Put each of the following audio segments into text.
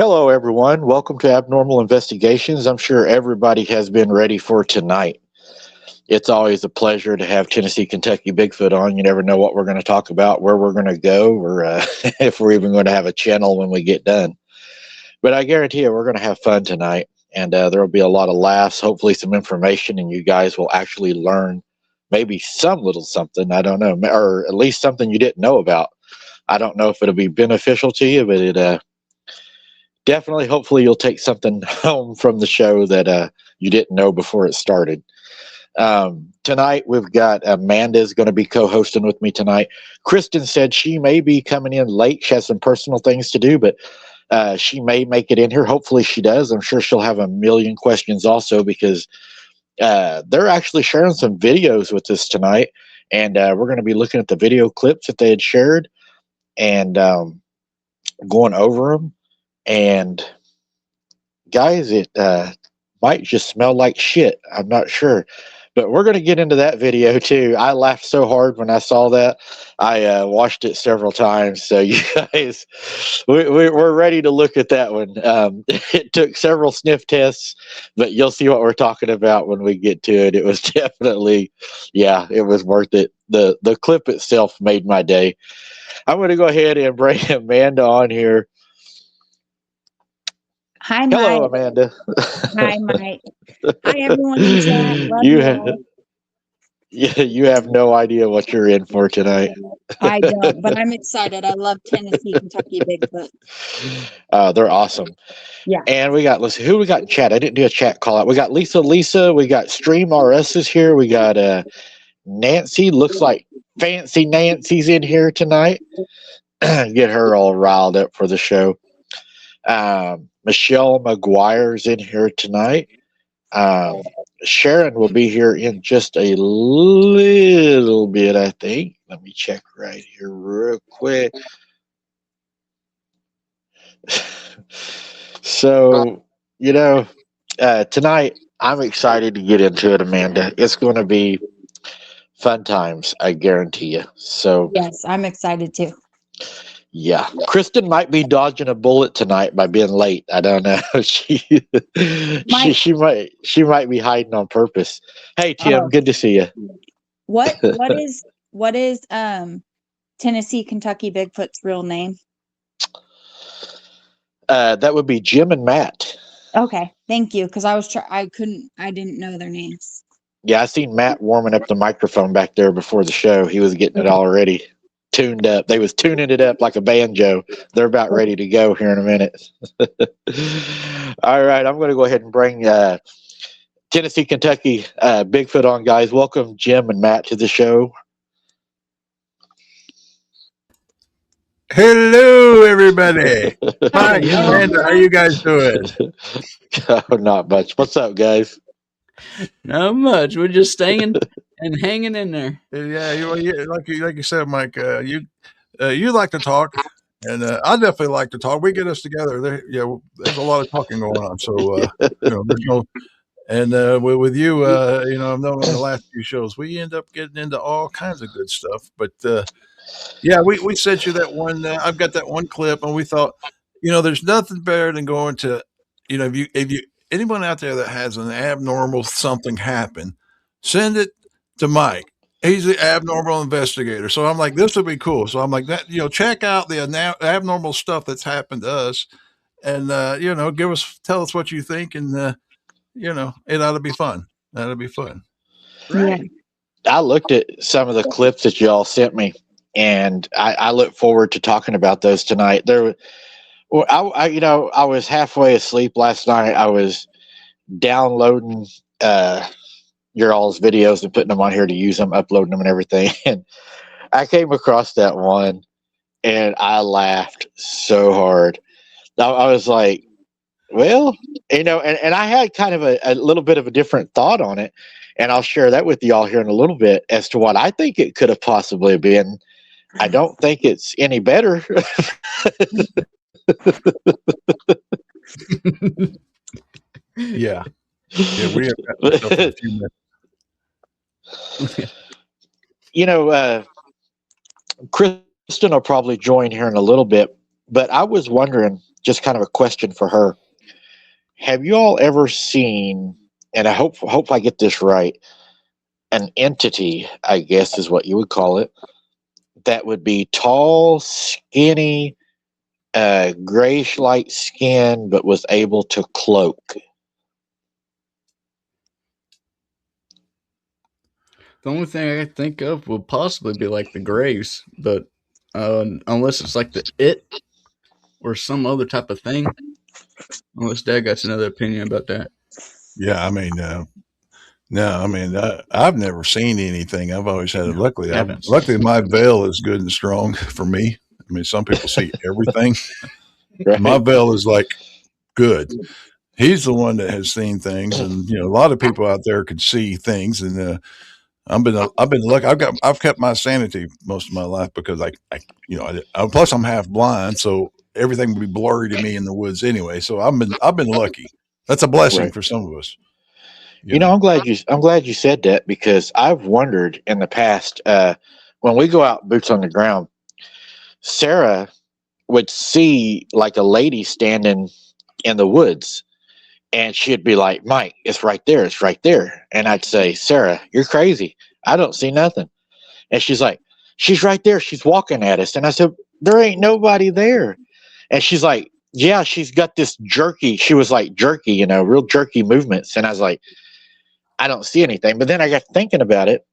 Hello, everyone. Welcome to Abnormal Investigations. I'm sure everybody has been ready for tonight. It's always a pleasure to have Tennessee, Kentucky Bigfoot on. You never know what we're going to talk about, where we're going to go, or if we're even going to have a channel when we get done. But I guarantee you, we're going to have fun tonight, and there will be a lot of laughs, hopefully some information, and you guys will actually learn maybe some little something. I don't know, or at least something you didn't know about. I don't know if it'll be beneficial to you, but it definitely, hopefully, you'll take something home from the show that you didn't know before it started. Tonight, we've got Amanda's going to be co-hosting with me tonight. Kristen said she may be coming in late. She has some personal things to do, but she may make it in here. Hopefully, she does. I'm sure she'll have a million questions also because they're actually sharing some videos with us tonight, and we're going to be looking at the video clips that they had shared and going over them. And guys, it might just smell like shit. I'm not sure. But we're going to get into that video too. I laughed so hard when I saw that. I watched it several times. So you guys, we're ready to look at that one. It took several sniff tests, but you'll see what we're talking about when we get to it. It was definitely, yeah, it was worth it. The clip itself made my day. I'm going to go ahead and bring Amanda on here. Hi, Hello, Mike. Amanda. Hi, Mike. Hi, everyone in chat. Love You you have, all. yeah, you have no idea what you're in for tonight. I don't, but I'm excited. I love Tennessee, Kentucky Bigfoot. They're awesome. Yeah. And we got, let's see, who we got in chat? I didn't do a chat call out. We got Lisa. We got Stream RS is here. We got Nancy. Looks like Fancy Nancy's in here tonight. Get her all riled up for the show. Michelle McGuire's in here tonight. Sharon will be here in just a little bit, I think. Let me check right here real quick. So, tonight I'm excited to get into it, Amanda. It's going to be fun times, I guarantee you. So, Yes, I'm excited too. yeah, Kristen might be dodging a bullet tonight by being late. I don't know. she might be hiding on purpose. Hey Tim, good to see you. What is Tennessee, Kentucky Bigfoot's real name? That would be Jim and Matt. Okay, thank you. Because I didn't know their names. Yeah, I seen Matt warming up the microphone back there before the show. He was getting it already tuned up. They was tuning it up like a banjo. They're about ready to go here in a minute. All right, I'm going to go ahead and bring Tennessee, Kentucky Bigfoot on, guys. Welcome Jim and Matt to the show. Hello, everybody. Mike, Amanda, how you guys doing? Oh, not much. What's up, guys? Not much. We're just staying and hanging in there. Yeah, like you said, Mike. You like to talk, and I definitely like to talk. We get us together. There's a lot of talking going on. So there's no. And with you, I've known on the last few shows, we end up getting into all kinds of good stuff. But yeah, we sent you that one. I've got that one clip, and we thought, there's nothing better than going to, if you anyone out there that has an abnormal something happen, send it to Mike. He's the abnormal investigator. So I'm like, this would be cool. So I'm like, that check out the abnormal stuff that's happened to us, and tell us what you think, and it ought to be fun. That'll be fun. Right. I looked at some of the clips that y'all sent me, and I look forward to talking about those tonight. I was halfway asleep last night. I was downloading your all's videos and putting them on here to use them, uploading them and everything. And I came across that one, and I laughed so hard. I was like, well, and I had kind of a little bit of a different thought on it, and I'll share that with y'all here in a little bit as to what I think it could have possibly been. I don't think it's any better. Yeah, we have got stuff in a few minutes. Kristen will probably join here in a little bit, but I was wondering, just kind of a question for her. Have you all ever seen, and I hope I get this right, an entity, I guess is what you would call it, that would be tall, skinny, grayish light skin, but was able to cloak? The only thing I can think of would possibly be like the Grays, but unless it's like the It or some other type of thing. Unless Dad got another opinion about that. Yeah, I mean, no, I mean, I've never seen anything. I've always had it. No, haven't. Luckily, my veil is good and strong for me. I mean, some people see everything. My Right? veil is like good. He's the one that has seen things, and a lot of people out there can see things. And I've been lucky. I've kept my sanity most of my life because plus I'm half blind, so everything would be blurry to me in the woods anyway. So I've been lucky. That's a blessing Right. for some of us. I'm glad you said that, because I've wondered in the past, when we go out boots on the ground, Sarah would see like a lady standing in the woods, and she'd be like, "Mike, it's right there, it's right there." And I'd say, "Sarah, you're crazy. I don't see nothing." And she's like, "She's right there. She's walking at us." And I said, "There ain't nobody there." And she's like, "Yeah, she's got this jerky." She was like jerky, real jerky movements. And I was like, "I don't see anything." But then I got thinking about it.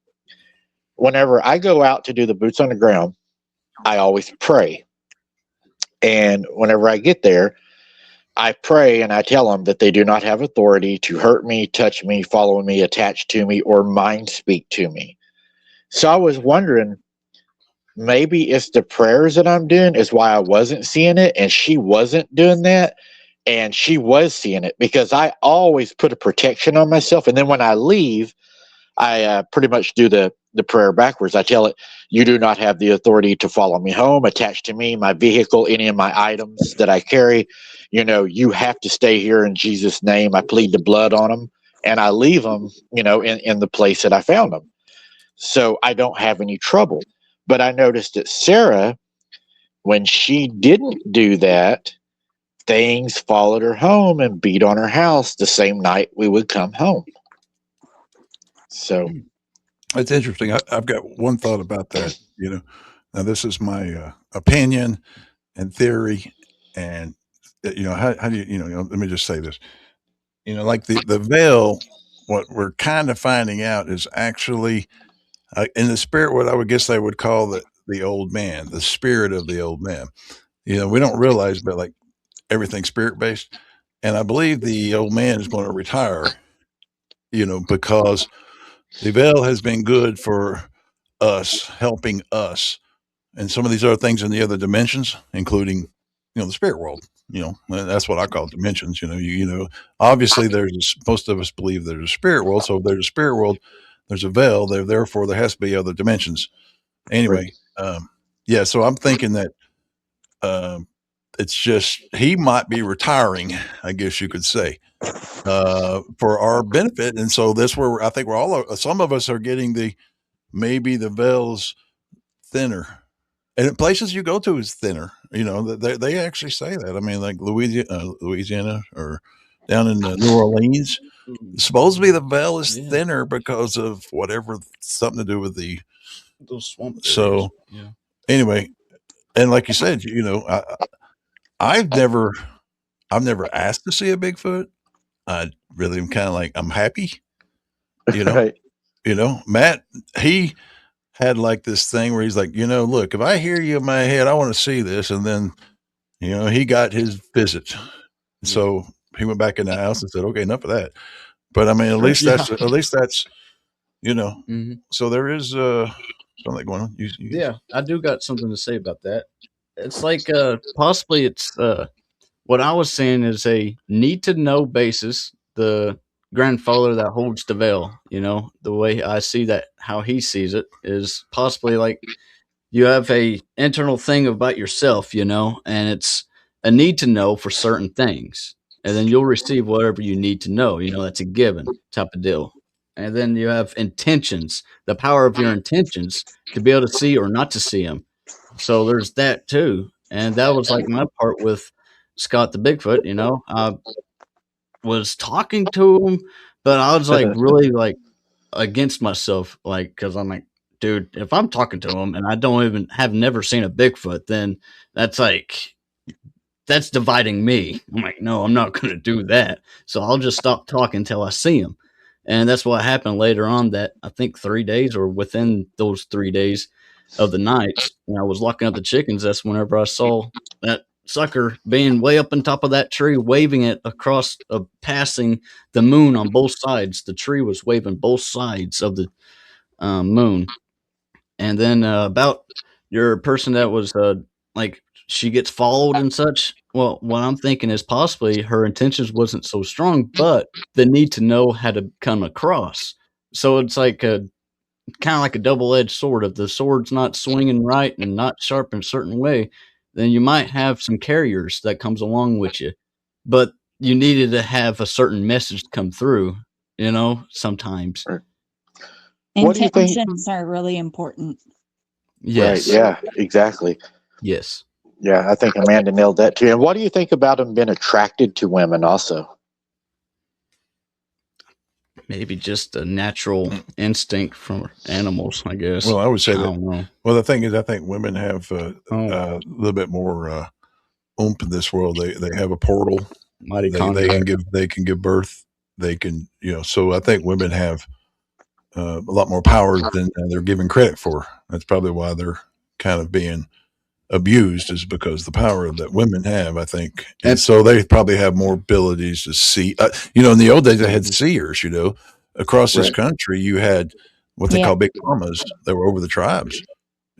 Whenever I go out to do the boots on the ground, I always pray. And whenever I get there, I pray and I tell them that they do not have authority to hurt me, touch me, follow me, attach to me, or mind speak to me. So I was wondering, maybe it's the prayers that I'm doing is why I wasn't seeing it, and she wasn't doing that, and she was seeing it, because I always put a protection on myself. And then when I leave, I pretty much do the prayer backwards. I tell it, "You do not have the authority to follow me home, attach to me, my vehicle, any of my items that I carry. You have to stay here in Jesus' name. I plead the blood on them." And I leave them, in the place that I found them. So I don't have any trouble. But I noticed that Sarah, when she didn't do that, things followed her home and beat on her house the same night we would come home. So, It's interesting. I've got one thought about that. Now this is my opinion and theory, and how do let me just say this. Like the veil, what we're kind of finding out is actually in the spirit, what I would guess they would call the old man, the spirit of the old man. We don't realize, but like everything's spirit based, and I believe the old man is going to retire. Because the veil has been good for us, helping us, and some of these other things in the other dimensions, including the spirit world. That's what I call dimensions. Obviously there's most of us believe there's a spirit world. So if there's a spirit world, there's a veil. Therefore there has to be other dimensions. right. Anyway, yeah. So I'm thinking that it's just he might be retiring, I guess you could say, for our benefit. And so that's where I think we're all. Some of us are getting maybe the veil's thinner. And in places you go to is thinner. They actually say that. I mean, like Louisiana or down in New Orleans, supposedly the veil is Yeah. thinner because of whatever, something to do with the. Those swamp areas. So Yeah. anyway, and like you said, I've never asked to see a Bigfoot. I really am kind of like I'm happy. Right. Matt, he had like this thing where he's like, look, if I hear you in my head, I want to see this, and then he got his visit. So he went back in the house and said, "Okay, enough of that." But I mean, at least Yeah. that's Mhm. So there is something going on. Yeah, I do got something to say about that. It's like possibly it's what I was saying is a need to know basis. The grandfather that holds the veil, the way I see that, how he sees it is possibly like you have a internal thing about yourself, and it's a need to know for certain things. And then you'll receive whatever you need to know, that's a given type of deal. And then you have intentions, the power of your intentions to be able to see or not to see them. So there's that too. And that was like my part with Scott the Bigfoot, you know, I was talking to him, but I was like really like against myself, like because I'm like, dude, if I'm talking to him and I don't even have never seen a Bigfoot, then that's like that's dividing me. I'm like, no, I'm not going to do that. So I'll just stop talking until I see him. And that's what happened later on. That I think 3 days or within those 3 days of the nights, when I was locking up the chickens, that's whenever I saw that sucker being way up on top of that tree, waving it across, passing the moon on both sides. The tree was waving both sides of the moon. And then about your person that was like she gets followed and such. Well, what I'm thinking is possibly her intentions wasn't so strong, but the need to know how to come across. So it's like a kind of like a double-edged sword. If the sword's not swinging right and not sharp in a certain way, then you might have some carriers that comes along with you, but you needed to have a certain message come through. You know, sometimes. What do you think? Intentions are really important. Yes. Right. Yeah, exactly. Yes. Yeah, I think Amanda nailed that too. And what do you think about them being attracted to women also? Maybe just a natural instinct from animals, I guess. Well, I would say I that. don't know. Well, the thing is, I think women have a Oh, little bit more oomph in this world. They have a portal. mitochondria. They can give birth. They can, you know. So I think women have a lot more powers than they're given credit for. That's probably why they're kind of being abused, is because the power that women have, I think. And That's so they probably have more abilities to see. You know, in the old days, they had seers, you know, across this Right. country, you had what they Yeah. call big mamas that were over the tribes,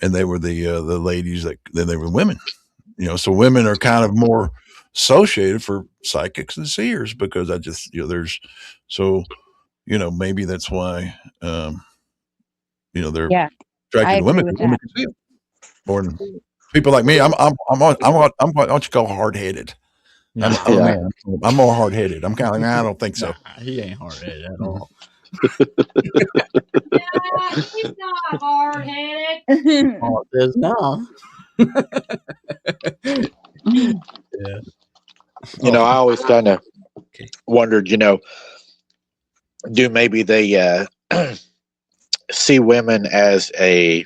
and they were the ladies that then they were women, you know. So women are kind of more associated for psychics and seers because I just, you know, there's so, you know, maybe that's why, you know, they're Yeah. I attracted to agree women with because women that. can see them more than people like me. I'm what you call hard headed. I'm a Yeah. man. I'm more hard headed. I'm kind of like, nah, I don't think so. nah, he ain't hard headed at all. Yeah, he's not hard headed. Paul says no. Yeah. You know, I always kind of Okay. wondered, you know, do maybe they see women as I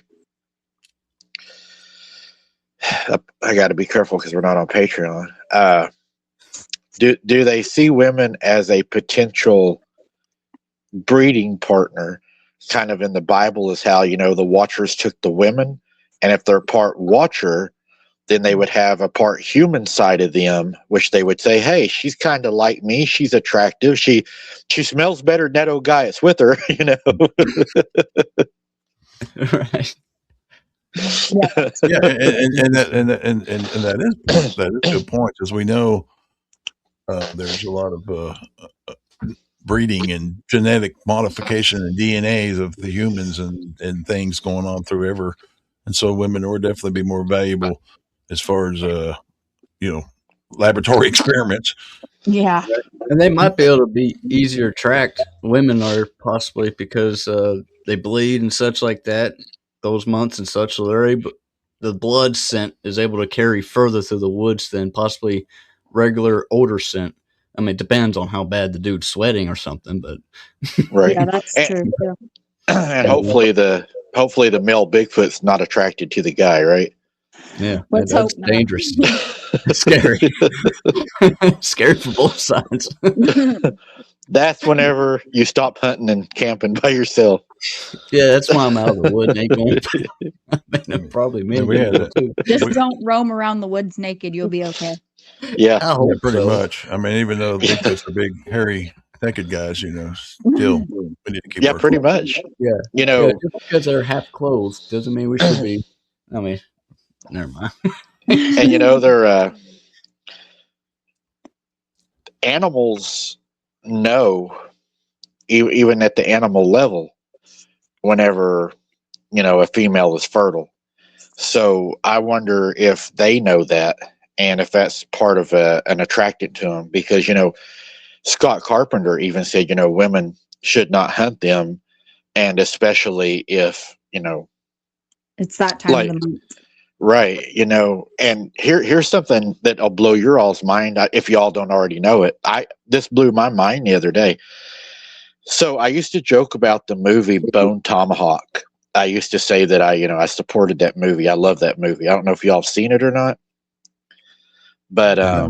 got to be careful because we're not on Patreon. Do they see women as a potential breeding partner? Kind of in the Bible is how, you know, the watchers took the women, and if they're part watcher, then they would have a part human side of them, which they would say, "Hey, she's kind of like me. She's attractive. She smells better than that old guy that's with her." You know. Right. Yeah, and that is a good point, as we know, there's a lot of breeding and genetic modification and DNAs of the humans and things going on through ever, and so women would definitely be more valuable as far as you know, laboratory experiments. Yeah. And they might be able to be easier tracked. Women are possibly because they bleed and such like that those months and such. So they're able, the blood scent is able to carry further through the woods than possibly regular odor scent. I mean, it depends on how bad the dude's sweating or something, but Right. Yeah, that's And, true too. and hopefully the male Bigfoot's not attracted to the guy, right? yeah, Let's that's hope not. dangerous. Scary. Scary for both sides. That's whenever you stop hunting and camping by yourself. Yeah, that's why I'm out of the wood and ain't going. I mean, probably me. And we had Bigfoot, too. Just don't roam around the woods naked. You'll be okay. Yeah. I hope pretty so. much. I mean, even though Bigfoots are big, hairy, naked guys, you know, still we need to keep Yeah, our pretty clothes. much. Yeah. You Yeah, know, just because they're half clothed doesn't mean we should be. I mean, never mind. and you know, they're animals know, even at the animal level, whenever, you know, a female is fertile. So I wonder if they know that, and if that's part of an attractant to them, because, you know, Scott Carpenter even said, you know, women should not hunt them, and especially if, you know, It's that time like, of the month. Right. And here's something that'll blow your all's mind if y'all don't already know it. This blew my mind the other day. So I used to joke about the movie Bone Tomahawk. I used to say that I supported that movie. I love that movie. I don't know if y'all have seen it or not, but I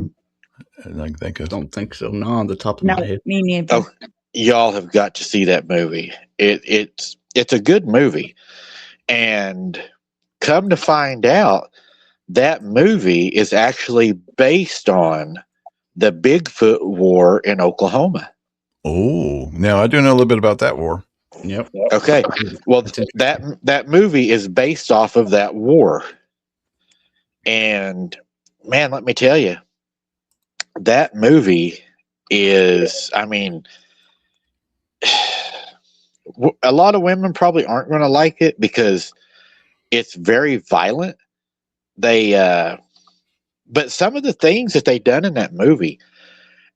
think of. Don't think so. No, on the top of No, my head. me neither. oh, y'all have got to see that movie. It's a good movie, and come to find out, that movie is actually based on the Bigfoot War in Oklahoma. Oh, now I do know a little bit about that war. Yep. Okay, well That's interesting. that movie is based off of that war, and man, let me tell you, that movie is. I mean, a lot of women probably aren't going to like it because it's very violent. But some of the things that they done in that movie,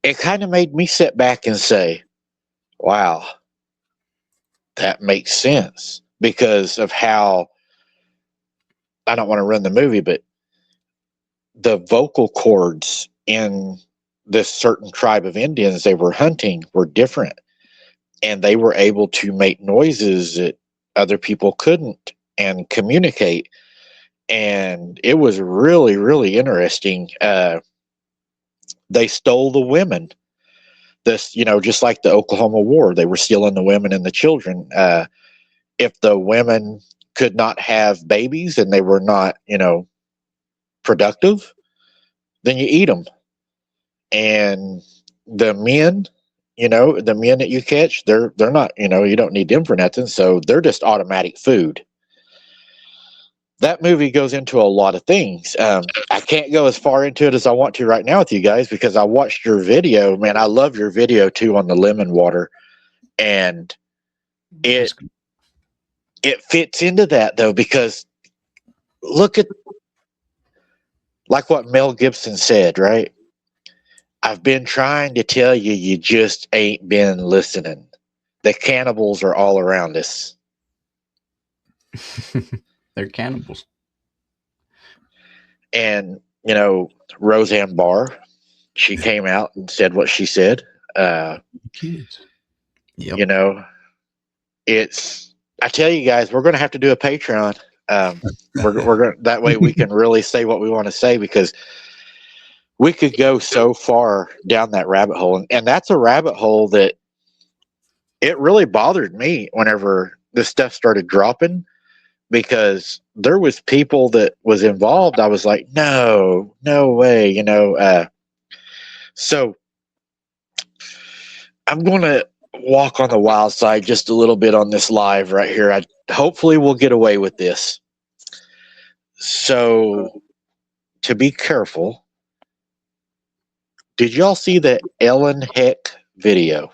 it kind of made me sit back and say, wow, that makes sense because of how, I don't want to run the movie, but the vocal cords in this certain tribe of Indians they were hunting were different, and they were able to make noises that other people couldn't and communicate. And it was really, really interesting. They stole the women. Just like the Oklahoma War, they were stealing the women and the children. If the women could not have babies and they were not, productive, then you eat them. And the men, the men that you catch, they're not, you don't need them for nothing. So they're just automatic food. That movie goes into a lot of things. I can't go as far into it as I want to right now with you guys because I watched your video. Man, I love your video too on the lemon water, and it fits into that though because look at like what Mel Gibson said, right? I've been trying to tell you, you just ain't been listening. The cannibals are all around us. They're cannibals. And, Roseanne Barr, she came out and said what she said. Kids. Yep. I tell you guys, we're going to have to do a Patreon. We're going that way we can really say what we want to say because we could go so far down that rabbit hole. And that's a rabbit hole that it really bothered me whenever this stuff started dropping because there was people that was involved. I was like, no way, so I'm going to walk on the wild side just a little bit on this live right here. Hopefully we'll get away with this. So to be careful, did y'all see the Ellen Heck video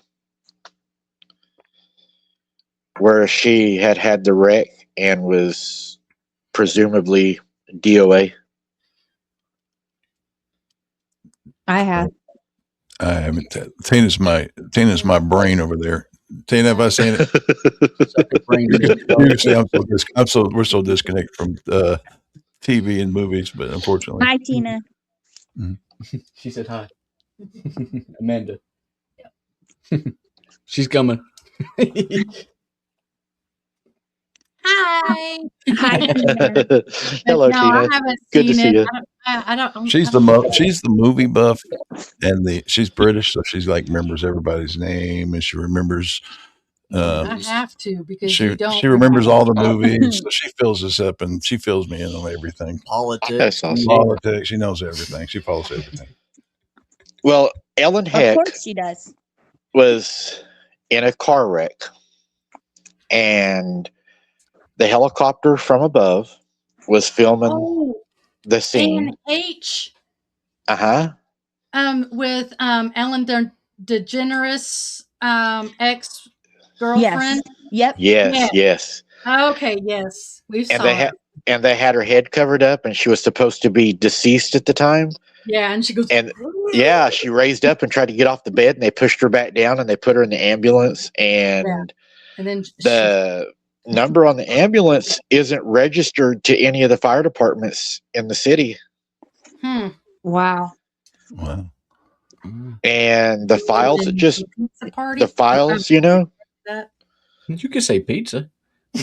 where she had the wreck and was presumably DOA? I have. I haven't. Tina's my brain over there. Tina, have I seen it? You can see we're so disconnected from TV and movies, but unfortunately, Hi, Tina. She said hi. Amanda. She's coming. Hi. Hi, Tina. Hello, No, Tina. I haven't Good to seen see it. you. I don't. she's the movie buff, and she's British, so she's like remembers everybody's name, and she remembers. I have to because She you don't. she remembers all the movies, so she fills us up and she fills me in on everything. Politics. That's awesome. Politics, she knows everything. She follows everything. Well, Ellen Of Heck course she does. was in a car wreck, and the helicopter from above was filming the scene. H. Uh-huh. With Ellen DeGeneres ex girlfriend. Yep. Yes. Okay. Yes, we And saw they it. and they had her head covered up, and she was supposed to be deceased at the time. Yeah, and she goes. And yeah, she raised up and tried to get off the bed, and they pushed her back down, and they put her in the ambulance. And And then number on the ambulance isn't registered to any of the fire departments in the city. Wow. Wow. And the files that just Pizza party. the files, you know, That. You could say pizza.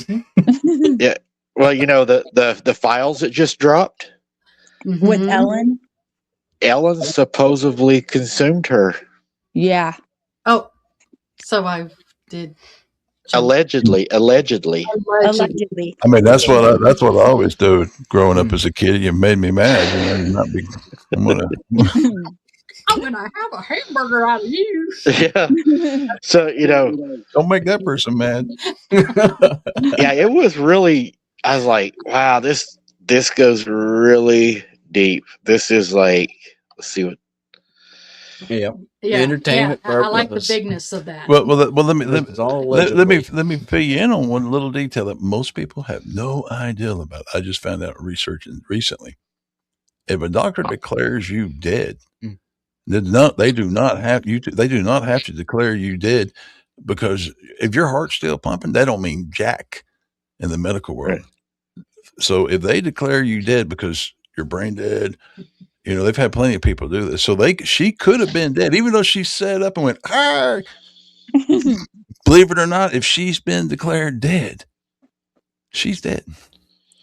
yeah. Well, you know, the files that just dropped, With Mhm. Ellen? Ellen supposedly consumed her. Yeah. Oh, so I did. Allegedly. Allegedly. Allegedly. I mean, that's what I always do. Growing up as a kid, you made me mad. You know, not be. I'm gonna. I'm gonna have a hamburger out of you. Yeah. So, you know, Don't make that person mad. yeah, it was really, I was like, wow, this goes really deep. This is like, let's see what. Yeah. Yeah, Entertainment yeah, I like the purpose. bigness of that. Well, let me This is all let allegedly. me fill you in on one little detail that most people have no idea about. I just found out researching recently. If a doctor declares you dead, Mm. they do not have you. They do not have to declare you dead, because if your heart's still pumping, that don't mean jack in the medical world. Right. So if they declare you dead because you're brain dead, you know, they've had plenty of people do this. So she could have been dead, even though she sat up and went, "Ah." Believe it or not, if she's been declared dead, she's dead.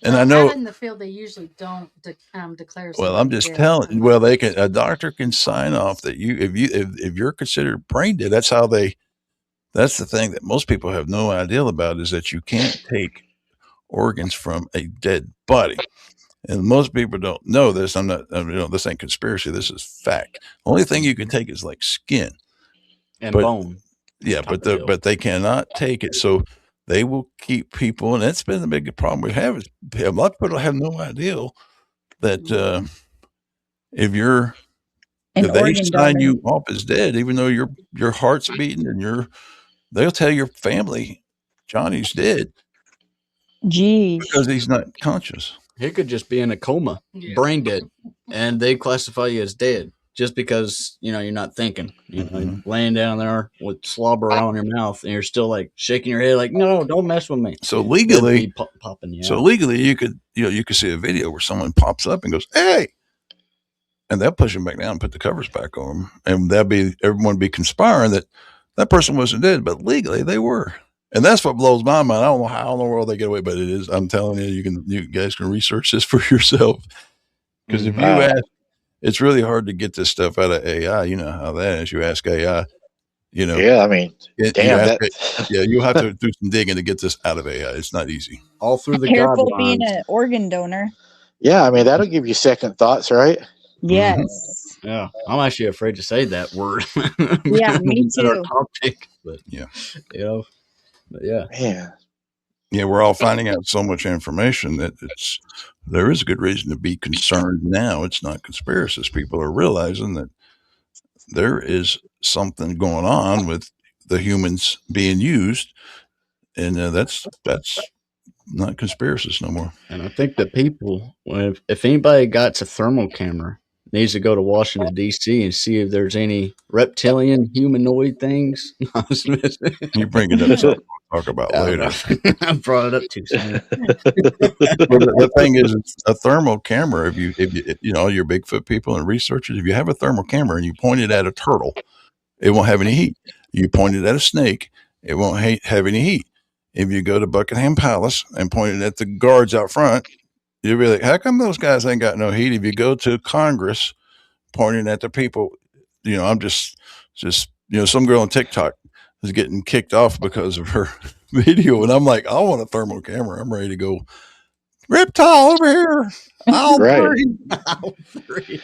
And I know. Out in the field, they usually don't declare. Well, I'm somebody just dead. telling. Well, they can. A doctor can sign off that if you're considered brain dead. That's how they. That's the thing that most people have no idea about, is that you can't take organs from a dead body. And most people don't know this. I'm not. You know, this ain't conspiracy. This is fact. The only thing you can take is like skin. And But- bone. Yeah, Type but of deal. but they cannot take it. So they will keep people, and that's been the big problem we have. Is a lot of people have no idea that if you're An if they organ sign donor. you off as dead, even though your heart's beating and they'll tell your family Johnny's dead Jeez. because he's not conscious. He could just be in a coma, Yeah. brain dead, and they classify you as dead just because you're not thinking. Mhm. Laying down there with slobber all in your mouth, and you're still like shaking your head, like, "No, don't mess with me." So They'd legally, be popping you so out. legally, you could see a video where someone pops up and goes, "Hey," and they'll push him back down and put the covers back on him, and everyone be conspiring that person wasn't dead, but legally they were. And that's what blows my mind. I don't know how in the world they get away, but it is. I'm telling you, you guys can research this for yourself. Because if you Wow. ask, it's really hard to get this stuff out of AI. You know how that is. You ask AI, Yeah, I mean, you damn, ask that. yeah, you'll have to do some digging to get this out of AI. It's not easy. All through the Careful guidelines. being an organ donor. Yeah, I mean, that'll give you second thoughts, right? Yes. Yeah, I'm actually afraid to say that word. Yeah, me It's our too. topic, but Yeah. but yeah. Man. Yeah, we're all finding out so much information that there is a good reason to be concerned now. It's not conspiracists. People are realizing that there is something going on with the humans being used, and that's not conspiracists no more. And I think that people, if anybody got a thermal camera, needs to go to Washington D.C. and see if there's any reptilian humanoid things. You bring it up, something we'll talk about I later. know. I brought it up too soon. Well, the thing is, a thermal camera. If you your Bigfoot people and researchers, if you have a thermal camera and you point it at a turtle, it won't have any heat. You point it at a snake, it won't have any heat. If you go to Buckingham Palace and point it at the guards out front, you'll be like, how come those guys ain't got no heat? If you go to Congress pointing at the people, I'm just some girl on TikTok is getting kicked off because of her video. And I'm like, I want a thermal camera. I'm ready to go. Reptile over here. I'll Right. free.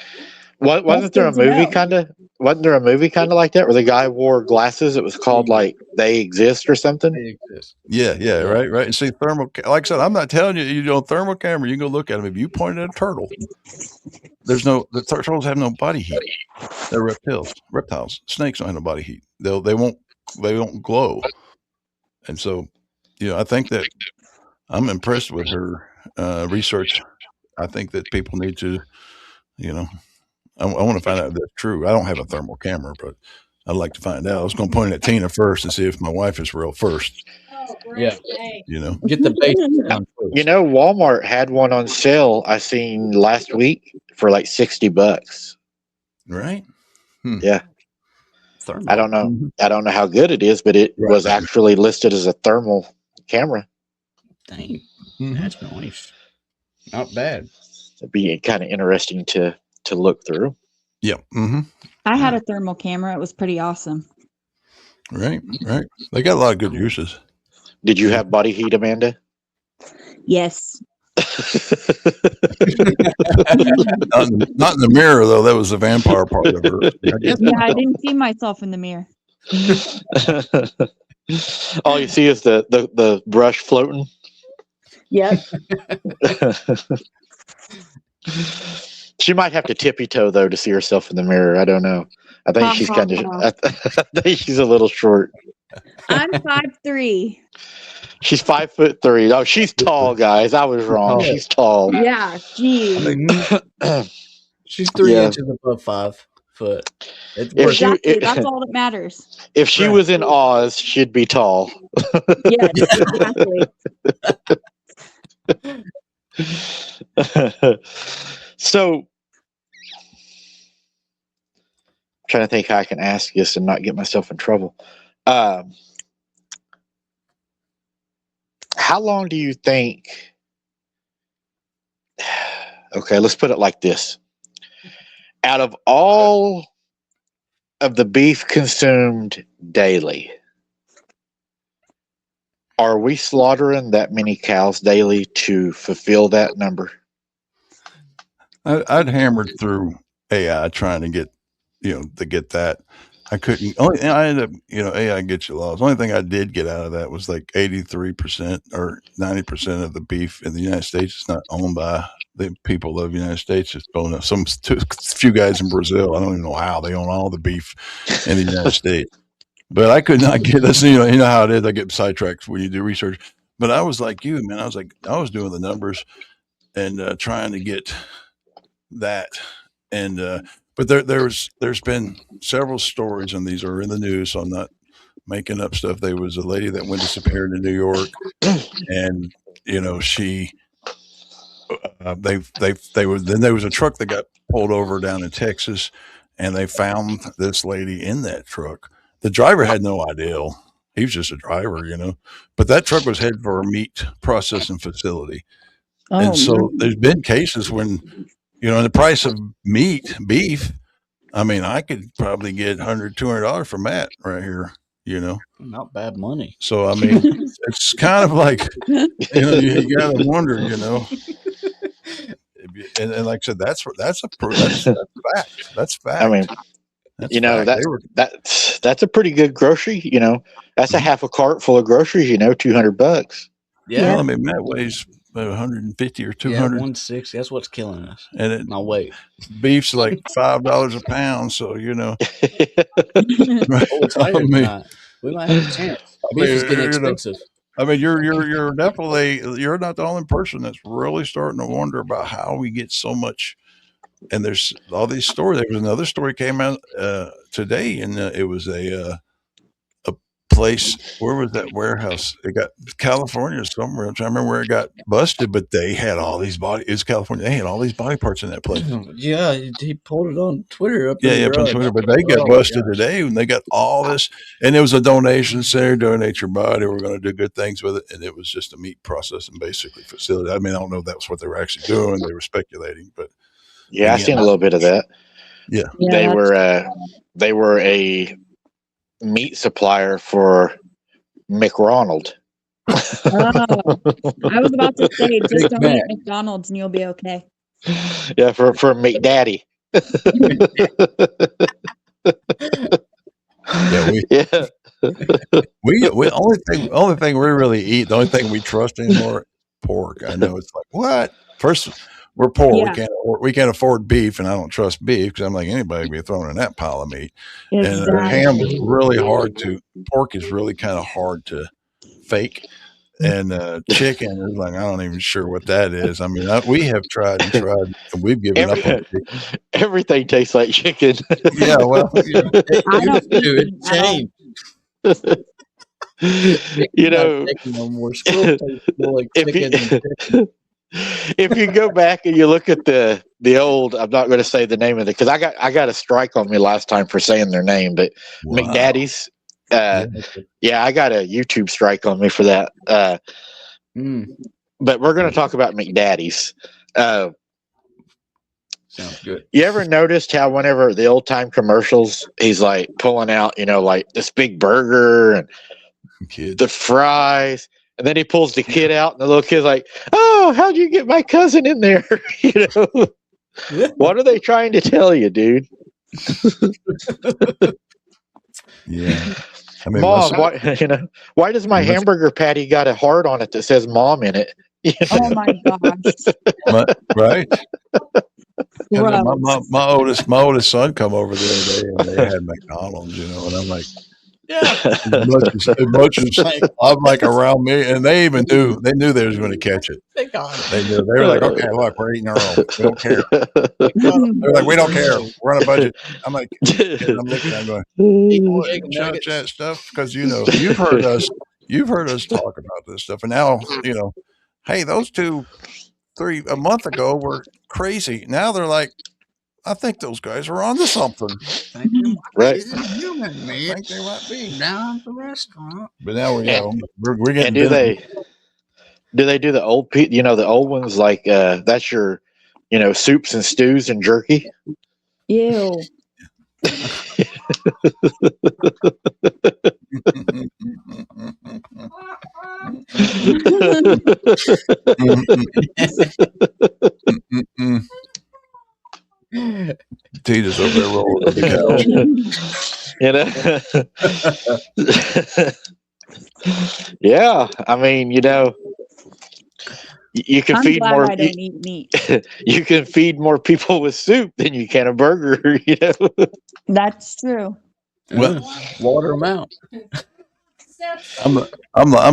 Wasn't there a good to movie know. wasn't there a movie kind of like that where the guy wore glasses? It was called like They Exist or something. They exist. Yeah, right. And see, like I said, I'm not telling you, thermal camera, you can go look at them. If you point at a turtle, the turtles have no body heat. They're reptiles. Snakes don't have no body heat. They won't glow. And so, I think that I'm impressed with her research. I think that people need to, I want to find out if that's true. I don't have a thermal camera, but I'd like to find out. I was going to point at Tina first and see if my wife is real first. Oh, Yeah. great. Hey. You know, Get the basics down first. You know, Walmart had one on sale I seen last week for like $60. right? Yeah. Thermal. I don't know. Mhm. I don't know how good it is, but it Right. was actually listed as a thermal camera. Dang, Mhm. that's nice. Not bad. It'd be kind of interesting to look through. Yep. Mm-hmm. I had a thermal camera. It was pretty awesome. Right. Right. They got a lot of good uses. Did you have body heat, Amanda? Yes. Not in the mirror though. That was the vampire part of her. Yeah, I didn't see myself in the mirror. All you see is the brush floating. Yep. She might have to tippy toe though to see herself in the mirror. I don't know. I think she's kind of. I think she's a little short. I'm 5'3". She's 5'3". Oh, she's tall, guys. I was wrong. She's tall. Yeah, geez. She's 3 Yeah. inches above 5 foot. It's If worth she- Exactly. it- That's all that matters. If she Right. was in Oz, she'd be tall. Yes, exactly. So, trying to think how I can ask this and not get myself in trouble. How long do you think? Okay, let's put it like this. Out of all of the beef consumed daily, are we slaughtering that many cows daily to fulfill that number? I'd hammered through AI trying to get, to get that. I couldn't. I ended up, AI gets you lost. The only thing I did get out of that was like 83% or 90% of the beef in the United States is not owned by the people of the United States. It's owned by few guys in Brazil. I don't even know how they own all the beef in the United States. But I could not get this. You know how it is. I get sidetracked when you do research. But I was like you, man. I was doing the numbers and trying to get that. And but there's been several stories, and these are in the news, so I'm not making up stuff. There was a lady that went disappeared in New York, and she there was a truck that got pulled over down in Texas, and they found this lady in that truck. The driver had no idea. He was just a driver, but that truck was headed for a meat processing facility. Oh, And so man. there's been cases when, the price of beef, I mean, I could probably get $100, $200 from that right here, not bad money. So, I mean, it's kind of like, you got to wonder, and like I said, that's fact. That's fact. I mean, That's fact. that's a pretty good grocery. That's a half a cart full of groceries. $200. Yeah. Well, I mean, Matt weighs about 150 or 200. 160. That's what's killing us. And My weight. beef's like $5 a pound. So, Oh, it's higher than that. We might have a chance. Beef is getting expensive. I mean, you're definitely, you're not the only person that's really starting to wonder about how we get so much. And there's all these stories. There was another story came out today, and it was a place. Where was that warehouse? It got California somewhere. I'm trying to remember where it got busted, but they had all these it's California. They had all these body parts in that place. Yeah, he pulled it on Twitter. Up On Twitter, but they got busted today, and they got all this. And it was a donation center. Donate your body. We're going to do good things with it. And it was just a meat processing basically facility. I mean, I don't know if that's what they were actually doing. They were speculating, but yeah, I seen a little bit of that. Yeah. They were a meat supplier for McRonald. I was about to say, just don't eat McDonald's and you'll be okay. Yeah, for McDaddy. We only thing we really eat, the only thing we trust anymore, pork. I know it's like, what? First, we're poor. Yeah. We can't afford beef, and I don't trust beef because I'm like, anybody would be thrown in that pile of meat. Exactly. And ham is really hard to. Pork is really kind of hard to fake. chicken is like, I don't even sure what that is. I mean, we have tried and tried, and we've given up on chicken. Everything tastes like chicken. Yeah, well, I don't eat It meat at all. changed. You Not know, chicken no more. Squirrel tastes more like if chicken than you if you go back and you look at the old, I'm not going to say the name of it because I got a strike on me last time for saying their name, but wow. McDaddy's. Yeah. Yeah, I got a YouTube strike on me for that. But we're going to talk about McDaddy's. Sounds good. You ever noticed how whenever the old time commercials, he's like pulling out, like this big burger and Kids. the fries, and then he pulls the kid out, and the little kid's like, "Oh, how'd you get my cousin in there?" What are they trying to tell you, dude? Yeah. I mean, Mom, why does my hamburger patty got a heart on it that says "Mom" in it? Oh my gosh. Right. Gross. My oldest son come over the other day and they had McDonald's, and I'm like, yeah, as much as I'm like around me, and they knew they was going to catch it. They knew. They were like, okay, look, we're eating our own. We don't care. They're like, we don't care. We're on a budget. I'm like, I'm looking, I'm going, judge that stuff because you've heard us talk about this stuff, and now hey, those 3 a month ago were crazy. Now they're like, I think those guys are onto something. Right. Human, man. I think they might be Down at the restaurant. But now we're getting. And do they do the old the old ones like that's your soups and stews and jerky? Ew. Tita's over there rolling on the couch. Yeah, I mean, you can I'm feed glad more. I don't eat meat. You can feed more people with soup than you can a burger. That's true. Well, water them out. I'm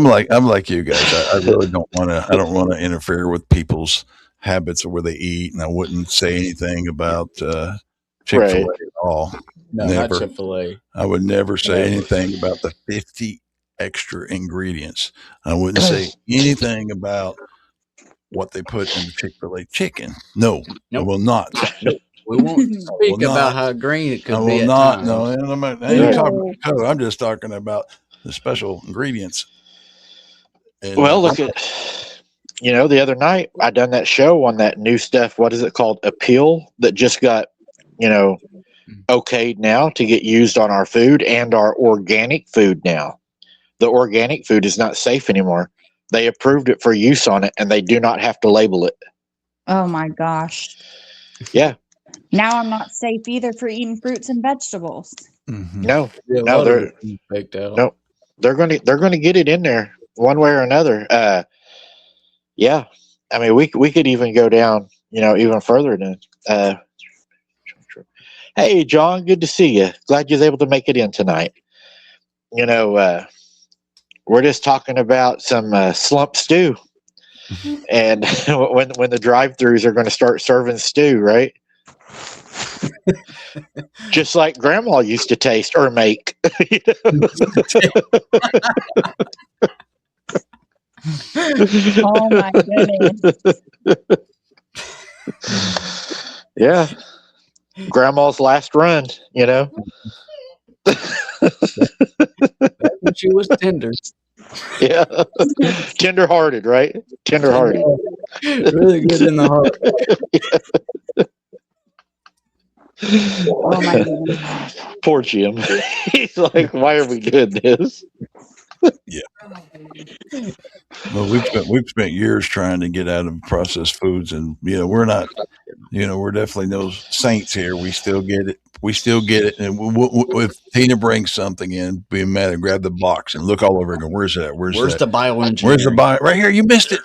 like you guys. I really don't want to. I don't want to interfere with people's habits of where they eat, and I wouldn't say anything about Chick-fil-A at all. No, never. Not Chick-fil-A. I would never say anything about the 50 extra ingredients. I wouldn't say anything about what they put in the Chick-fil-A chicken. No, I will not. We won't speak about how green it could be. I will not. No, I'm just talking about the special ingredients. And, well, look at the other night I done that show on that new stuff. What is it called? Appeal that just got okayed now to get used on our food and our organic food now. The organic food is not safe anymore. They approved it for use on it, and they do not have to label it. Oh my gosh. Yeah. Now I'm not safe either for eating fruits and vegetables. Mm-hmm. No, they're faked out. No, they're going to get it in there one way or another. Yeah, I mean we could even go down, even further than. Hey, John, good to see you. Glad you was able to make it in tonight. We're just talking about some slump stew, and when the drive-thrus are going to start serving stew, right? Just like Grandma used to taste or make. Oh my goodness. Yeah. Grandma's last run, When she was tender. Yeah. Tender-hearted, right? Tender-hearted. Really good in the heart. Oh my goodness. Poor Jim. He's like, why are we doing this? Yeah. Well, we've spent years trying to get out of processed foods, and we're not. We're definitely no saints here. We still get it. And if Tina brings something in, be mad and grab the box and look all over and go, "Where's that? Where's the bioengineering? Where's the bio? Right here, you missed it."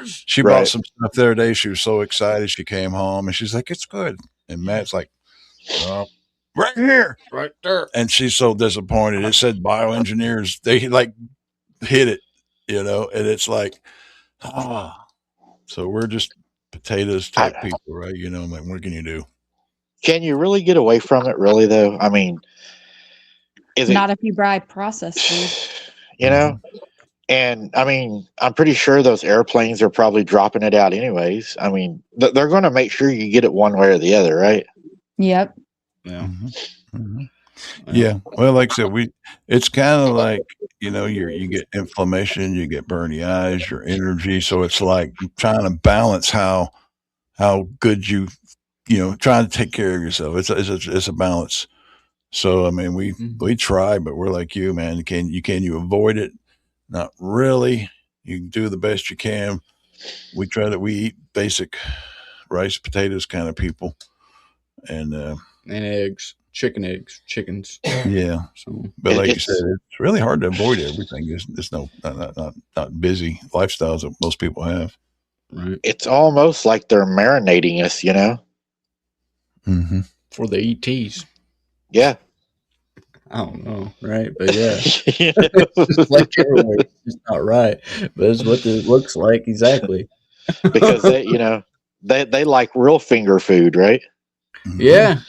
She bought some stuff the other day. She was so excited. She came home and she's like, "It's good." And Matt's like, "Right here, right there." And she's so disappointed. It said bioengineers. They like hit it you know, and it's like, ah, so we're just potatoes type I, people, right? You know, like, what can you do? can you really get away from it? Really, though. I mean, is it? Not if you buy processed food. You know, and I mean, I'm pretty sure those airplanes are probably dropping it out anyways. I mean, they're going to make sure you get it one way or the other, right? Yep. Yeah. Yeah. Well, like I said, it's kind of like, you know, you get inflammation, you get burny eyes, your energy. So it's like trying to balance how good you know, trying to take care of yourself. It's a balance. So I mean, we try, but we're like you, man. Can you avoid it? Not really. You do the best you can. We eat basic rice, potatoes kind of people, and And eggs, chickens. yeah. So But like you said, It's it's really hard to avoid everything. It's not busy lifestyles that most people have. right it's almost like they're marinating us, you know? Mm-hmm. for the ETs. Yeah. I don't know, right? But yeah, You know? it's like everywhere. It's just not right, but it's what it looks like exactly. Because they like real finger food, right? Yeah.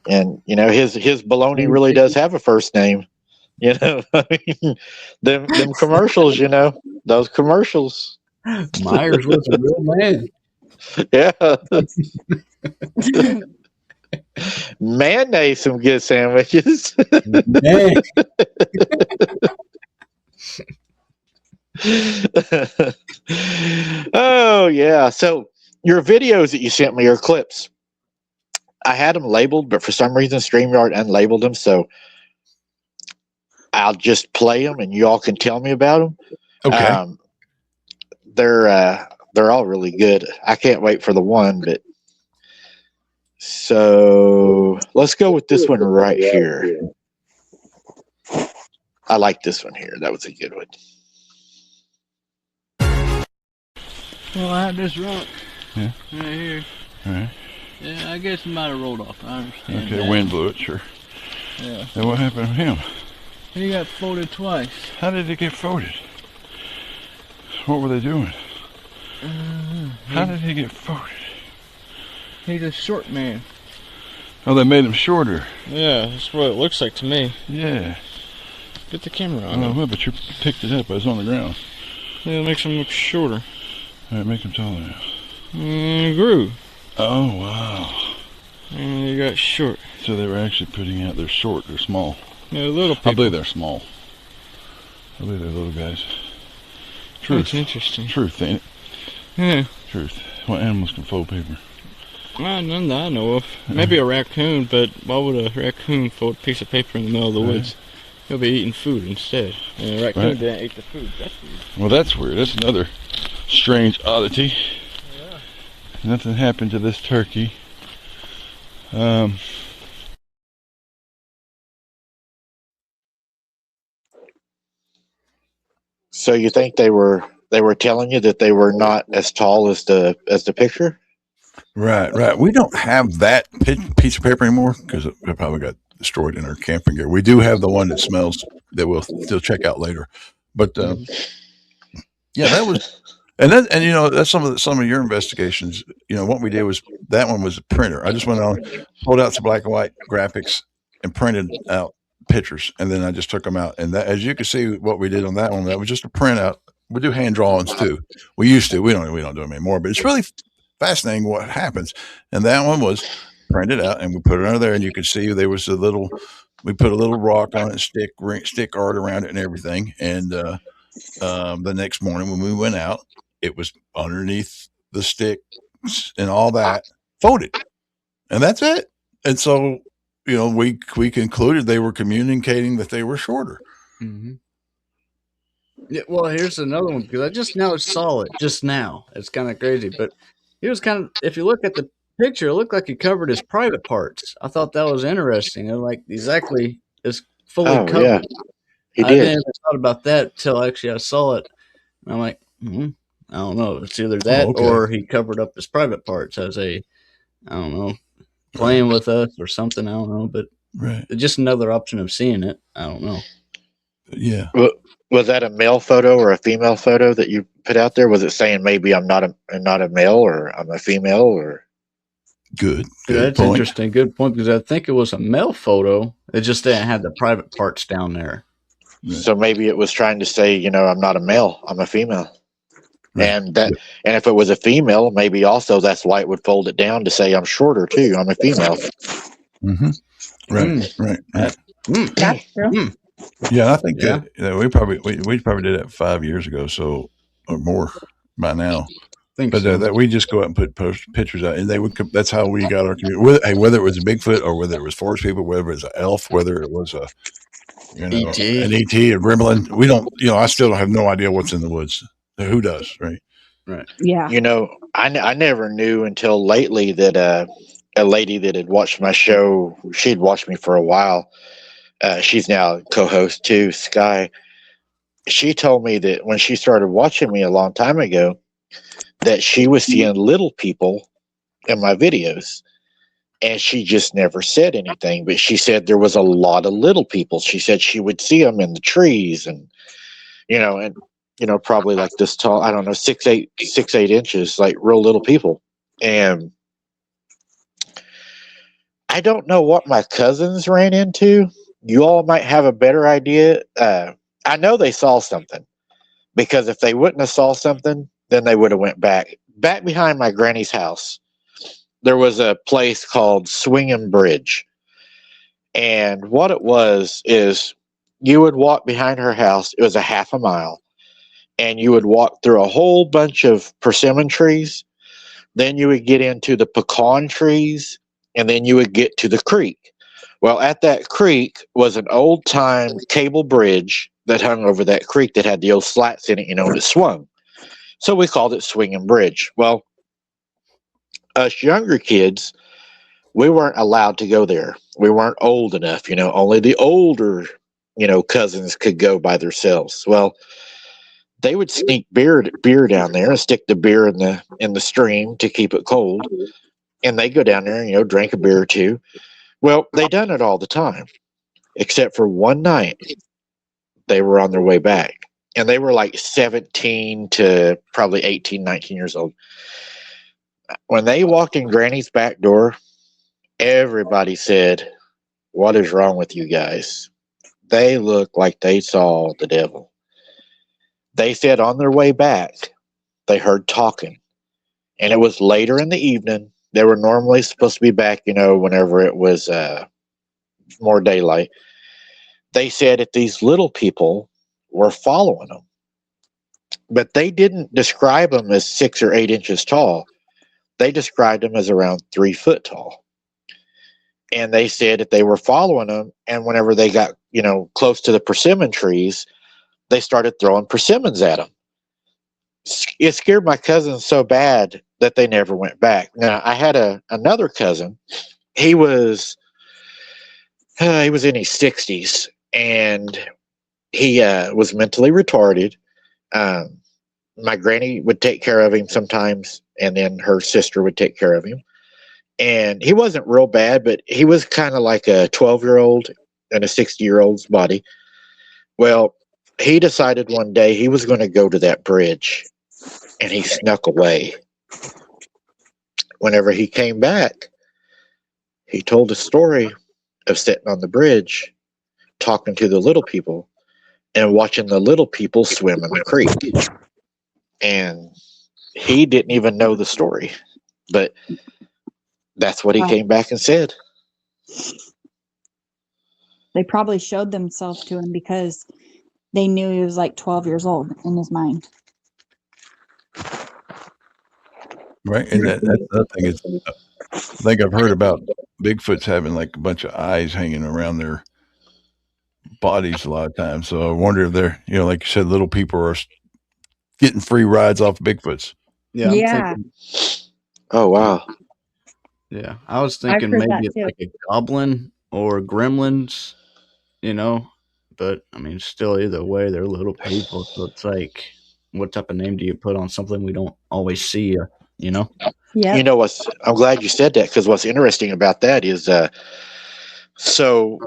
And his baloney really does have a first name. You know, I mean, them commercials. You know, those commercials. Myers was a real man. Yeah, mayonnaise some good sandwiches. Man. Oh yeah. So your videos that you sent me are clips. I had them labeled, but for some reason StreamYard unlabeled them. So I'll just play them, and you all can tell me about them. Okay. They're all really good. I can't wait for the one, but so let's go with this one right here. I like this one here. That was a good one. Well, I have this rock Yeah. right here. All right. Yeah, I guess it might have rolled off. I understand. Okay. that. Wind blew it. Sure. Yeah. And what happened to him? He got folded twice. How did it get folded? What were they doing? How did he get folded? He's a short man. Oh, they made him shorter. Yeah, that's what it looks like to me. Yeah. Get the camera on him. Well, but you picked it up. I was on the ground. Yeah, it makes him look shorter. All right, make him taller now. Grew. Oh, wow. And he got short. So they were actually putting out, they're short, they're small. Yeah, little people. I believe they're small. I believe they're little guys. Truth. That's interesting. Truth, ain't it? Yeah. Truth. What animals can fold paper? None that I know of. Maybe a raccoon, but why would a raccoon fold a piece of paper in the middle of the woods? He'll be eating food instead. And a raccoon didn't eat the food. That's weird. Well, that's weird. That's another strange oddity. Yeah. Nothing happened to this turkey. So you think they were telling you that they were not as tall as the picture? Right. We don't have that piece of paper anymore because it probably got destroyed in our camping gear. We do have the one that smells that we'll still check out later. But yeah, that was, and that's some of your investigations. You know, what we did was that one was a printer. I just went on, pulled out some black and white graphics, and printed out pictures, and then I just took them out. And that, as you can see, what we did on that one, that was just a printout. We do hand drawings too. We used to. We don't do them anymore. But it's really fascinating what happens. And that one was printed out, and we put it under there, and you could see there was we put a little rock on it, stick art around it, and everything. And the next morning when we went out, it was underneath the stick and all that folded, and that's it. And so, we concluded they were communicating that they were shorter. Mm-hmm. Yeah, well, here's another one because I just now saw it. Just now, it's kind of crazy, but he was kind of. If you look at the picture, it looked like he covered his private parts. I thought that was interesting. And like exactly, it's fully covered. Yeah, he I did. didn't even thought about that until actually I saw it. And I'm like, I don't know. It's either that or he covered up his private parts as I don't know, playing with us or something. I don't know, but just another option of seeing it. I don't know. Yeah. Was that a male photo or a female photo that you put out there? Was it saying maybe I'm not a male or I'm a female or? Good That's point. interesting. Good point, because I think it was a male photo. It just didn't have the private parts down there. So maybe it was trying to say, I'm not a male, I'm a female. Right. And if it was a female, maybe also that's why it would fold it down to say I'm shorter too. I'm a female. Mm-hmm. Right. That's true. Yeah, I think Yeah. that we probably did that 5 years ago, so or more by now. Think But so. that we just go out and post pictures out, and they would. That's how we got our community. Whether it was a Bigfoot or whether it was forest people, whether it was an elf, whether it was E.T. an ET, a gremlin. We don't. I still have no idea what's in the woods. Who does, right? Right. Yeah. I never knew until lately that a lady that had watched my show, she'd watched me for a while. She's now a co-host too, Sky. She told me that when she started watching me a long time ago, that she was seeing little people in my videos. And she just never said anything, but she said there was a lot of little people. She said she would see them in the trees and probably like this tall, I don't know, 6'8" inches, like real little people. And I don't know what my cousins ran into. You all might have a better idea. I know they saw something, because if they wouldn't have saw something, then they would have went back behind my granny's house. There was a place called Swinging Bridge. And what it was is you would walk behind her house. It was a half a mile. And you would walk through a whole bunch of persimmon trees. Then you would get into the pecan trees. And then you would get to the creek. Well, at that creek was an old time cable bridge that hung over that creek that had the old slats in it, and it swung. So we called it Swinging Bridge. Well, us younger kids, we weren't allowed to go there. We weren't old enough, only the older, cousins could go by themselves. Well, they would sneak beer down there and stick the beer in the stream to keep it cold. And they go down there and, drink a beer or two. Well, they done it all the time, except for one night they were on their way back. And they were like 17 to probably 18, 19 years old. When they walked in Granny's back door, everybody said, "What is wrong with you guys?" They looked like they saw the devil. They said on their way back, they heard talking. And it was later in the evening. They were normally supposed to be back, whenever it was more daylight. They said that these little people were following them. But they didn't describe them as 6 or 8 inches tall. They described them as around 3 foot tall. And they said that they were following them. And whenever they got, close to the persimmon trees, they started throwing persimmons at them. It scared my cousins so bad that they never went back. Now, I had another cousin. He was in his 60s, and he was mentally retarded. My granny would take care of him sometimes, and then her sister would take care of him. And he wasn't real bad, but he was kind of like a 12-year-old in a 60-year-old's body. Well, he decided one day he was going to go to that bridge, and he snuck away. Whenever he came back, he told a story of sitting on the bridge, talking to the little people, and watching the little people swim in the creek. And he didn't even know the story, but that's what he came back and said. They probably showed themselves to him because they knew he was like 12 years old in his mind. Right. And that's the other thing is, I think I've heard about Bigfoots having like a bunch of eyes hanging around their bodies a lot of times. So I wonder if they're, like you said, little people are getting free rides off Bigfoots. Yeah. I'm thinking, oh, wow. Yeah. I was thinking maybe it's like a goblin or gremlins, but I mean, still either way, they're little people. So it's like, what type of name do you put on something we don't always see, Yeah. I'm glad you said that, because what's interesting about that is, so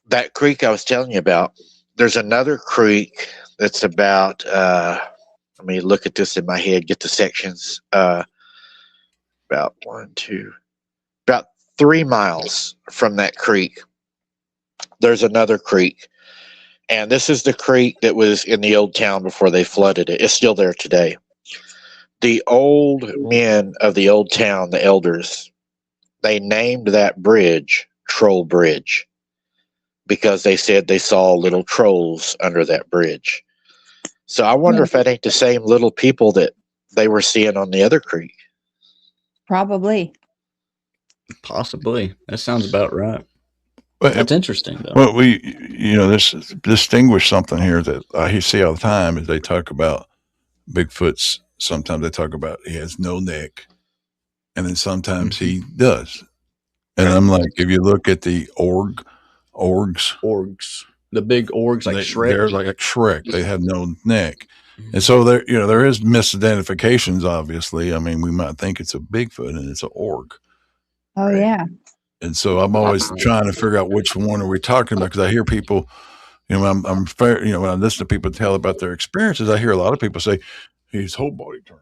that creek I was telling you about, there's another creek that's about, let me look at this in my head, get the sections. About about 3 miles from that creek, there's another creek. And this is the creek that was in the old town before they flooded it. It's still there today. The old men of the old town, the elders, they named that bridge Troll Bridge because they said they saw little trolls under that bridge. So I wonder if that ain't the same little people that they were seeing on the other creek. Probably. Possibly. That sounds about right. But That's interesting, though. well, this distinguish something here that I see all the time is they talk about Bigfoot's. Sometimes they talk about he has no neck, and then sometimes he does. And I'm like, if you look at the orgs, the big orgs like Shrek. They're like a Shrek. They have no neck, and so there is misidentifications. Obviously, I mean, we might think it's a Bigfoot and it's an org. Oh, yeah. And so I'm always trying to figure out which one are we talking about, because I hear people, I'm fair, when I listen to people tell about their experiences, I hear a lot of people say his whole body turned,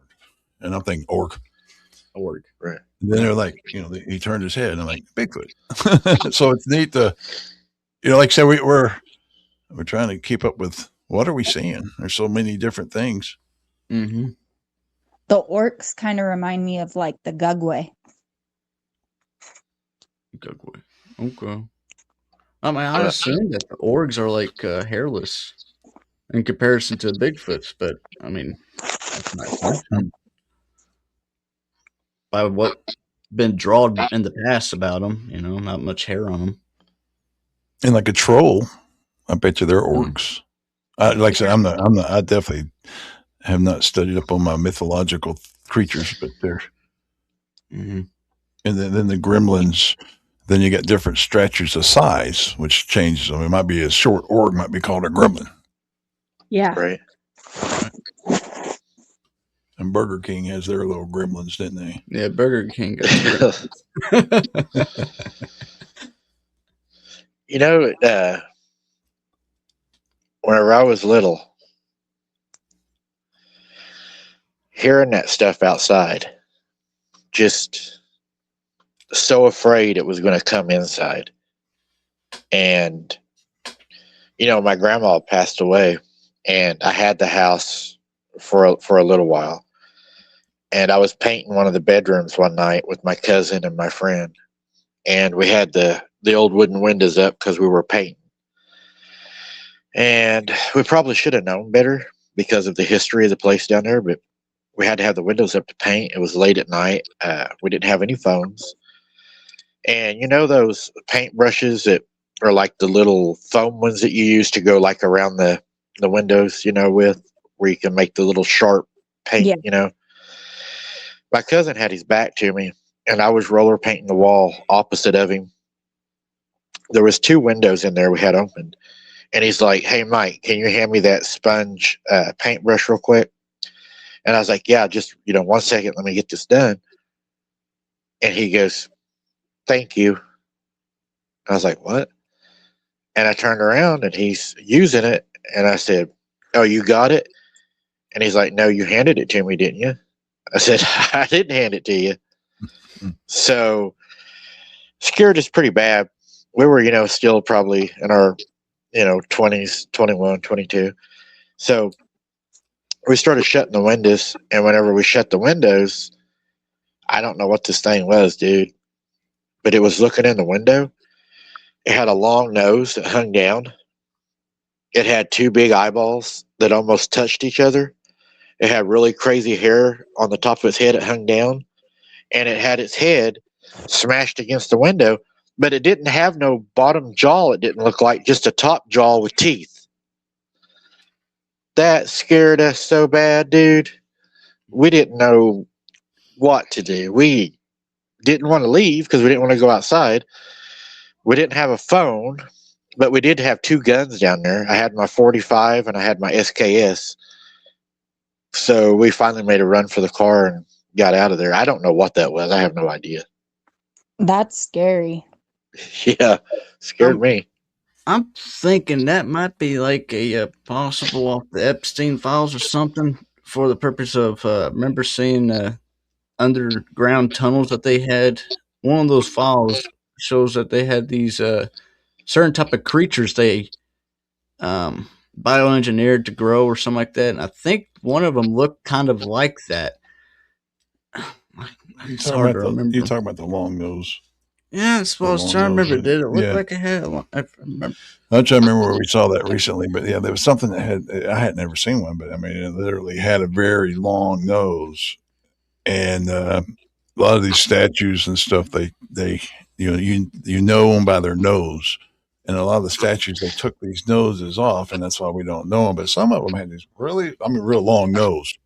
and I'm thinking org. Right. And then they're like, he turned his head, and I'm like, Bigfoot. So it's neat to, like I said, we're trying to keep up with what are we seeing. There's so many different things. Mm-hmm. The orcs kind of remind me of like the Gugway. Okay. I mean, I assume that the orgs are like hairless in comparison to Bigfoots, but I mean, that's my assumption. By what been drawn in the past about them, not much hair on them. And like a troll, I bet you they're orgs. Like I said, I'm not. I definitely have not studied up on my mythological creatures, but they're. Mm-hmm. And then the gremlins. Then you get different stretches of size, which changes them. It might be a short org, might be called a gremlin. Yeah. Right. And Burger King has their little gremlins, didn't they? Yeah, Burger King. Whenever I was little, hearing that stuff outside, just so afraid it was going to come inside. And, my grandma passed away, and I had the house for a little while. And I was painting one of the bedrooms one night with my cousin and my friend. And we had the old wooden windows up because we were painting. And we probably should have known better because of the history of the place down there, but we had to have the windows up to paint. It was late at night. We didn't have any phones. And those paint brushes that are like the little foam ones that you use to go like around the windows, with where you can make the little sharp paint, My cousin had his back to me, and I was roller painting the wall opposite of him. There was 2 windows in there we had opened. And he's like, "Hey, Mike, can you hand me that sponge paintbrush real quick?" And I was like, "Yeah, just, 1 second. Let me get this done." And he goes, "Thank you." I was like, "What?" And I turned around, and he's using it. And I said, "Oh, you got it?" And he's like, "No, you handed it to me, didn't you?" I said, "I didn't hand it to you." So scared us pretty bad. We were, still probably in our 20s, 21, 22. So we started shutting the windows, and whenever we shut the windows, I don't know what this thing was, dude, but it was looking in the window. It had a long nose that hung down. It had 2 big eyeballs that almost touched each other. It had really crazy hair on the top of its head. It hung down, and it had its head smashed against the window, but it didn't have no bottom jaw. It didn't look like, just a top jaw with teeth. That scared us so bad, dude. We didn't know what to do. We didn't want to leave because we didn't want to go outside. We didn't have a phone, but we did have 2 guns down there. I had my 45 and I had my SKS. So we finally made a run for the car and got out of there. I don't know what that was. I have no idea. That's scary. Yeah, scared me. I'm thinking that might be like a possible off the Epstein files or something for the purpose of. Remember seeing underground tunnels that they had. One of those files shows that they had these certain type of creatures they bioengineered to grow or something like that. And I think one of them looked kind of like that. It's hard to remember. You talking about the long nose? Yeah, that's what I was trying to remember. Did it look Yeah. like it had? I remember. I'm trying to remember where we saw that recently, but yeah, there was something that I had never seen one, but I mean, it literally had a very long nose, and a lot of these statues and stuff, they you know them by their nose, and a lot of the statues they took these noses off, and that's why we don't know them. But some of them had these real long nose,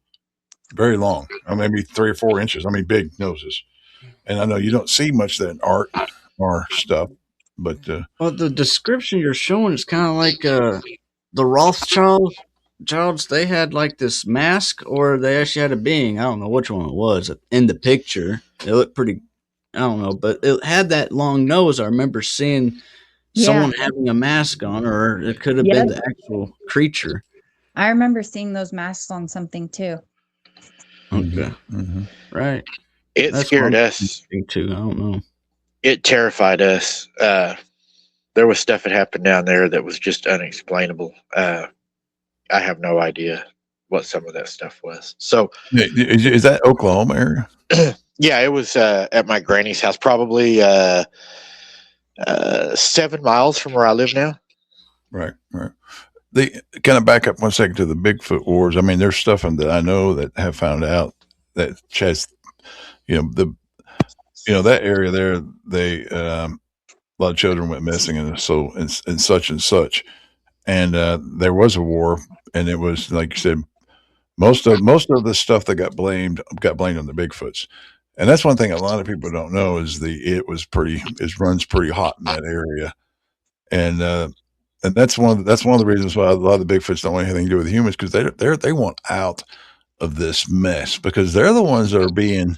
very long, maybe 3 or 4 inches. Big noses, and I know you don't see much of that in art or stuff, but Well, the description you're showing is kind of like the Childs. They had like this mask, or they actually had a being. I don't know which one it was in the picture. It looked pretty. I don't know, but it had that long nose. I remember seeing someone having a mask on, or it could have been the actual creature. I remember seeing those masks on something too. Okay, right. It scared us too. I don't know. It terrified us. There was stuff that happened down there that was just unexplainable. I have no idea what some of that stuff was. So, is that Oklahoma area? Yeah, it was at my granny's house, probably 7 miles from where I live now. Right. They kind of back up 1 second to the Bigfoot wars. There's stuff that I know that have found out that Chaz, that area there, they a lot of children went missing, and so and such and such, and there was a war, and it was like you said, most of the stuff that got blamed on the Bigfoots, and that's one thing a lot of people don't know is it runs pretty hot in that area, and that's one of the reasons why a lot of the Bigfoots don't want anything to do with humans, because they want out of this mess, because they're the ones that are being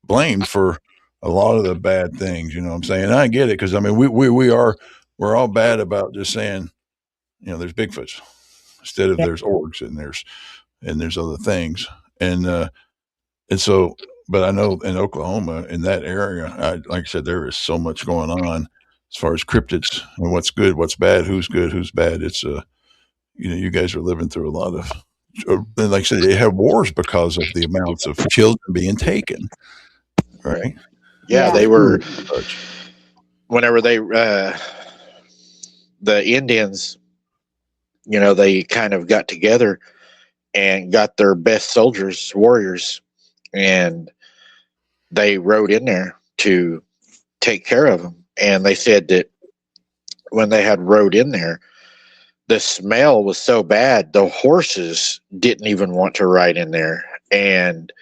blamed for a lot of the bad things. You know what I'm saying? And I get it, because we're all bad about just saying, there's Bigfoots instead of there's orgs and there's other things, and so. But I know in Oklahoma, in that area, like I said, there is so much going on as far as cryptids and what's good, what's bad, who's good, who's bad. It's you guys are living through a lot of, and like I said, they have wars because of the amounts of children being taken. Right. Yeah, they were. Whenever the Indians, they kind of got together and got their best soldiers, warriors, and they rode in there to take care of them. And they said that when they had rode in there, the smell was so bad, the horses didn't even want to ride in there. And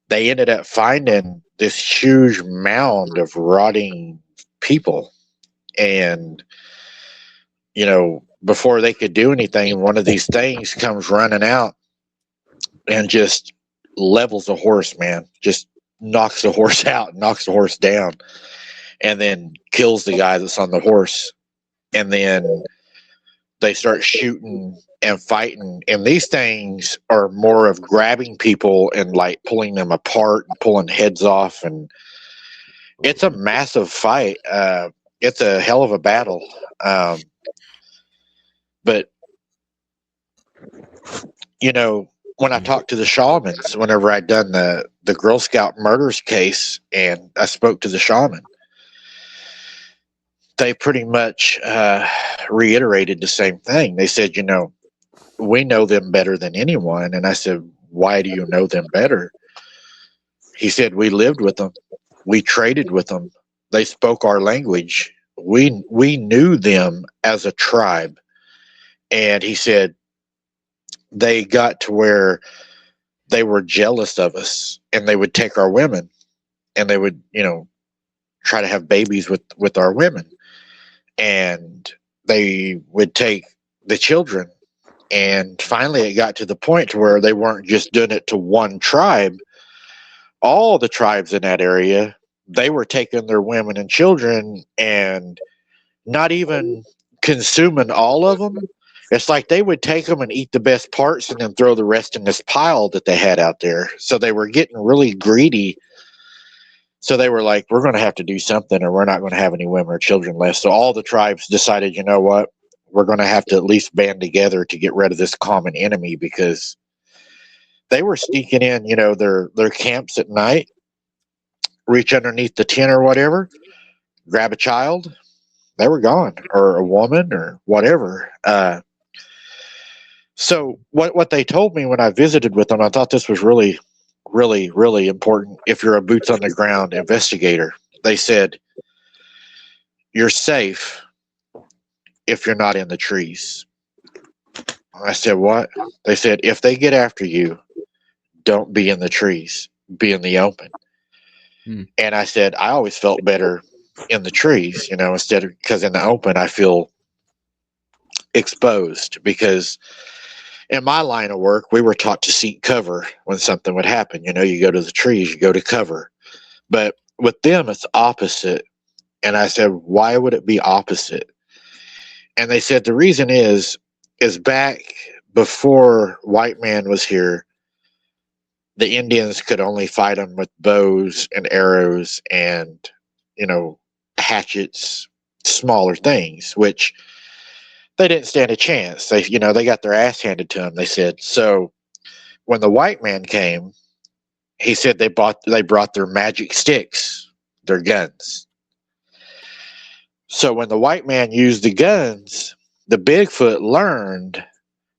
they ended up finding this huge mound of rotting people. And, before they could do anything, one of these things comes running out and just levels a horse, man. Just knocks the horse out, knocks the horse down, and then kills the guy that's on the horse. And then they start shooting and fighting. And these things are more of grabbing people and like pulling them apart and pulling heads off. And it's a massive fight. It's a hell of a battle. But, when I talked to the shamans, whenever I'd done the Girl Scout murders case, and I spoke to the shaman, they pretty much reiterated the same thing. They said, we know them better than anyone. And I said, why do you know them better? He said, we lived with them. We traded with them. They spoke our language. We knew them as a tribe. And he said, they got to where they were jealous of us, and they would take our women, and they would, try to have babies with our women. And they would take the children. And finally it got to the point to where they weren't just doing it to one tribe. All the tribes in that area, they were taking their women and children and not even consuming all of them. It's like they would take them and eat the best parts and then throw the rest in this pile that they had out there. So they were getting really greedy. So they were like, we're going to have to do something or we're not going to have any women or children left. So all the tribes decided, you know what? We're going to have to at least band together to get rid of this common enemy, because they were sneaking in, their camps at night, reach underneath the tent or whatever, grab a child, they were gone, or a woman or whatever. So what they told me when I visited with them, I thought this was really, really, really important. If you're a boots on the ground investigator, they said, you're safe if you're not in the trees. I said, what? They said, if they get after you, don't be in the trees, be in the open. And I said, I always felt better in the trees, instead of, because in the open, I feel exposed, because in my line of work, we were taught to seek cover when something would happen. You go to the trees, you go to cover. But with them, it's opposite. And I said, why would it be opposite? And they said, the reason is back before white man was here, the Indians could only fight them with bows and arrows and, hatchets, smaller things, which they didn't stand a chance. They got their ass handed to them, they said. So when the white man came, he said they brought their magic sticks, their guns. So when the white man used the guns, the Bigfoot learned,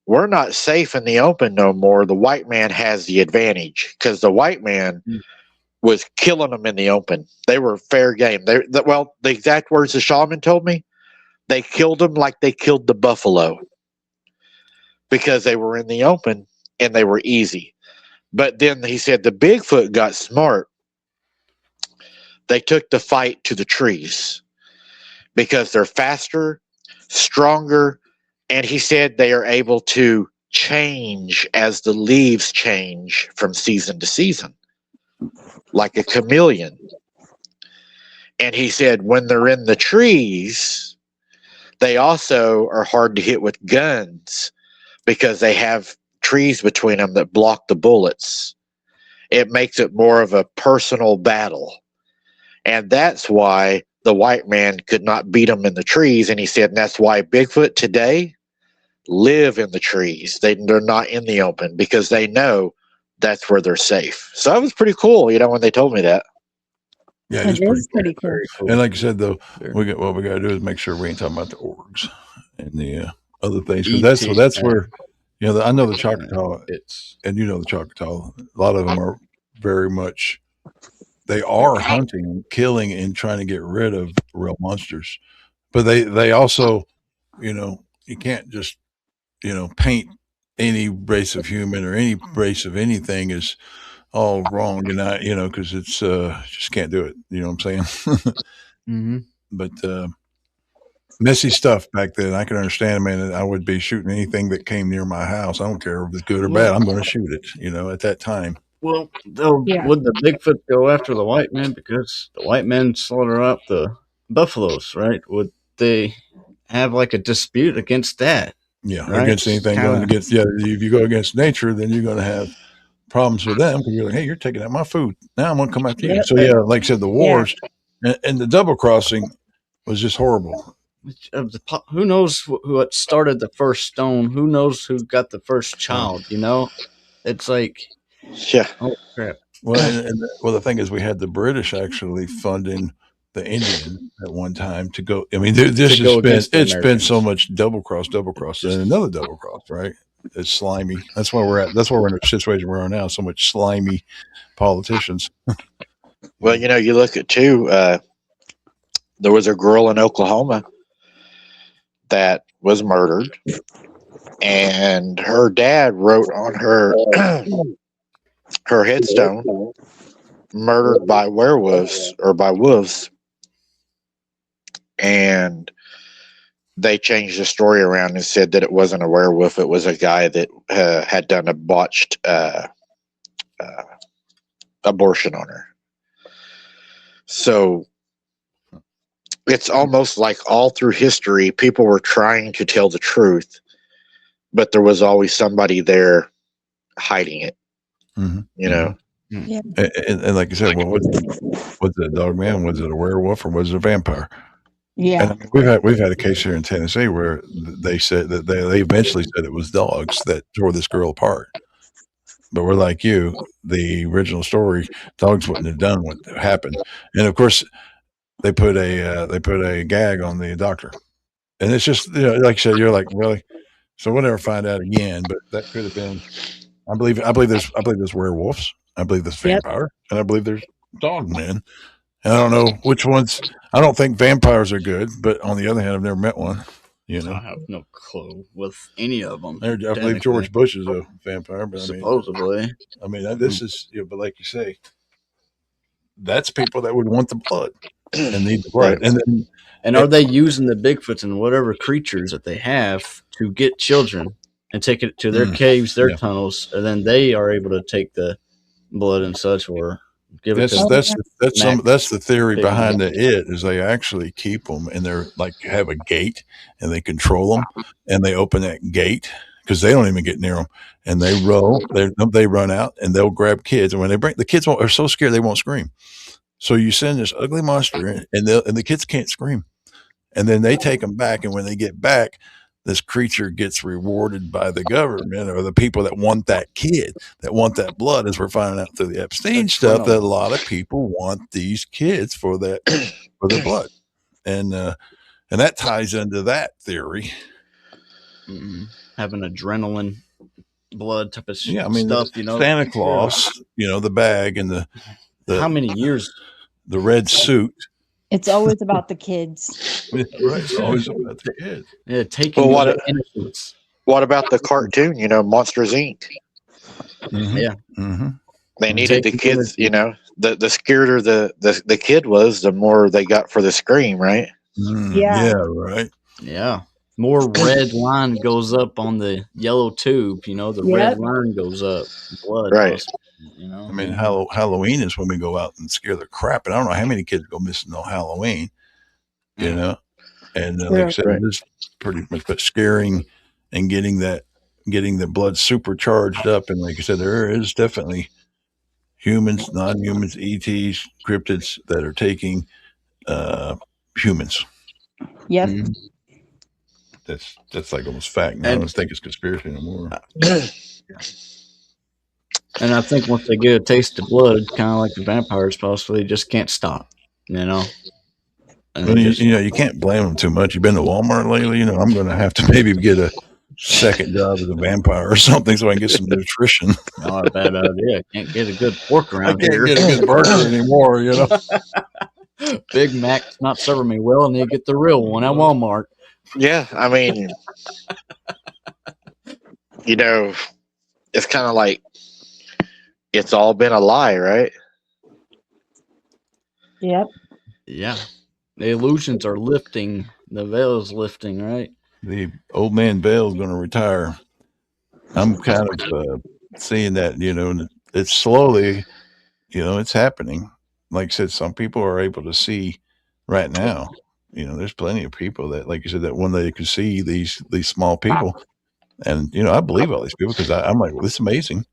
we're not safe in the open no more. The white man has the advantage, because the white man was killing them in the open. They were fair game. The exact words the shaman told me, they killed them like they killed the buffalo, because they were in the open and they were easy. But then he said the Bigfoot got smart. They took the fight to the trees, because they're faster, stronger, and he said they are able to change as the leaves change from season to season, like a chameleon. And he said when they're in the trees, they also are hard to hit with guns, because they have trees between them that block the bullets. It makes it more of a personal battle. And that's why the white man could not beat them in the trees. And he said, and that's why Bigfoot today live in the trees. They're not in the open, because they know that's where they're safe. So that was pretty cool, when they told me that. Yeah, It is pretty cool. Very cool. And like you said, though, Sure. what we got to do is make sure we ain't talking about the orgs and the other things, ET, because that's where I know the Choctaw, It's and the Choctaw. A lot of them are very much, they are hunting and killing and trying to get rid of real monsters, but they also, you can't just paint any race of human or any race of anything as all wrong, because it's just can't do it. You know what I'm saying? But messy stuff back then. I can understand, man. I would be shooting anything that came near my house. I don't care if it's good or bad. I'm going to shoot it. At that time. Well, Yeah. would the Bigfoot go after the white man because the white men slaughter out the buffaloes, right? Would they have like a dispute against that? Yeah, Right? against anything going against. Yeah, if you go against nature, then you're going to have problems with them, because you're like, hey, you're taking out my food. Now I'm going to come after you. Yep. So yeah, like I said, the wars and the double crossing was just horrible. Who knows what started the first stone? Who knows who got the first child? It's like, Yeah. oh crap. Well, the thing is, we had the British actually funding the Indian at one time to go. I mean, this To go has been against the it's been so Americans. much double cross, and another double cross, right? It's slimy. That's why we're at. That's why we're in a situation we're in now. So much slimy politicians. Well, you look at too. There was a girl in Oklahoma that was murdered, and her dad wrote on her her headstone, "Murdered by werewolves or by wolves," and they changed the story around and said that it wasn't a werewolf; it was a guy that had done a botched abortion on her. So it's almost like all through history, people were trying to tell the truth, but there was always somebody there hiding it. Mm-hmm. You know, and like you said, well, was it a dog man? Was it a werewolf, or was it a vampire? Yeah. And I mean, we've had a case here in Tennessee where they said that they eventually said it was dogs that tore this girl apart. But we're like you, the original story, dogs wouldn't have done what happened. And of course, they put a gag on the doctor, and it's just like you said, you're like, really. So we'll never find out again. But that could have been. I believe there's werewolves. I believe there's Yep. vampire, and I believe there's dog men. And I don't know which ones. I don't think vampires are good, but on the other hand, I've never met one. You know, I have no clue with any of them. I believe George Bush is a vampire, but supposedly. I mean, this is. But like you say, that's people that would want the blood and need the blood, Right. and are they using the Bigfoots and whatever creatures that they have to get children and take it to their caves, their tunnels, and then they are able to take the blood and such, or give it to that's the theory Big behind Mac. it is they actually keep them and they're like have a gate and they control them and they open that gate because they don't even get near them and they run out and they'll grab kids and when they bring the kids are so scared they won't scream, so you send this ugly monster in and the kids can't scream and then they take them back and when they get back this creature gets rewarded by the government or the people that want that kid, that want that blood, as we're finding out through the Epstein stuff, that a lot of people want these kids for their blood. And that ties into that theory. Having adrenaline blood type of I mean, stuff, Santa Claus, the bag and the how many years? The red suit. It's always about the kids. Right, it's always about the kids. Yeah, taking innocence. What about the cartoon, Monsters Inc.? Mm-hmm. Yeah. Mm-hmm. They needed the kids, the scarier the kid was, the more they got for the scream, right? Yeah. Yeah, right. Yeah. More red line goes up on the yellow tube, the red line goes up. Blood. Right. I mean, Halloween is when we go out and scare the crap. And I don't know how many kids go missing on Halloween, And like I said, it's pretty much but scaring and getting the blood supercharged up. And like I said, there is definitely humans, non-humans, ETs, cryptids that are taking humans. Yep. That's like almost fact. Now I don't think it's conspiracy anymore. And I think once they get a taste of blood, kind of like the vampires, possibly just can't stop. And well, you can't blame them too much. You've been to Walmart lately. I'm going to have to maybe get a second job as a vampire or something so I can get some nutrition. Not a bad idea. Can't get a good pork around here. I can't get a good burger anymore. Big Mac's not serving me well, and they get the real one at Walmart. Yeah, I mean, it's kind of like it's all been a lie, right? Yep. Yeah. The illusions are lifting. The veil is lifting, right? The old man veil is going to retire. I'm kind of seeing that, it's slowly, it's happening. Like I said, some people are able to see right now. There's plenty of people that, like you said, that when they can see these small people, and I believe all these people because I'm like, well, this is amazing.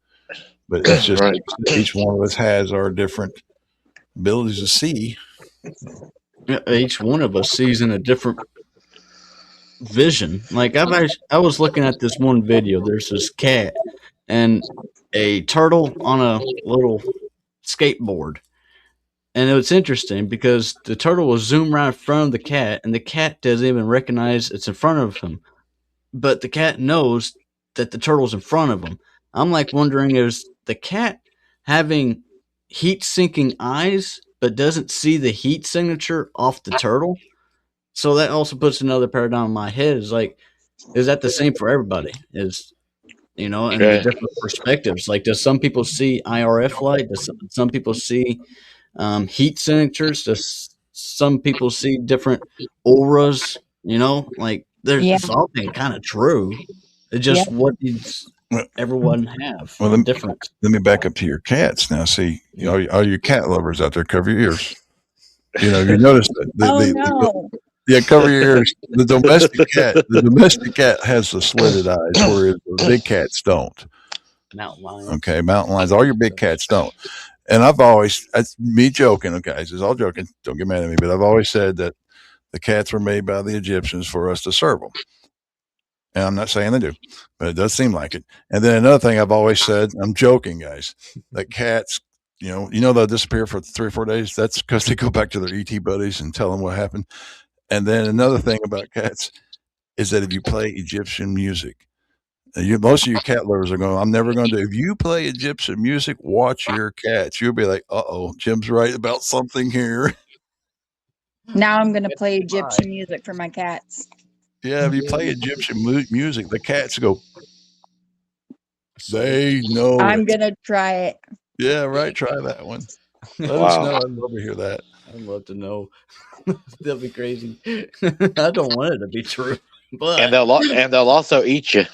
But it's just right. Each one of us has our different abilities to see. Each one of us sees in a different vision. Like I was looking at this one video. There's this cat and a turtle on a little skateboard. And it's interesting because the turtle will zoom right in front of the cat, and the cat doesn't even recognize it's in front of him. But the cat knows that the turtle's in front of him. I'm like wondering, is the cat having heat-sinking eyes, but doesn't see the heat signature off the turtle? So that also puts another paradigm in my head. Is like, is that the same for everybody? Is and the different perspectives. Like, does some people see IRF light? Does some people see heat signatures? Does some people see different auras? Like it's all been kind of true. It's just what does everyone have? Well, different. Let me back up to your cats now. See, all you cat lovers out there, cover your ears. You know, you notice that no. yeah, cover your ears. The domestic cat has the slitted eyes, whereas the big cats don't. Mountain lions. Okay, mountain lions. All your big cats don't. And I've always, that's me joking. Okay, this is all joking. Don't get mad at me, but I've always said that the cats were made by the Egyptians for us to serve them. And I'm not saying they do, but it does seem like it. And then another thing I've always said, I'm joking, guys, that cats, you know, they'll disappear for 3 or 4 days. That's because they go back to their ET buddies and tell them what happened. And then another thing about cats is that if you play Egyptian music, most of you cat lovers are going, I'm never going to do. If you play Egyptian music, watch your cats. You'll be like, uh-oh, Jim's right about something here. Now I'm going to play Egyptian music for my cats. Yeah, if you play Egyptian music, the cats go, they know. I'm going to try it. Yeah, right. Try that one. Let us know. I'd love to hear that. I'd love to know. That'd be crazy. I don't want it to be true. But And they'll also eat you.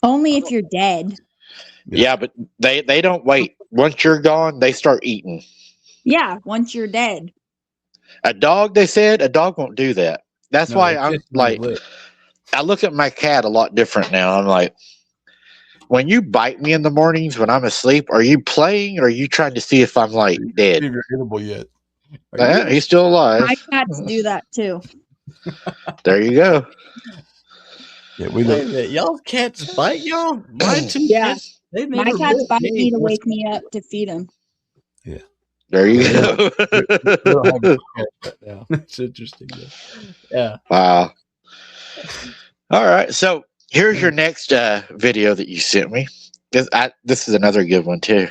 Only if you're dead. Yeah, but they don't wait. Once you're gone, they start eating. Yeah, once you're dead. A dog, they said, a dog won't do that. That's why I'm like, I look at my cat a lot different now. I'm like, when you bite me in the mornings when I'm asleep, are you playing or are you trying to see if I'm like dead? If you're edible yet. He's still alive. My cats do that too. There you go. Yeah, we Wait a minute, y'all cats bite y'all? Mine too. Yeah. They've My never cats bit bite me to What's- wake me up to feed them. Yeah. There you go. We don't have a cat right now. That's interesting. Yeah. Wow. All right. So here's your next video that you sent me. This is another good one too.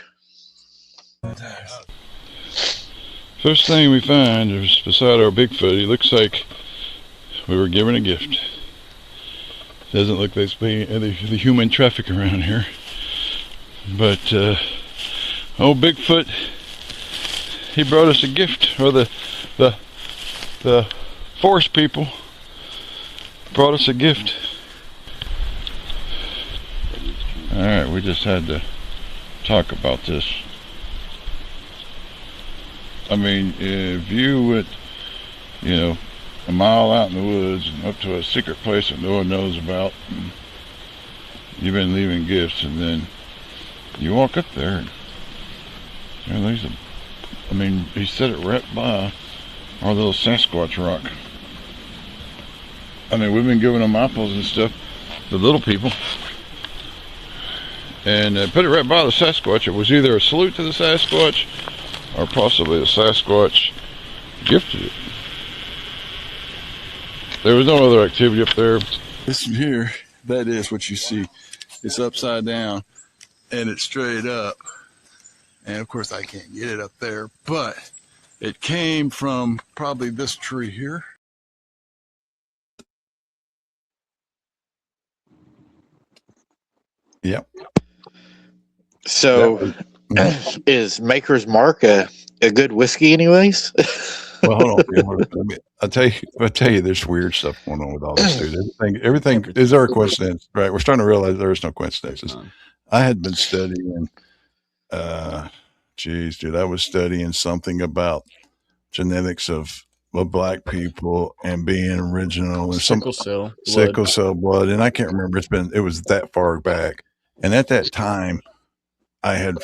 First thing we find is beside our Bigfoot. He looks like we were given a gift. Doesn't look like there's the human traffic around here. But old Bigfoot, he brought us a gift, or the forest people brought us a gift. All right, we just had to talk about this. I mean, if you would, a mile out in the woods and up to a secret place that no one knows about, and you've been leaving gifts, and then you walk up there, and there's he set it right by our little Sasquatch rock. I mean, we've been giving them apples and stuff, the little people, and put it right by the Sasquatch. It was either a salute to the Sasquatch or possibly the Sasquatch gifted it. There was no other activity up there. This one here, that is what you see. It's upside down and it's straight up. And of course I can't get it up there, but it came from probably this tree here. Yep. So is Maker's Mark a good whiskey anyways? Well, hold on. I'll tell you, there's weird stuff going on with all this, dude. Everything is there a coincidence, right? We're starting to realize there is no coincidences. I had been studying, dude, I was studying something about genetics of black people and being original and sickle cell blood, and I can't remember. It was that far back, and at that time, I had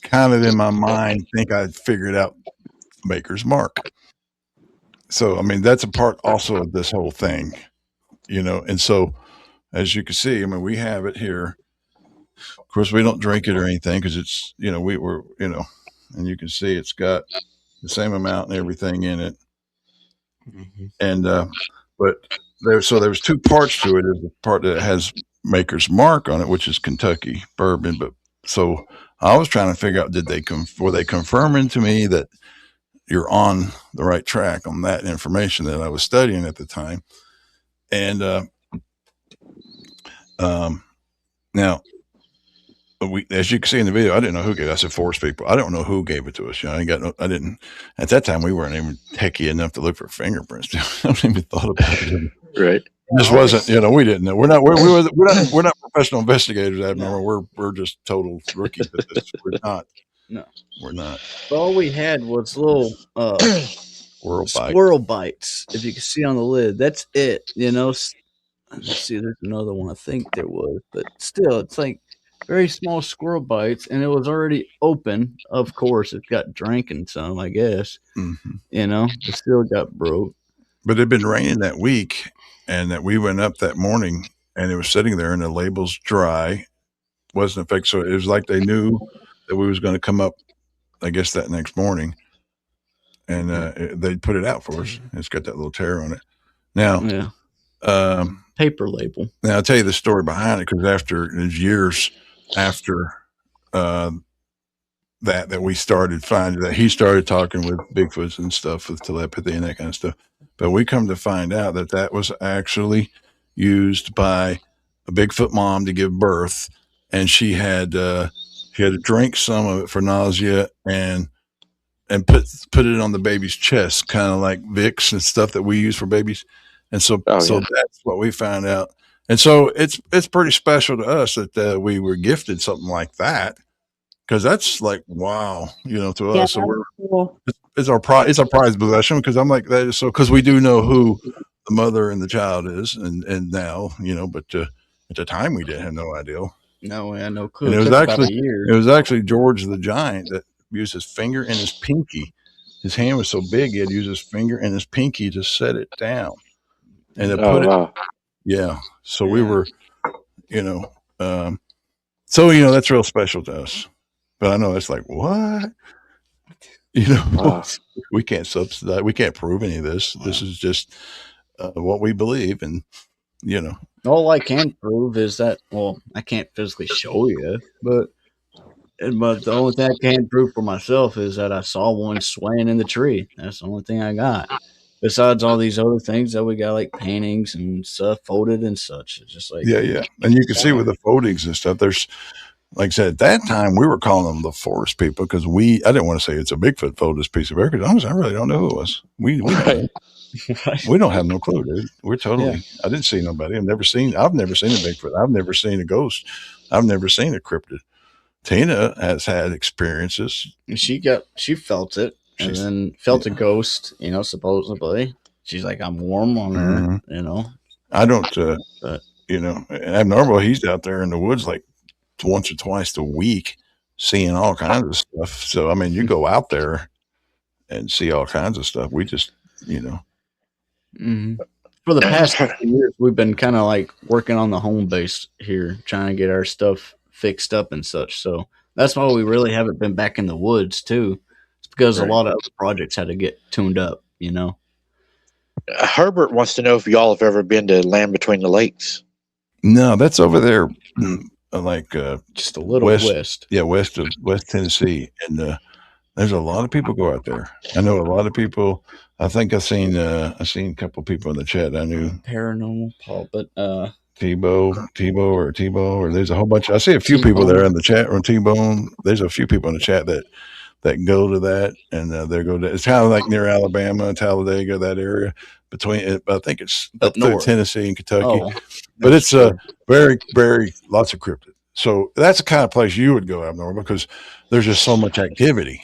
kind of in my mind think I'd figured out Maker's Mark. So, I mean, that's a part also of this whole thing, and so as you can see, I mean, we have it here. Of course, we don't drink it or anything because it's, we were, and you can see it's got the same amount and everything in it. Mm-hmm. And, but there was two parts to it. There's the part that has Maker's Mark on it, which is Kentucky bourbon. But so I was trying to figure out, were they confirming to me that you're on the right track on that information that I was studying at the time. And now, as you can see in the video, I didn't know who gave it. I said forest people. I don't know who gave it to us. I didn't. At that time, we weren't even techie enough to look for fingerprints. I haven't even thought about it. Right. This wasn't. We didn't know. We're not professional investigators. Abnormal. We're just total rookies at this. We're not. No. We're not. All we had was little squirrel bites. If you can see on the lid, that's it. Let's see. There's another one. I think there was, but still, it's like very small squirrel bites, and it was already open. Of course, it got drinking some, I guess. Mm-hmm. It still got broke. But it had been raining that week, and that we went up that morning, and it was sitting there, and the label's dry, wasn't affected. So it was like they knew that we was going to come up, I guess, that next morning, and they put it out for us. It's got that little tear on it. Now, Yeah. Paper label. Now I'll tell you the story behind it, because there's years after that we started finding that he started talking with Bigfoots and stuff with telepathy and that kind of stuff. But we come to find out that was actually used by a Bigfoot mom to give birth, and she had to drink some of it for nausea and put it on the baby's chest, kind of like Vicks and stuff that we use for babies. And so that's what we found out. And so it's pretty special to us that we were gifted something like that, because that's like, wow, to us. So cool. it's our prized possession, because I'm like, that is so, because we do know who the mother and the child is, and now, but at the time we didn't have no idea. No, we had no clue. And it was actually George the Giant that used his finger and his pinky. His hand was so big, he had to use his finger and his pinky to set it down. And to put it, yeah. So we were, that's real special to us. But I know it's like, what? We can't subsidize, we can't prove any of this. This is just what we believe, and all I can prove is that, well, I can't physically show you, but the only thing I can prove for myself is that I saw one swaying in the tree. That's the only thing I got. Besides all these other things that we got, like paintings and stuff folded and such. It's just like, yeah. And you can see with the foldings and stuff, there's, like I said, at that time we were calling them the forest people, because I didn't want to say it's a Bigfoot folded piece of record. Honestly, I really don't know who it was. We don't have no clue, dude. We're totally. Yeah. I didn't see nobody. I've never seen a Bigfoot. I've never seen a ghost. I've never seen a cryptid. Tina has had experiences. She felt it, and then felt a ghost. Supposedly, she's like, I'm warm on her. I don't. But abnormal. He's out there in the woods like once or twice a week, seeing all kinds of stuff. So I mean, you go out there and see all kinds of stuff. We just, Mm-hmm. For the past years, we've been kind of like working on the home base here, trying to get our stuff fixed up and such. So that's why we really haven't been back in the woods too. It's because a lot of other projects had to get tuned up, Herbert wants to know if y'all have ever been to Land Between the Lakes. No, that's over there, like just a little west. Yeah, west Tennessee, and there's a lot of people go out there. I know a lot of people. I think I've seen a couple of people in the chat. I knew Paranormal Paul, but Tebow, or there's a whole bunch. I see a few people there in the chat on T-Bone. There's a few people in the chat that go to that, and they go to. It's kind of like near Alabama, Talladega, that area between. I think it's up through Tennessee and Kentucky, but it's very, very lots of cryptid. So that's the kind of place you would go, Abnormal, because there's just so much activity.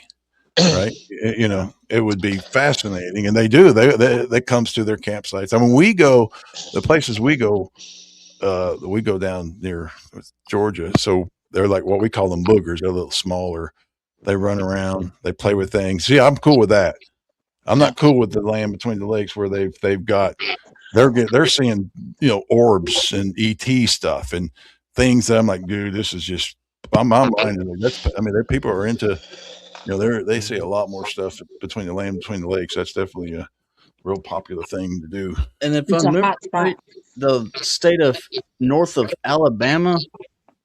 Right, it would be fascinating, and they do. They comes to their campsites. I mean, the places we go down near Georgia. So they're like what we call them boogers. They're a little smaller. They run around. They play with things. See, I'm cool with that. I'm not cool with the Land Between the Lakes where they're seeing orbs and ET stuff and things that I'm like, dude, this is just my mind. There people are into. They see a lot more stuff between the Land Between the Lakes. That's definitely a real popular thing to do. And if I remember right, the state of north of Alabama,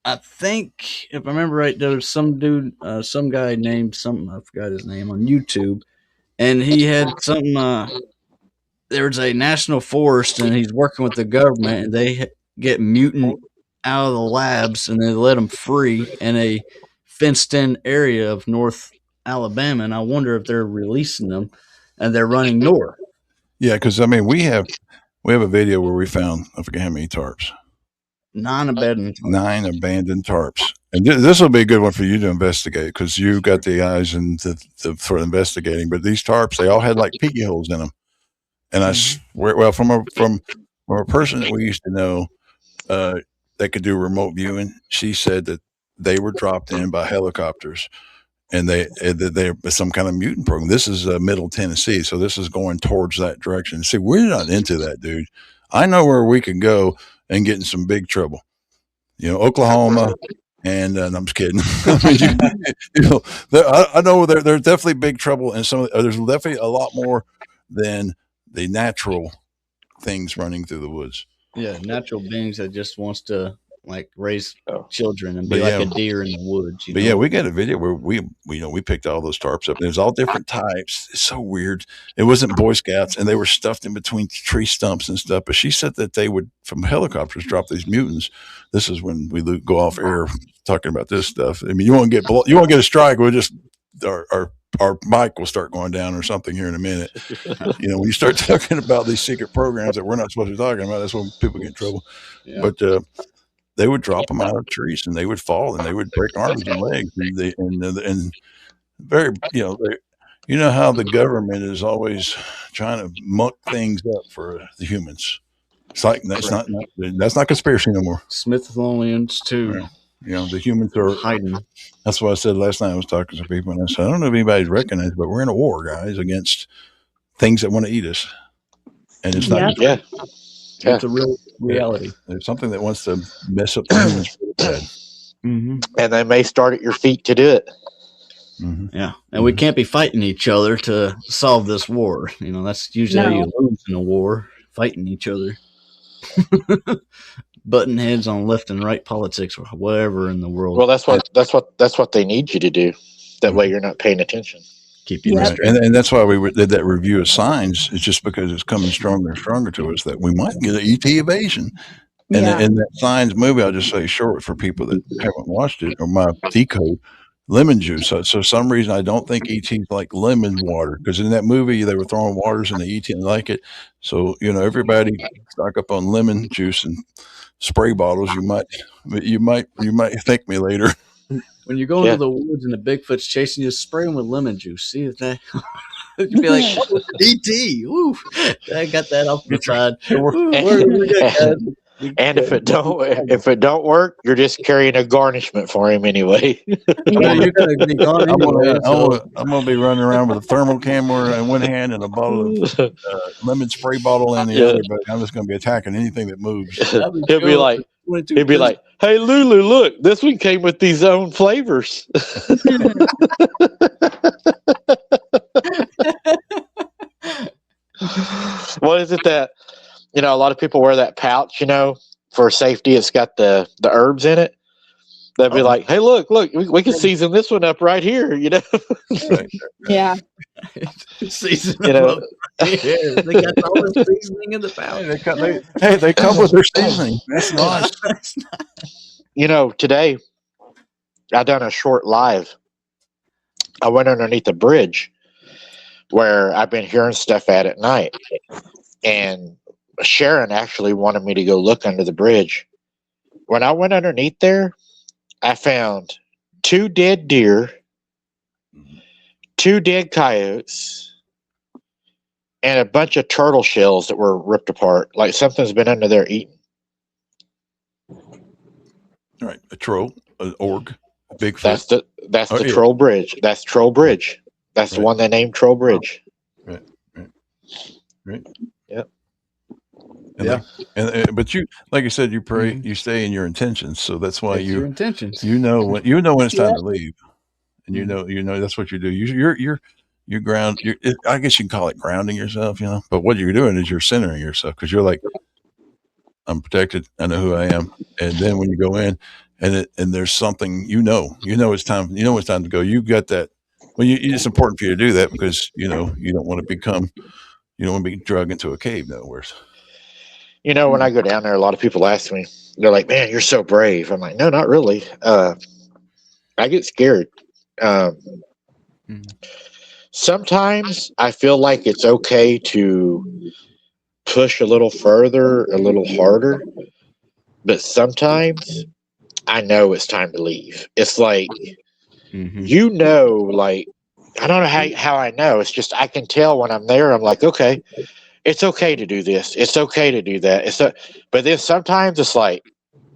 I think, if I remember right, there was some dude, some guy named something, I forgot his name, on YouTube, and he had something, there was a national forest, and he's working with the government, and they get mutant out of the labs, and they let them free in a fenced-in area of North Alabama, and I wonder if they're releasing them, and they're running north. Yeah, because we have a video where we found, I forget how many tarps. 9 abandoned. 9 abandoned tarps. And this will be a good one for you to investigate because you got the eyes and for investigating. But these tarps, they all had like peeky holes in them. And I swear, well, from a person that we used to know, that could do remote viewing, she said that they were dropped in by helicopters, and they're some kind of mutant program. This is Middle Tennessee, so this is going towards that direction. See, we're not into that, dude. I know where we can go and get in some big trouble. Oklahoma, and I'm just kidding. I mean, I know there's definitely big trouble, and there's definitely a lot more than the natural things running through the woods. Yeah, natural beings that just wants to like raise Oh. children and be like a deer in the woods. But yeah, we got a video where we picked all those tarps up. And it was all different types. It's so weird. It wasn't Boy Scouts, and they were stuffed in between tree stumps and stuff. But she said that they would, from helicopters, drop these mutants. This is when we go off air talking about this stuff. I mean, you won't get a strike. We'll just our mic will start going down or something here in a minute. When you start talking about these secret programs that we're not supposed to be talking about, that's when people get in trouble. Yeah. But they would drop them out of trees, and they would fall, and they would break arms and legs, and very, how the government is always trying to muck things up for the humans. It's like that's not conspiracy no more. Smithsonian's too. The humans are hiding. That's what I said last night. I was talking to people, and I said, I don't know if anybody's recognized, but we're in a war, guys, against things that want to eat us, and it's not. Yeah. It's a real reality. There's something that wants to mess up the humans for the bad. Mm-hmm. And they may start at your feet to do it. Mm-hmm. Yeah, and we can't be fighting each other to solve this war. That's usually how you lose in a war, fighting each other. Button heads on left and right politics or whatever in the world. Well, that's what they need you to do. That way you're not paying attention. Keep you right. And that's why we did that review of Signs. It's just because it's coming stronger and stronger to us that we might get an ET invasion. And in that Signs movie, I'll just say short for people that haven't watched it, or my decode, lemon juice. So some reason I don't think ET's like lemon water, because in that movie they were throwing waters in the ET and like it. So everybody stock up on lemon juice and spray bottles. You might thank me later. When you go into the woods and the Bigfoot's chasing you, spray them with lemon juice. See if that you'd be like, ET. Ooh, I got that off the side. And if it don't work, you're just carrying a garnishment for him anyway. You're gonna be gone anyway, I'm gonna be running around with a thermal camera in one hand and a bottle of lemon spray bottle in the other. But I'm just gonna be attacking anything that moves. He'll be like, "Hey Lulu, look, this one came with these own flavors." What is it that a lot of people wear that pouch, for safety? It's got the herbs in it. They'll be like, "Hey, look, we can season this one up right here," Right. Yeah. Season up. They got all the seasoning in the pouch. They come with their seasoning. That's nice. Today I done a short live. I went underneath a bridge where I've been hearing stuff at night, and Sharon actually wanted me to go look under the bridge. When I went underneath there, I found 2 dead deer, 2 dead coyotes, and a bunch of turtle shells that were ripped apart. Like something's been under there eating. All right, a troll, an orc, a Bigfoot. That's the Troll Bridge. That's Troll Bridge. That's the one they named Troll Bridge. Right. Yep. But you, like you said, you pray, you stay in your intentions. So that's why your intentions. When it's time to leave, and that's what you do. You ground. I guess you can call it grounding yourself, But what you're doing is you're centering yourself, because you're like, I'm protected. I know who I am. And then when you go in, and there's something, it's time. It's time to go. You got that. Well, it's important for you to do that, because you don't want to be drugged into a cave nowhere. When I go down there, a lot of people ask me, they're like, "Man, you're so brave." I'm like, "No, not really. I get scared. Sometimes I feel like it's okay to push a little further, a little harder, but sometimes I know it's time to leave. It's like, Mm-hmm. like, I don't know how I know. It's just I can tell when I'm there. I'm like, okay, it's okay to do this. It's okay to do that. But then sometimes it's like,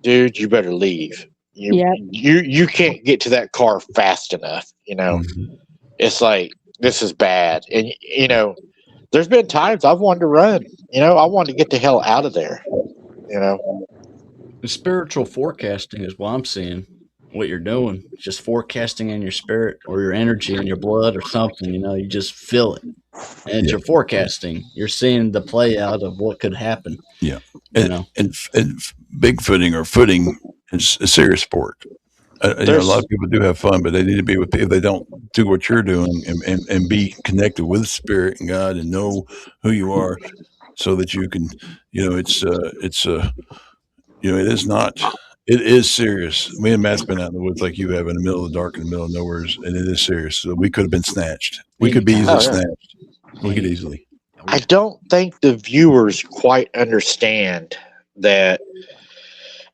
dude, you better leave. Yep. You can't get to that car fast enough. It's like, this is bad. And there's been times I've wanted to run. I wanted to get the hell out of there. The spiritual forecasting is what I'm seeing. What you're doing, just forecasting in your spirit or your energy in your blood or something. You just feel it, and it's Yeah. your forecasting. You're seeing the play out of what could happen. Yeah. You And, know, and bigfooting or footing is a serious sport. A lot There's of people do have fun, but they need to be with people. They don't do what you're doing and be connected with spirit and God and know who you are so that you can, it is not, it is serious. Me and Matt's been out in the woods like you have in the middle of the dark, in the middle of nowhere, and it is serious. So we could have been snatched. We could be easily Anytime. Oh, yeah. snatched. We could easily. I don't think the viewers quite understand that.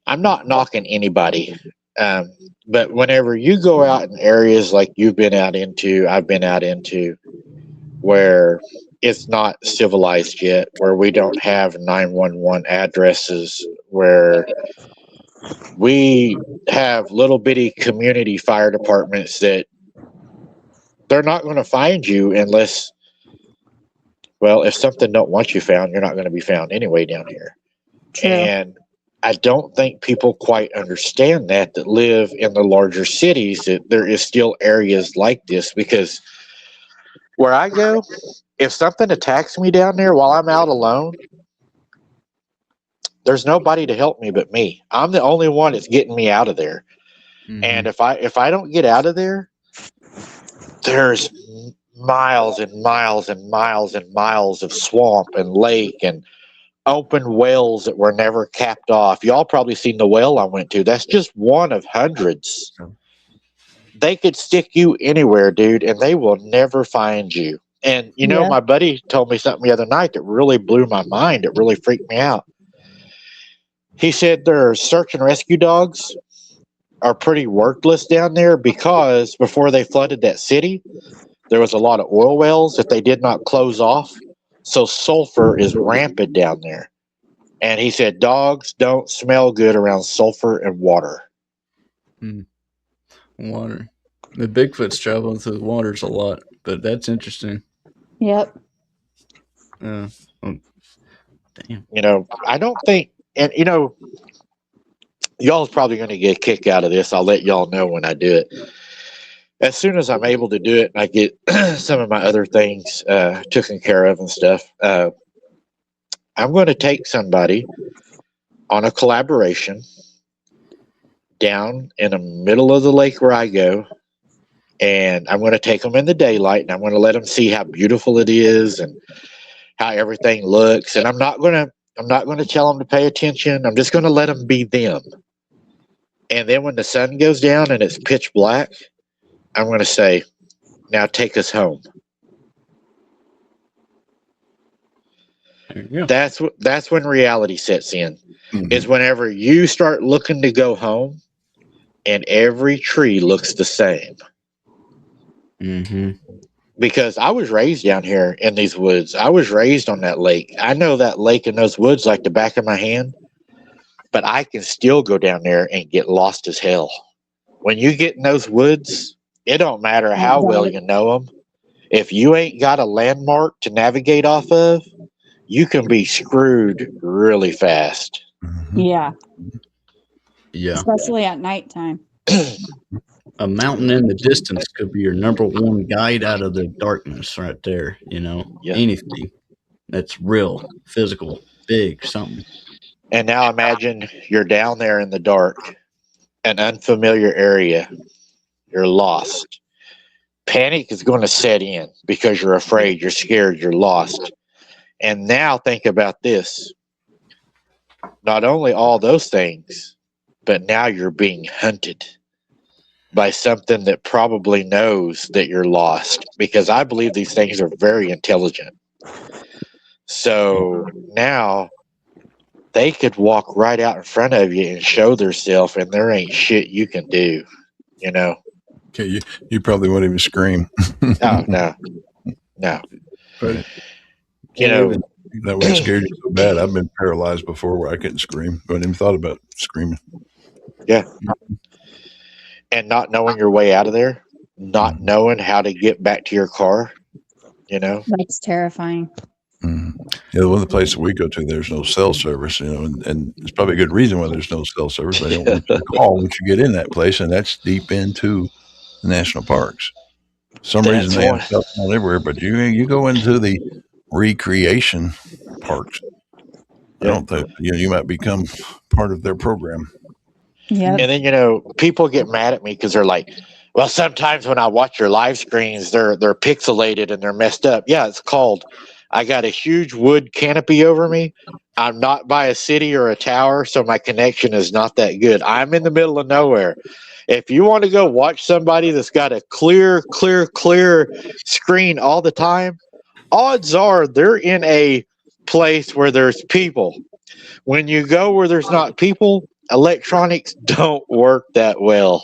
I'm not knocking anybody, but whenever you go out in areas like you've been out into, I've been out into, where it's not civilized yet, where we don't have 911 addresses, where we have little bitty community fire departments that they're not going to find you unless, well, if something don't want you found, you're not going to be found anyway down here. True. And I don't think people quite understand that live in the larger cities, that there is still areas like this, because where I go, if something attacks me down there while I'm out alone, there's nobody to help me but me. I'm the only one that's getting me out of there. Mhm. And if I don't get out of there, there's miles and miles and miles and miles of swamp and lake and open wells that were never capped off. Y'all probably seen the well I went to. That's just one of hundreds. They could stick you anywhere, dude, and they will never find you. And Yeah. my buddy told me something the other night that really blew my mind. It really freaked me out. He said their search and rescue dogs are pretty worthless down there because before they flooded that city, there was a lot of oil wells that they did not close off. So sulfur is rampant down there. And he said dogs don't smell good around sulfur and water. Water. The Bigfoot's traveling through the waters a lot, but that's interesting. Yep. Damn. I don't think, and y'all's probably going to get a kick out of this. I'll let y'all know when I do it. As soon as I'm able to do it and I get some of my other things taken care of and stuff, I'm going to take somebody on a collaboration down in the middle of the lake where I go, and I'm going to take them in the daylight, and I'm going to let them see how beautiful it is and how everything looks. And I'm not going to tell them to pay attention. I'm just going to let them be them. And then when the sun goes down and it's pitch black, I'm going to say, now take us home. Yeah. That's when reality sets in. Mhm. Is whenever you start looking to go home and every tree looks the same. Mm-hmm. Because I was raised down here in these woods. I was raised on that lake. I know that lake and those woods like the back of my hand, but I can still go down there and get lost as hell. When you get in those woods, it don't matter how well you know them. If you ain't got a landmark to navigate off of, you can be screwed really fast. Mhm. Yeah. Yeah. Especially at nighttime. A mountain in the distance could be your number one guide out of the darkness right there. Yeah. Anything that's real, physical, big, something. And now imagine you're down there in the dark, an unfamiliar area. You're lost. Panic is going to set in because you're afraid, you're scared, you're lost. And now think about this. Not only all those things, but now you're being hunted by something that probably knows that you're lost, because I believe these things are very intelligent. So now they could walk right out in front of you and show themselves, and there ain't shit you can do. You know? Okay, you probably wouldn't even scream. Oh no, no. Right. You know, That would have scared you so bad. I've been paralyzed before where I couldn't scream. I hadn't even thought about screaming. yeah. And not knowing your way out of there, not knowing how to get back to your car. You know, That's terrifying. Yeah, one of the places we go to, there's no cell service, and it's probably a good reason why there's no cell service. They don't want you to call once you get in that place, and that's deep into the national parks. For some reason they have cell phone everywhere, but you go into the recreation parks. I don't think you might become part of their program. Yeah. And then people get mad at me because they're like, "Well, sometimes when I watch your live screens, they're pixelated and they're messed up." Yeah, it's called. I got a huge wood canopy over me. I'm not by a city or a tower, so my connection is not that good. I'm in the middle of nowhere. If you want to go watch somebody that's got a clear screen all the time, odds are they're in a place where there's people. When you go where there's not people, electronics don't work that well.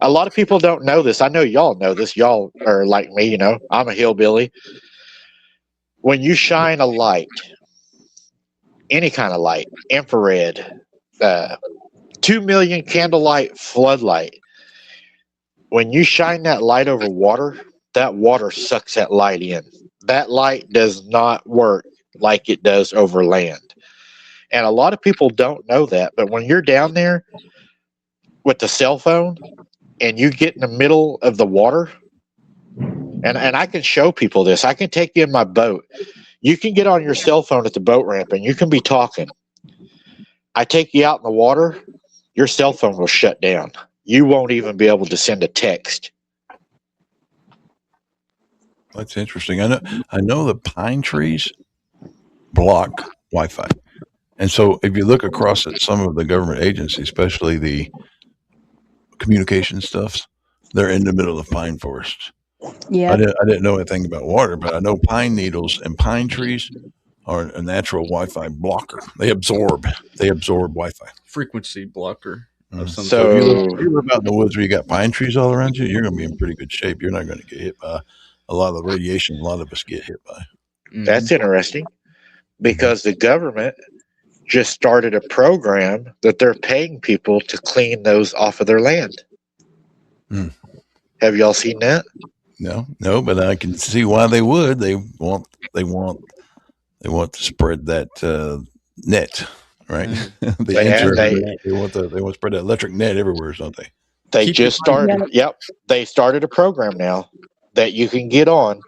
A lot of people don't know this. I know y'all know this. Y'all are like me, I'm a hillbilly. When you shine a light, any kind of light, infrared, 2 million candlelight floodlight, when you shine that light over water, that water sucks that light in. That light does not work like it does over land. And a lot of people don't know that. But when you're down there with the cell phone and you get in the middle of the water, and I can show people this. I can take you in my boat. You can get on your cell phone at the boat ramp and you can be talking. I take you out in the water, your cell phone will shut down. You won't even be able to send a text. That's interesting. I know the pine trees block Wi-Fi. And so if you look across at some of the government agencies, especially the communication stuffs, they're in the middle of pine forests. Yeah. I didn't know anything about water, but I know pine needles and pine trees are a natural Wi-Fi blocker. They absorb Wi-Fi. Frequency blocker of some So- sort. If you live out in the woods where you got pine trees all around you, you're going to be in pretty good shape. You're not going to get hit by a lot of the radiation a lot of us get hit by. That's interesting because the government just started a program that they're paying people to clean those off of their land. Have y'all seen that? No, but I can see why they would. They want to spread that net, right? They want to spread that electric net everywhere, don't they? They just started. Yep, they started a program now that you can get on,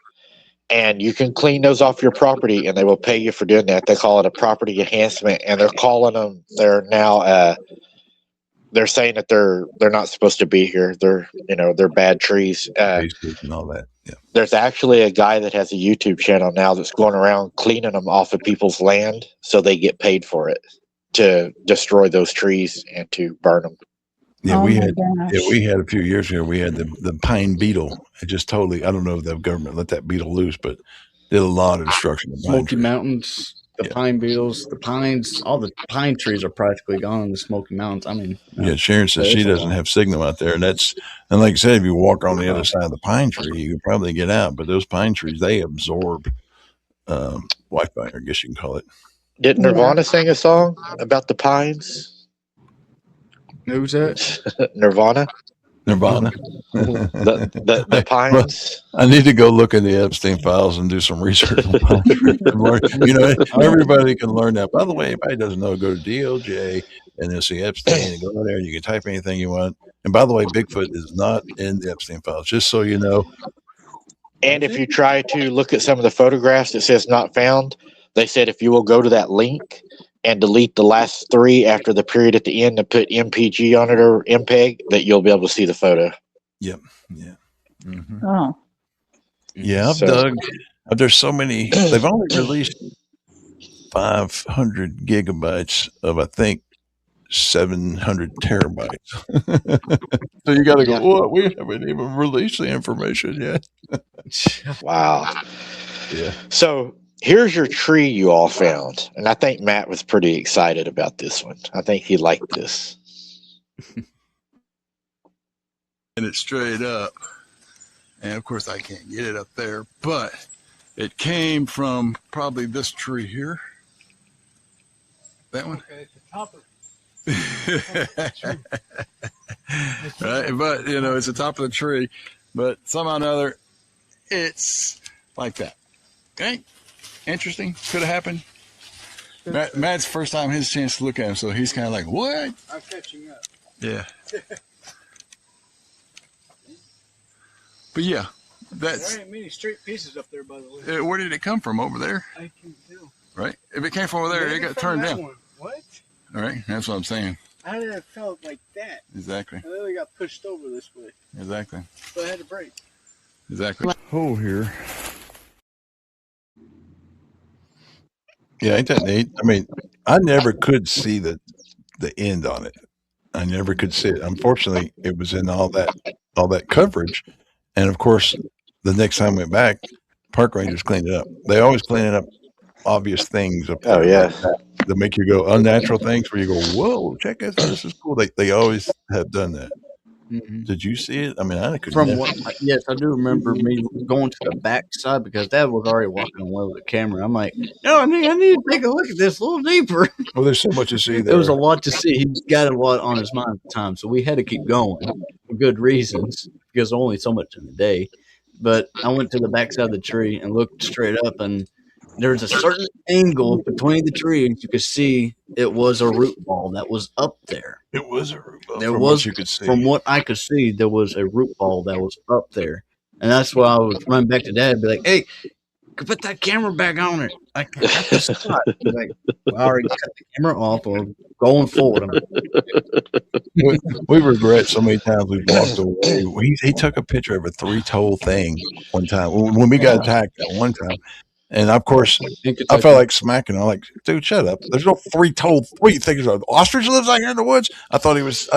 and you can clean those off your property, and they will pay you for doing that. They call it a property enhancement, and they're calling them. They're now. They're saying that they're not supposed to be here. They're bad trees. And all that. Yeah. There's actually a guy that has a YouTube channel now that's going around cleaning them off of people's land, so they get paid for it to destroy those trees and to burn them. Yeah, we had a few years ago. We had the pine beetle. It just totally. I don't know if the government let that beetle loose, but did a lot of destruction. Smoky Mountains, the pine beetles, the pines, all the pine trees are practically gone in the Smoky Mountains. I mean, Sharon says she doesn't have signal out there, and like I said, if you walk on the other side of the pine tree, you can probably get out. But those pine trees, they absorb Wi-Fi, I guess you can call it. Did Nirvana sing a song about the pines? Who's that? Nirvana. The pines. Well, I need to go look in the Epstein files and do some research. Everybody can learn that. By the way, anybody doesn't know, go to DOJ and then see Epstein and go there and you can type anything you want. And by the way, Bigfoot is not in the Epstein files, just so you know. And if you try to look at some of the photographs that says not found, they said if you will go to that link and delete the last 3 after the period at the end and put MPG on it or MPEG, that you'll be able to see the photo. Yep. Yeah. Mm-hmm. Oh. Yeah, Doug. There's so many. They've only released 500 gigabytes of, I think, 700 terabytes. So you got to go, what? We haven't even released the information yet. Wow. Yeah. So Here's your tree you all found. And I think Matt was pretty excited about this one. I think he liked this. And it's straight up. And of course, I can't get it up there, but it came from probably this tree here. That one? Okay, it's the top of Right, but it's the top of the tree, but somehow or another, it's like that. Okay, interesting. Could have happened. Matt's first time his chance to look at him, so he's kind of like, "What?" I'm catching up. Yeah. But yeah, that's. There ain't many straight pieces up there, by the way. Where did it come from? Over there, I can tell. right? If it came from over there, Maybe it got from turned that down. one. What? All right, that's what I'm saying. I didn't have felt like that. Exactly. And then we got pushed over this way, Exactly. so I had to brake. Exactly. Hole here. Yeah, ain't that neat? I mean, I never could see the end on it. I never could see it. Unfortunately, it was in all that coverage, and of course, the next time we went back, park rangers cleaned it up. They always clean up obvious things up there. Oh, yeah. Like that make you go unnatural things where you go, whoa, check this out. This is cool. They always have done that. Mhm. Did you see it? I mean, I could From never. what? Yes, I do remember me going to the back side because Dad was already walking away with the camera. I'm like, no, I need to take a look at this a little deeper. Well, there's so much to see there. There was a lot to see. He got a lot on his mind at the time, so we had to keep going for good reasons because only so much in the day. But I went to the back side of the tree and looked straight up, and there's a certain angle between the trees. You could see it was a root ball that was up there. It was a root ball. There From was, what you could see. from what I could see, there was a root ball that was up there, and that's why I would run back to Dad and be like, "Hey, put that camera back on it. I got the spot." He's like, well, I already cut the camera off, or going forward. I'm like, we regret so many times we've walked away. He took a picture of a three-toed thing one time when we got attacked that one time. And of course, in I Kentucky. felt like smacking him. I'm like, dude, shut up. There's no three-toed. What do you think? Ostrich lives out here in the woods? I thought he was,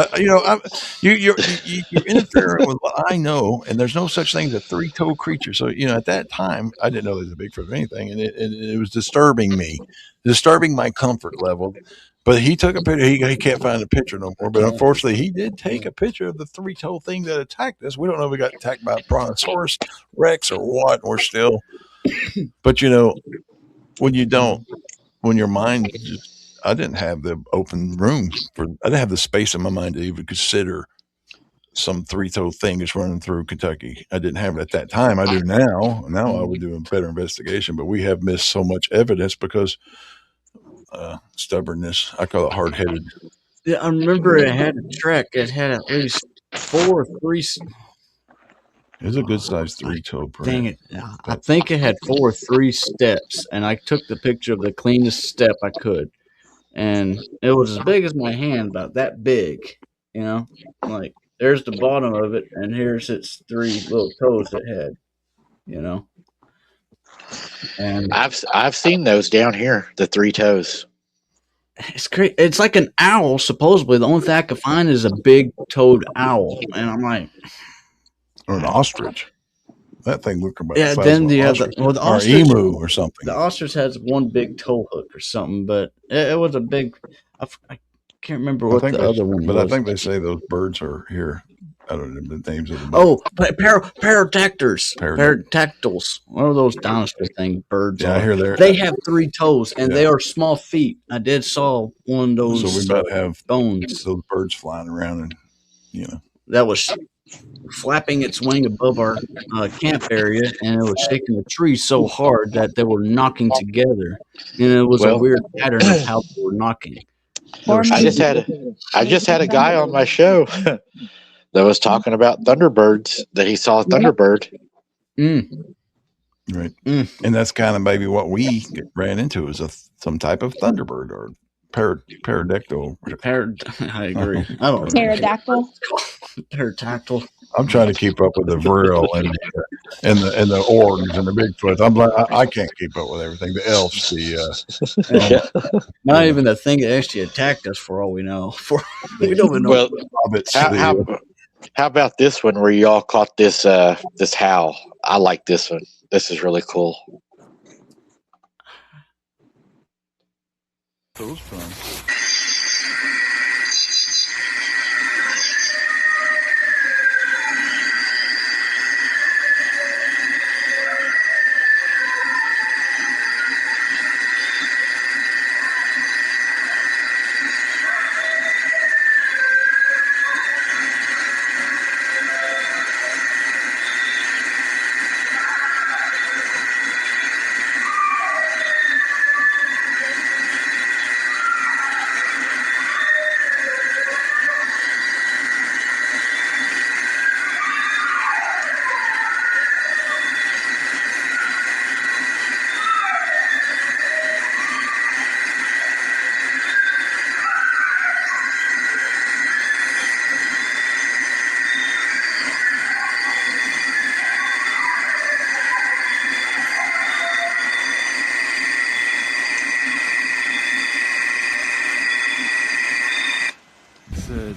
you're interfering with what I know, and there's no such thing as a three-toed creature. So, at that time, I didn't know there was a Bigfoot or anything, and it was disturbing me, disturbing my comfort level. But he took a picture. He can't find the picture no more. But unfortunately, he did take a picture of the three-toed thing that attacked us. We don't know if we got attacked by a brontosaurus rex or what. We're still... But when your mind just, I didn't have the open room I didn't have the space in my mind to even consider some three-toed thing that's running through Kentucky. I didn't have it at that time. I do now. Now I would do a better investigation, but we have missed so much evidence because stubbornness. I call it hard-headed. Yeah, I remember it had a track. It had at least 4 or 3. It was a good-sized three-toed print. Dang it! I think it had 4 or 3 steps, and I took the picture of the cleanest step I could, and it was as big as my hand, about that big. Like there's the bottom of it, and here's its 3 little toes it had. And I've seen those down here, the 3 toes. it's great. It's like an owl. Supposedly, the only thing I could find is a big-toed owl, and I'm like. Or an ostrich. That thing looked about Yeah, the size then of the an other, ostrich. well, the or ostrich, emu or something. the ostrich has one big toe hook or something, but it was a big. I can't remember what the other one But was. I think they say those birds are here. I don't know the names of them. Oh, parodactyls, Parodactyls. pterodactyls. What are those dinosaur thing birds? Yeah, I hear they're. They have 3 toes, and Yeah. they are small feet. I did saw one of those So we might have bones those birds flying around, and that was flapping its wing above our camp area, and it was shaking the tree so hard that they were knocking together, and it was a weird pattern of how they were knocking. Or I just had a guy on my show that was talking about thunderbirds, that he saw a thunderbird. right, and that's kind of maybe what we ran into is some type of thunderbird or pterodactyl. I agree. I don't know. pterodactyl. Pterodactyl. I'm trying to keep up with the vril and the orgs and the Bigfoot. I'm like, I can't keep up with everything. The elves, Not even the thing that actually attacked us, for all we know. We don't even know. Well, hobbits. how about this one where you all caught this this howl? I like this one. This is really cool. Those from. Said,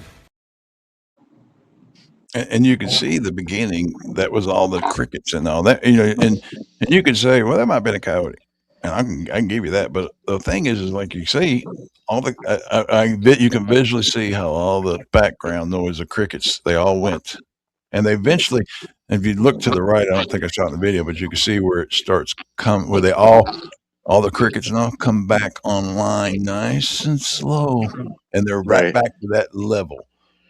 and you could see the beginning. That was all the crickets and all that, and you could say, well, that might have been a coyote, and I can give you that. But the thing is like you see, all the you can visually see how all the background noise of crickets they all went, and they eventually. If you look to the right, I don't think I shot in the video, but you can see where it starts where they all the crickets now come back online nice and slow, and they're right Right. back to that level.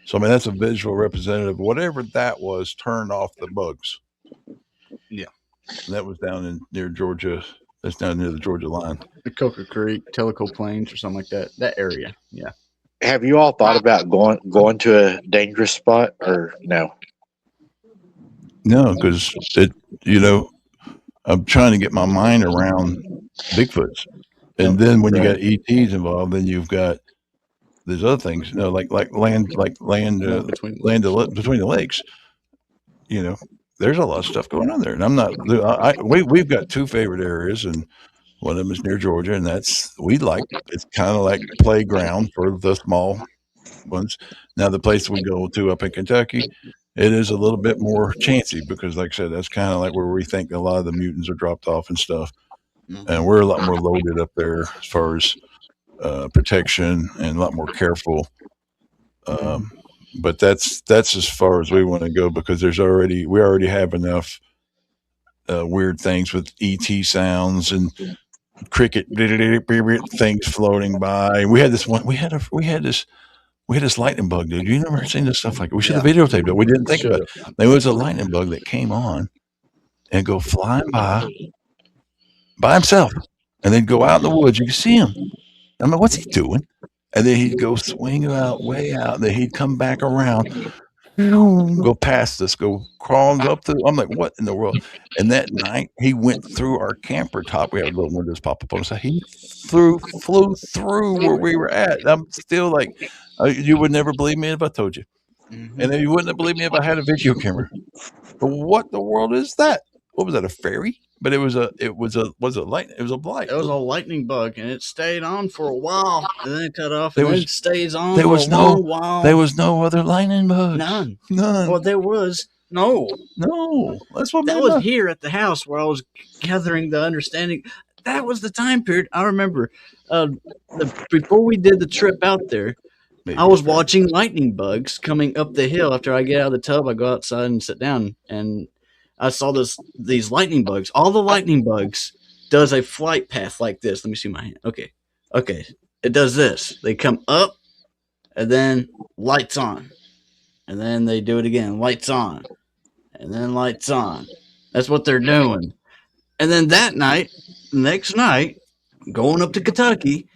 So I mean, that's a visual representative. Whatever that was turned off the bugs. Yeah. And that was down in near Georgia. That's down near the Georgia line. The Coker Creek, Tellico Plains, or something like that. That area. Yeah. Have you all thought about going to a dangerous spot or no? No, because I'm trying to get my mind around Bigfoots, and then when you got ETs involved, then you've got there's other things, like land Between between the lakes. There's a lot of stuff going on there, and I'm not. We've got two favorite areas, and one of them is near Georgia, and it's kind of like playground for the small ones. Now the place we go to up in Kentucky, it is a little bit more chancy because, like I said, that's kind of like where we think a lot of the mutants are dropped off and stuff, and we're a lot more loaded up there as far as protection and a lot more careful. But that's as far as we want to go because we already have enough weird things with ET sounds and cricket things floating by. We had this one. We had this lightning bug, dude. You never seen this stuff like it. We should have videotaped it. We didn't think about it. There was a lightning bug that came on and go flying by himself, and then go out in the woods. You can see him. I'm like, what's he doing? And then he'd go swing out way out, and then he'd come back around, go past us, go crawling up to. I'm like, what in the world? And that night, he went through our camper top. We had little windows pop up on us. He flew through where we were at. And I'm still like, you would never believe me if I told you, and then you wouldn't have believed me if I had a video camera. But what the world is that? What was that? A fairy? But it was a lightning. It was a blight. It was a lightning bug, and it stayed on for a while, and then it cut off, There and then was- it stays on there for was a no- long while. There was no other lightning bugs. None. None. Well, there was no. No. That's what That made was my- here at the house where I was gathering the understanding. That was the time period. I remember before we did the trip out there, Maybe I was a fairy. watching lightning bugs coming up the hill. After I get out of the tub, I go outside and sit down, and I saw these lightning bugs. All the lightning bugs does a flight path like this. Let me see my hand. Okay. It does this. They come up, and then lights on, and then they do it again. Lights on, and then lights on. That's what they're doing. And then next night, going up to Kentucky,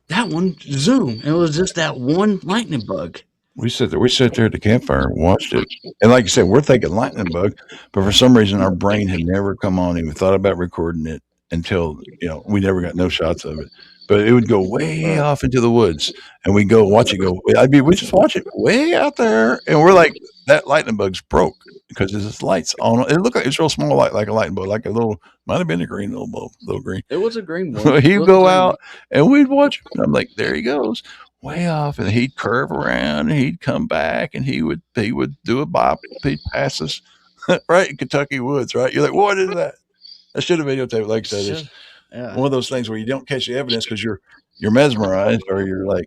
that one zoom. It was just that one lightning bug. We sat there at the campfire and watched it. And like you said, we're thinking lightning bug, but for some reason our brain had never come on. Even thought about recording it until we never got no shots of it. But it would go way off into the woods, and we'd go watch it go. We just watch it way out there, and we're like, that lightning bug's broke because there's lights on. It looked like it's real small, like a lightning bug, like a little, might have been a green little bulb, little green. It was a green one. He'd It was go a green out, and we'd watch him. And I'm like, there he goes, way off, and he'd curve around, and he'd come back, and he would do a bop. He'd pass us right in Kentucky woods, right? You're like, what is that? I should have videotaped, like I said. Yeah. one of those things where you don't catch the evidence because you're mesmerized, or you're like,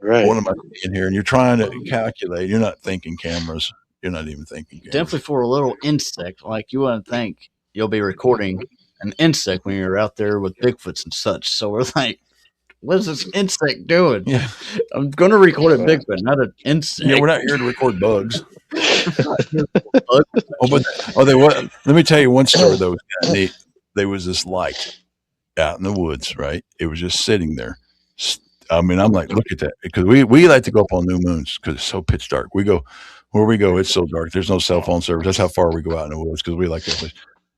Right. what am I seeing here? And you're trying to calculate. You're not thinking cameras. You're not even thinking cameras. Definitely for a little insect, like you wouldn't think you'll be recording an insect when you're out there with Bigfoots and such. So we're like, what is this insect doing? Yeah. I'm going to record a Bigfoot, not an insect. Yeah, we're not here to record bugs. Bug. They what? Let me tell you one story though. It was kinda neat. There was this light out in the woods, right? It was just sitting there. I mean, I'm like, look at that, because we like to go up on new moons because it's so pitch dark. We go where we go, it's so dark. There's no cell phone service. That's how far we go out in the woods because we like that place.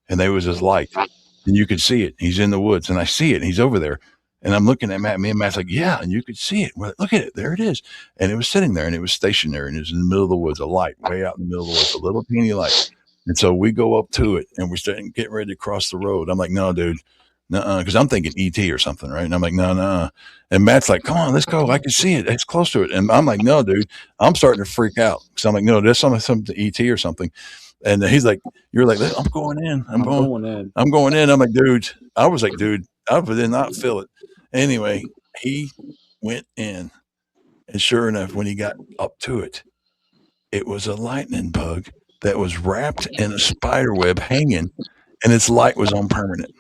And there was this light, and you could see it. He's in the woods, and I see it. And he's over there, and I'm looking at Matt. Me and Matt's like, yeah, and you could see it. We're like, look at it, there it is. And it was sitting there, and it was stationary, and it was in the middle of the woods, a light way out in the middle of the woods, a little teeny light. And so we go up to it, and we're starting getting ready to cross the road. I'm like, no, dude. No, because I'm thinking ET or something, right? And I'm like, no. And Matt's like, come on, let's go. I can see it. It's close to it. And I'm like, no, dude. I'm starting to freak out. So I'm like, no, there's something ET or something. And he's like, you're like, I'm going in. I'm going in. I'm like, dude. I was like, dude, I did not feel it. Anyway, he went in. And sure enough, when he got up to it, it was a lightning bug that was wrapped in a spider web hanging, and its light was on permanent.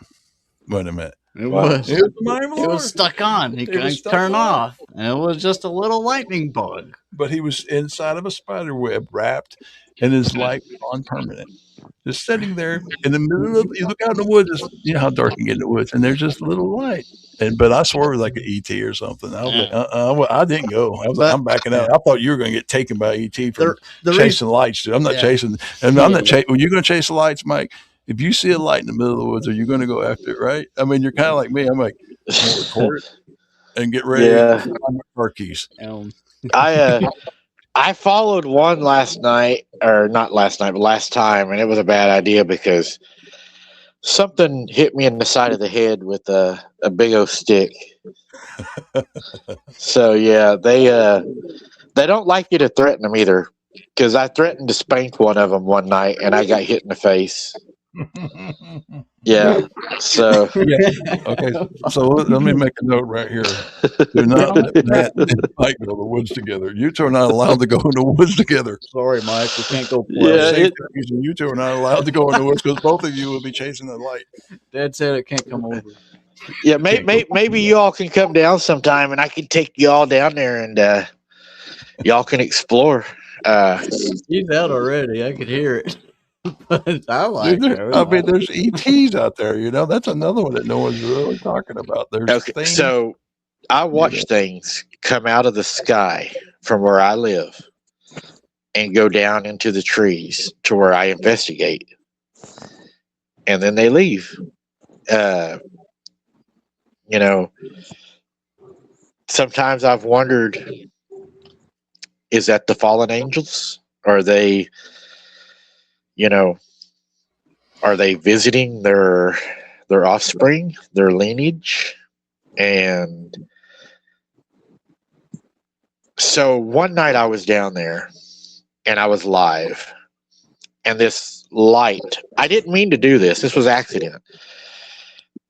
Wait a minute. It was. It was stuck on. He couldn't turn off. And it was just a little lightning bug. But he was inside of a spider web wrapped, and his light was on permanent. Just sitting there in the middle of, you look out in the woods, you know how dark you get in the woods, and there's just a little light. But I swore it was like an ET or something. I was like, I didn't go. I was like, I'm backing out. I thought you were going to get taken by ET for chasing lights. Dude. I'm not chasing. And I'm not chasing. When you're going to chase the lights, Mike, if you see a light in the middle of the woods, are you going to go after it, right? I mean, you're kind of like me. I'm like, I'm going to record it and get ready to find my car keys. I followed one last night, or not last night, but last time, and it was a bad idea because something hit me in the side of the head with a big old stick. So yeah, they don't like you to threaten them either, because I threatened to spank one of them one night, and I got hit in the face. Yeah. So okay. So let me make a note right here. Do not let Matt and Mike go to the woods together. You two are not allowed to go in the woods together. Sorry, Mike. We can't go. You two are not allowed to go in the woods because both of you will be chasing the light. Dad said it can't come over. Yeah, maybe you all can come down sometime, and I can take you all down there, and y'all can explore. He's out already. I could hear it. I like it. I mean, there's ETs out there, you know. That's another one that no one's really talking about. There's things. So I watch things come out of the sky from where I live and go down into the trees to where I investigate. And then they leave. You know, sometimes I've wondered, is that the fallen angels? Are they, are they visiting their offspring, their lineage? And so one night I was down there and I was live, and this light, I didn't mean to do this. This was accident.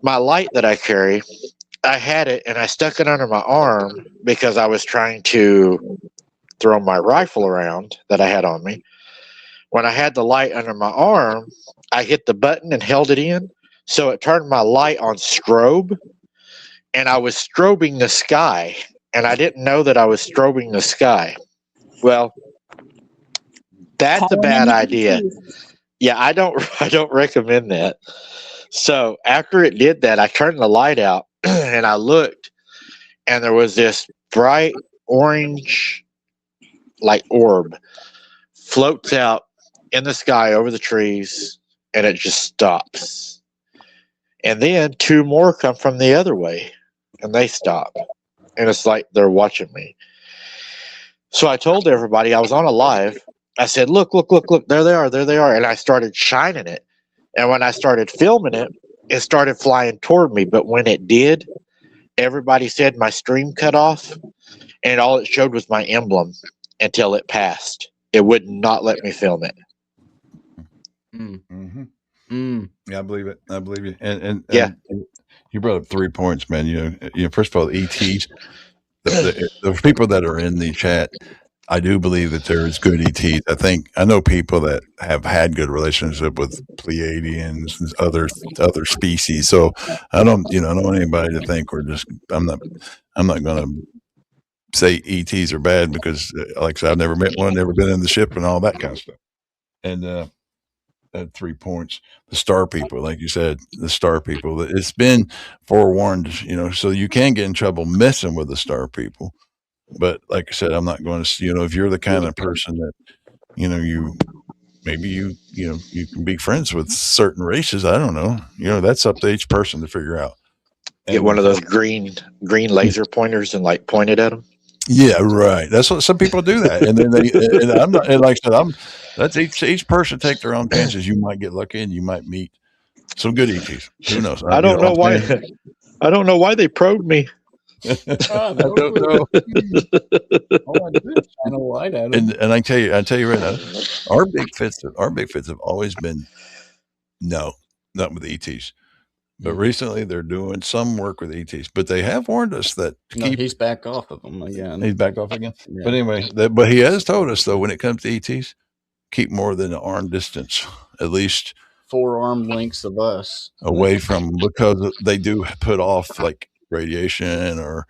My light that I carry, I had it and I stuck it under my arm because I was trying to throw my rifle around that I had on me. When I had the light under my arm, I hit the button and held it in, so it turned my light on strobe, and I was strobing the sky, and I didn't know that I was strobing the sky. Well, that's a bad idea. Yeah, I don't recommend that. So after it did that, I turned the light out and I looked, and there was this bright orange like orb floats out in the sky over the trees, and it just stops. And then two more come from the other way, and they stop. And it's like they're watching me. So I told everybody, I was on a live. I said, look, there they are. And I started shining it. And when I started filming it, it started flying toward me. But when it did, everybody said my stream cut off, and all it showed was my emblem until it passed. It would not let me film it. Yeah, I believe it. I believe you. And yeah, you You brought up 3 points, man. First of all, ETs. The people that are in the chat, I do believe that there is good ETs. I know people that have had good relationship with Pleiadians and other species. So I don't want anybody to think I'm not going to say ETs are bad because, like I said, I've never met one, never been in the ship, and all that kind of stuff. And 3 points. The star people, like you said, the star people. It's been forewarned, so you can get in trouble messing with the star people. But like I said, I'm not going to. If you're the kind of person that, you can be friends with certain races. I don't know. That's up to each person to figure out. Get one of those green laser pointers and like point it at them. Yeah, right. That's what some people do that, and then and I'm not. And like I said, that's each person take their own chances. You might get lucky, and you might meet some good ETs. Who knows? I don't know why. I don't know why they probed me. I don't know. All I do is shine a light at them. And I tell you right now, our Bigfoots have always been not with ETs. But recently they're doing some work with ETs. But they have warned us that he's back off of them again. He's back off again. Yeah. But anyway, but he has told us though, when it comes to ETs, keep more than an arm distance, at least 4 arm lengths of us away from, because they do put off like radiation or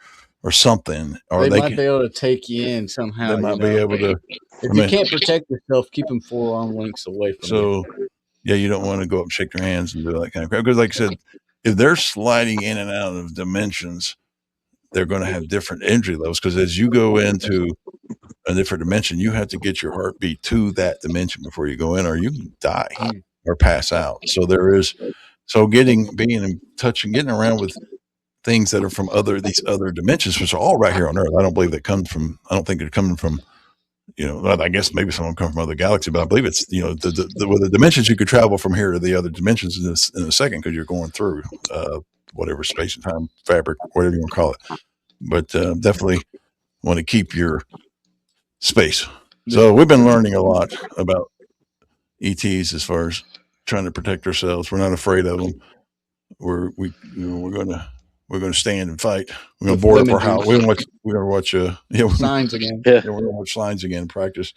something, or they might be able to take you in somehow. They might be able to. If you can't protect yourself, keep them 4 arm lengths away from you. So, yeah, you don't want to go up and shake their hands and do that kind of crap. Because, like I said, if they're sliding in and out of dimensions, they're going to have different injury levels. Because as you go into a different dimension, you have to get your heartbeat to that dimension before you go in, or you can die or pass out. So being in touch and getting around with things that are from these other dimensions, which are all right here on Earth. I don't believe they come from. I don't think they're coming from. I guess maybe some of them come from other galaxies, but I believe it's the dimensions you could travel from here to the other dimensions in a second, because you're going through whatever space and time fabric, whatever you want to call it. But definitely want to keep your space. So we've been learning a lot about ETs as far as trying to protect ourselves. We're not afraid of them. We're going to stand and fight. We're going to board up our house. We're going to watch signs again. Yeah, we're going to watch signs again. Practice.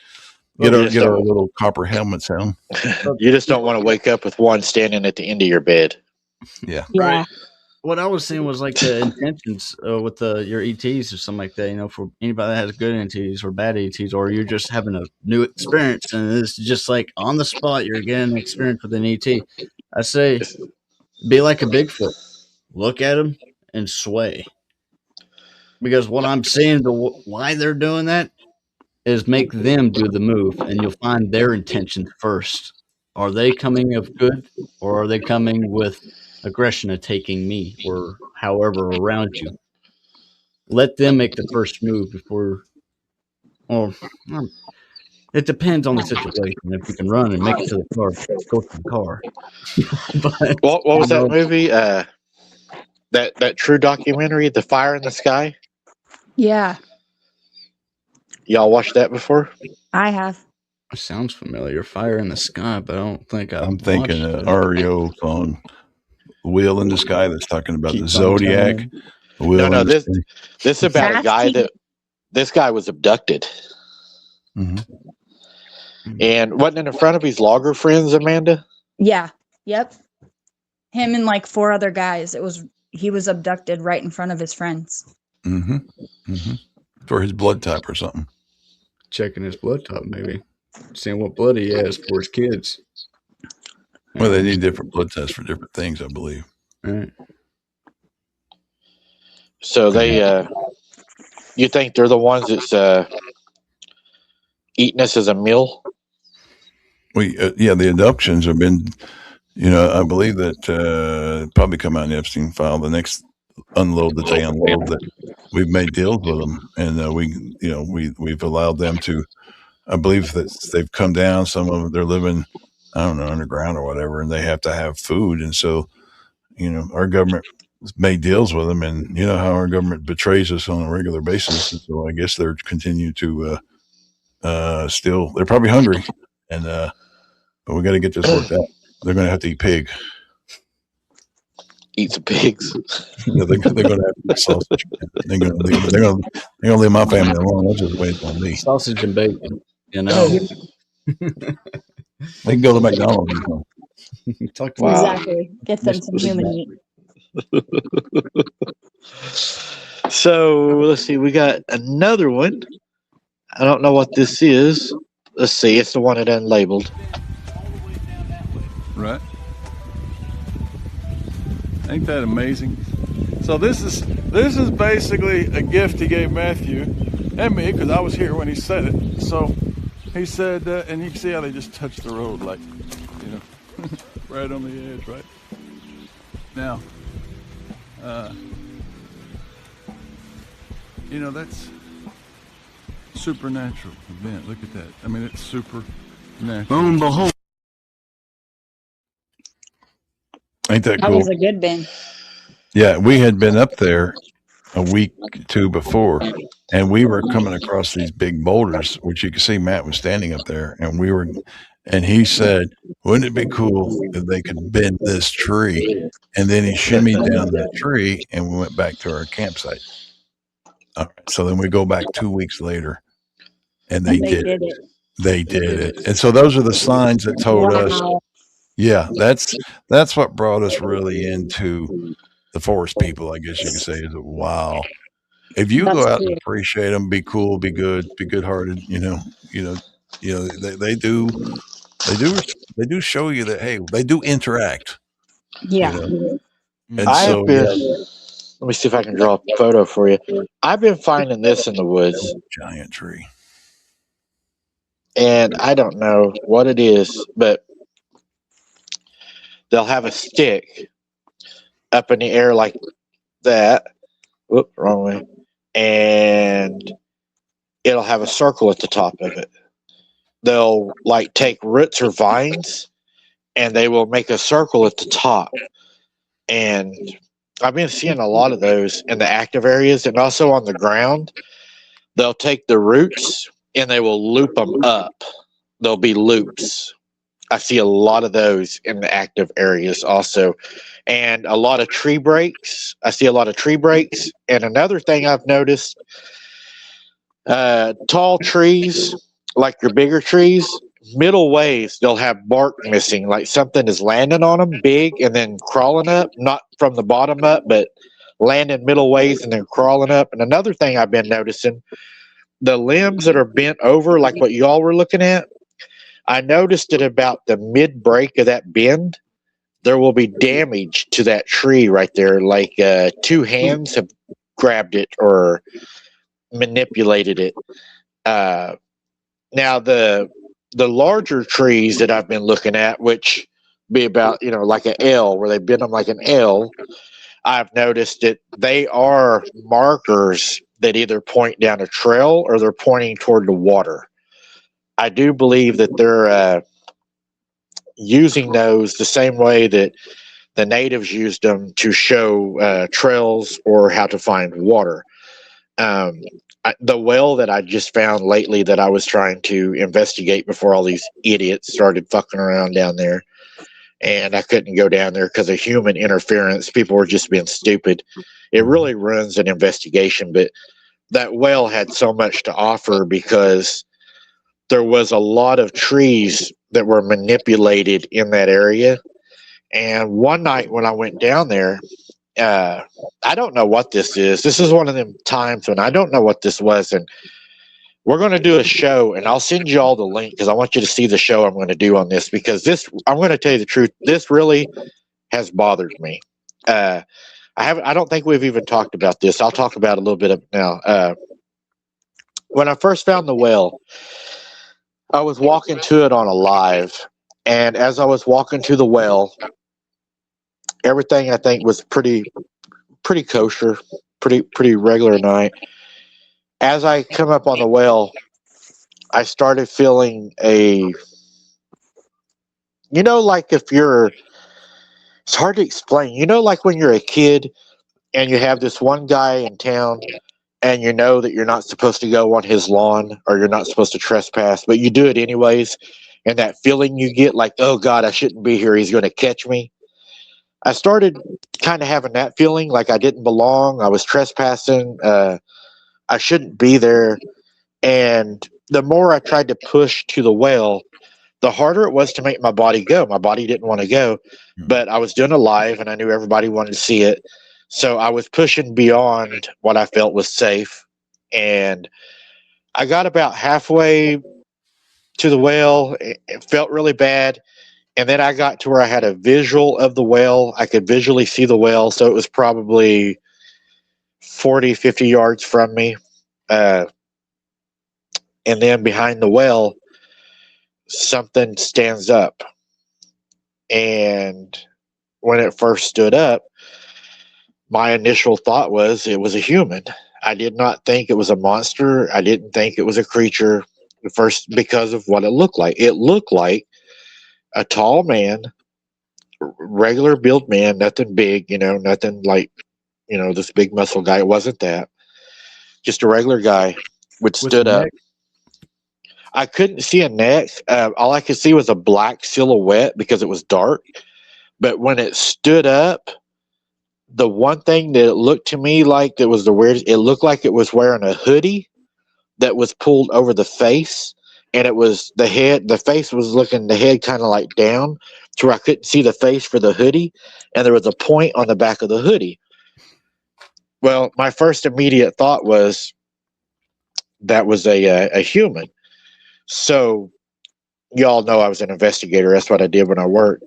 Get our little copper helmets on. You just don't want to wake up with one standing at the end of your bed. Yeah. Right. What I was saying was like the intentions with your ETs or something like that. For anybody that has good ETs or bad ETs, or you're just having a new experience and it's just like on the spot, you're getting an experience with an ET. I say, be like a Bigfoot. Look at him and sway. Because what I'm seeing, why they're doing that is make them do the move, and you'll find their intentions first. Are they coming of good, or are they coming with aggression attacking me or however around you? Let them make the first move before. Well, it depends on the situation. If you can run and make it to the car, go to the car. But, what was that movie? That true documentary, The Fire in the Sky? Yeah. Y'all watched that before? I have. It sounds familiar. Fire in the Sky, but I don't think I'm thinking REO on Wheel in the Sky that's talking about the Zodiac. No, this is about a guy this guy was abducted. Mm-hmm. And wasn't in front of his logger friends, Amanda? Yeah. Yep. Him and like 4 other guys. He was abducted right in front of his friends. Mm-hmm. Mm-hmm. For his blood type or something. Checking his blood type, maybe. Seeing what blood he has for his kids. Well, they need different blood tests for different things, I believe. Right. So they, you think they're the ones that's eating us as a meal? The abductions have been, I believe that probably come out in the Epstein file. The next unload that they unload, that we've made deals with them, and we've allowed them to. I believe that they've come down. Some of them, they're living, I don't know, underground or whatever, and they have to have food. And so, our government made deals with them, and you know how our government betrays us on a regular basis. And so I guess they're continue to still, they're probably hungry, and but we got to get this worked out. They're going to have to eat pig. Eat some pigs. They're going to have to eat sausage. They're going to leave my family alone. They're just waiting on me. Sausage and bacon. You know. They can go to McDonald's. You know. Talk to Wow. Exactly. Get them some human meat. So let's see. We got another one. I don't know what this is. Let's see. It's the one that unlabeled. Right. Ain't that amazing? So this is basically a gift he gave Matthew and me, because I was here when he said it. So he said, and you can see how they just touched the road, like, you know, right on the edge, right? Now, you know, that's supernatural event. Look at that. I mean, it's supernatural. Boom, behold. Ain't that That cool? was a good bin. Yeah, we had been up there a week or two before, and we were coming across these big boulders, which you can see Matt was standing up there, and he said, wouldn't it be cool if they could bend this tree? And then he shimmied down that tree, and we went back to our campsite. All right, so then we go back 2 weeks later, and they did it. They did it. And so those are the signs that told us, yeah, that's what brought us really into the forest people, I guess you could say. Is wow. If you go out and appreciate them, be cool, be good, be good-hearted, they do show you that, hey, they do interact. Yeah. And Let me see if I can draw a photo for you. I've been finding this in the woods. Giant tree. And I don't know what it is, but they'll have a stick up in the air like that. Whoop, wrong way. And it'll have a circle at the top of it. They'll like take roots or vines and they will make a circle at the top. And I've been seeing a lot of those in the active areas and also on the ground. They'll take the roots and they will loop them up. There'll be loops. I see a lot of those in the active areas also. And a lot of tree breaks. I see a lot of tree breaks. And another thing I've noticed, tall trees, like your bigger trees, middle ways, they'll have bark missing, like something is landing on them big and then crawling up, not from the bottom up, but landing middle ways and then crawling up. And another thing I've been noticing, the limbs that are bent over, like what y'all were looking at, I noticed at about the mid break of that bend, there will be damage to that tree right there. Like two hands have grabbed it or manipulated it. Now the larger trees that I've been looking at, which be about, like an L, where they bend them like an L, I've noticed that they are markers that either point down a trail or they're pointing toward the water. I do believe that they're using those the same way that the natives used them to show trails or how to find water. The well that I just found lately that I was trying to investigate before all these idiots started fucking around down there, and I couldn't go down there because of human interference. People were just being stupid. It really ruins an investigation, but that well had so much to offer because there was a lot of trees that were manipulated in that area. And one night when I went down there, I don't know what this is. This is one of them times when I don't know what this was. And we're going to do a show, and I'll send you all the link because I want you to see the show I'm going to do on this, because I'm going to tell you the truth, this really has bothered me. I don't think we've even talked about this. I'll talk about it a little bit now. When I first found the well, I was walking to it on a live, and as I was walking to the well, everything I think was pretty kosher, pretty regular night. As I come up on the well, I started feeling like it's hard to explain. Like when you're a kid and you have this one guy in town and you know that you're not supposed to go on his lawn or you're not supposed to trespass, but you do it anyways. And that feeling you get like, oh God, I shouldn't be here. He's going to catch me. I started kind of having that feeling like I didn't belong. I was trespassing. I shouldn't be there. And the more I tried to push to the well, the harder it was to make my body go. My body didn't want to go, but I was doing a live and I knew everybody wanted to see it. So I was pushing beyond what I felt was safe. And I got about halfway to the well. It felt really bad. And then I got to where I had a visual of the well. I could visually see the well. So it was probably 40, 50 yards from me. And then behind the well, something stands up. And when it first stood up, my initial thought was it was a human. I did not think it was a monster. I didn't think it was a creature first because of what it looked like. It looked like a tall man, regular build man, nothing big, nothing like, this big muscle guy. It wasn't that. Just a regular guy would stood up. I couldn't see a neck. All I could see was a black silhouette because it was dark. But when it stood up, the one thing that it looked to me like that was the weirdest, it looked like it was wearing a hoodie that was pulled over the face. And it was the head, the face was looking, the head kind of like down to where I couldn't see the face for the hoodie. And there was a point on the back of the hoodie. Well, my first immediate thought was that was a human. So y'all know I was an investigator. That's what I did when I worked.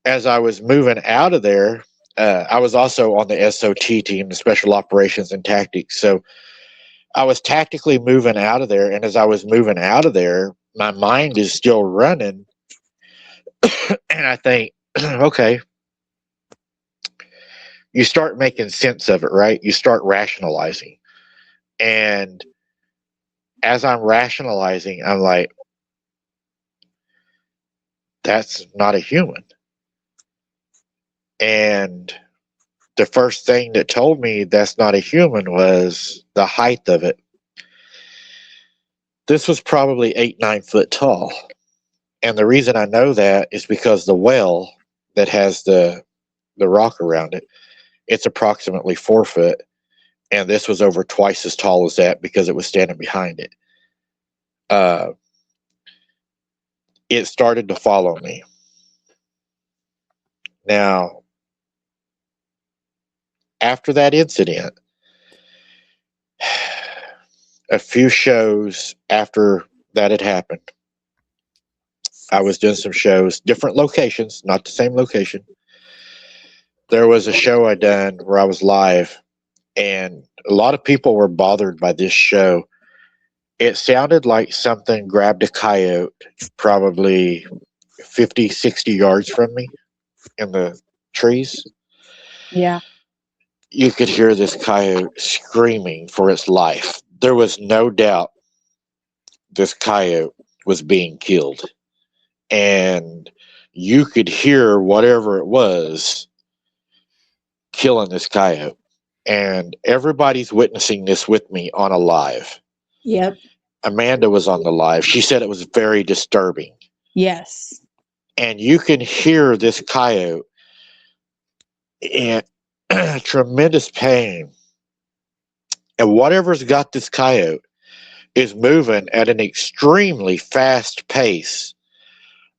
As I was moving out of there, I was also on the SOT team, the Special Operations and Tactics. So I was tactically moving out of there. And as I was moving out of there, my mind is still running. And I think, okay, you start making sense of it, right? You start rationalizing. And as I'm rationalizing, I'm like, that's not a human. And the first thing that told me that's not a human was the height of it. This was probably 8-9 foot tall. And the reason I know that is because the well that has the rock around it, it's approximately 4 foot. And this was over twice as tall as that because it was standing behind it. It started to follow me. Now, after that incident, a few shows after that had happened, I was doing some shows, different locations, not the same location. There was a show I done where I was live, and a lot of people were bothered by this show. It sounded like something grabbed a coyote probably 50, 60 yards from me in the trees. Yeah. You could hear this coyote screaming for its life. There was no doubt this coyote was being killed. And you could hear whatever it was killing this coyote. And everybody's witnessing this with me on a live. Yep. Amanda was on the live. She said it was very disturbing. Yes. And you can hear this coyote in tremendous pain. And whatever's got this coyote is moving at an extremely fast pace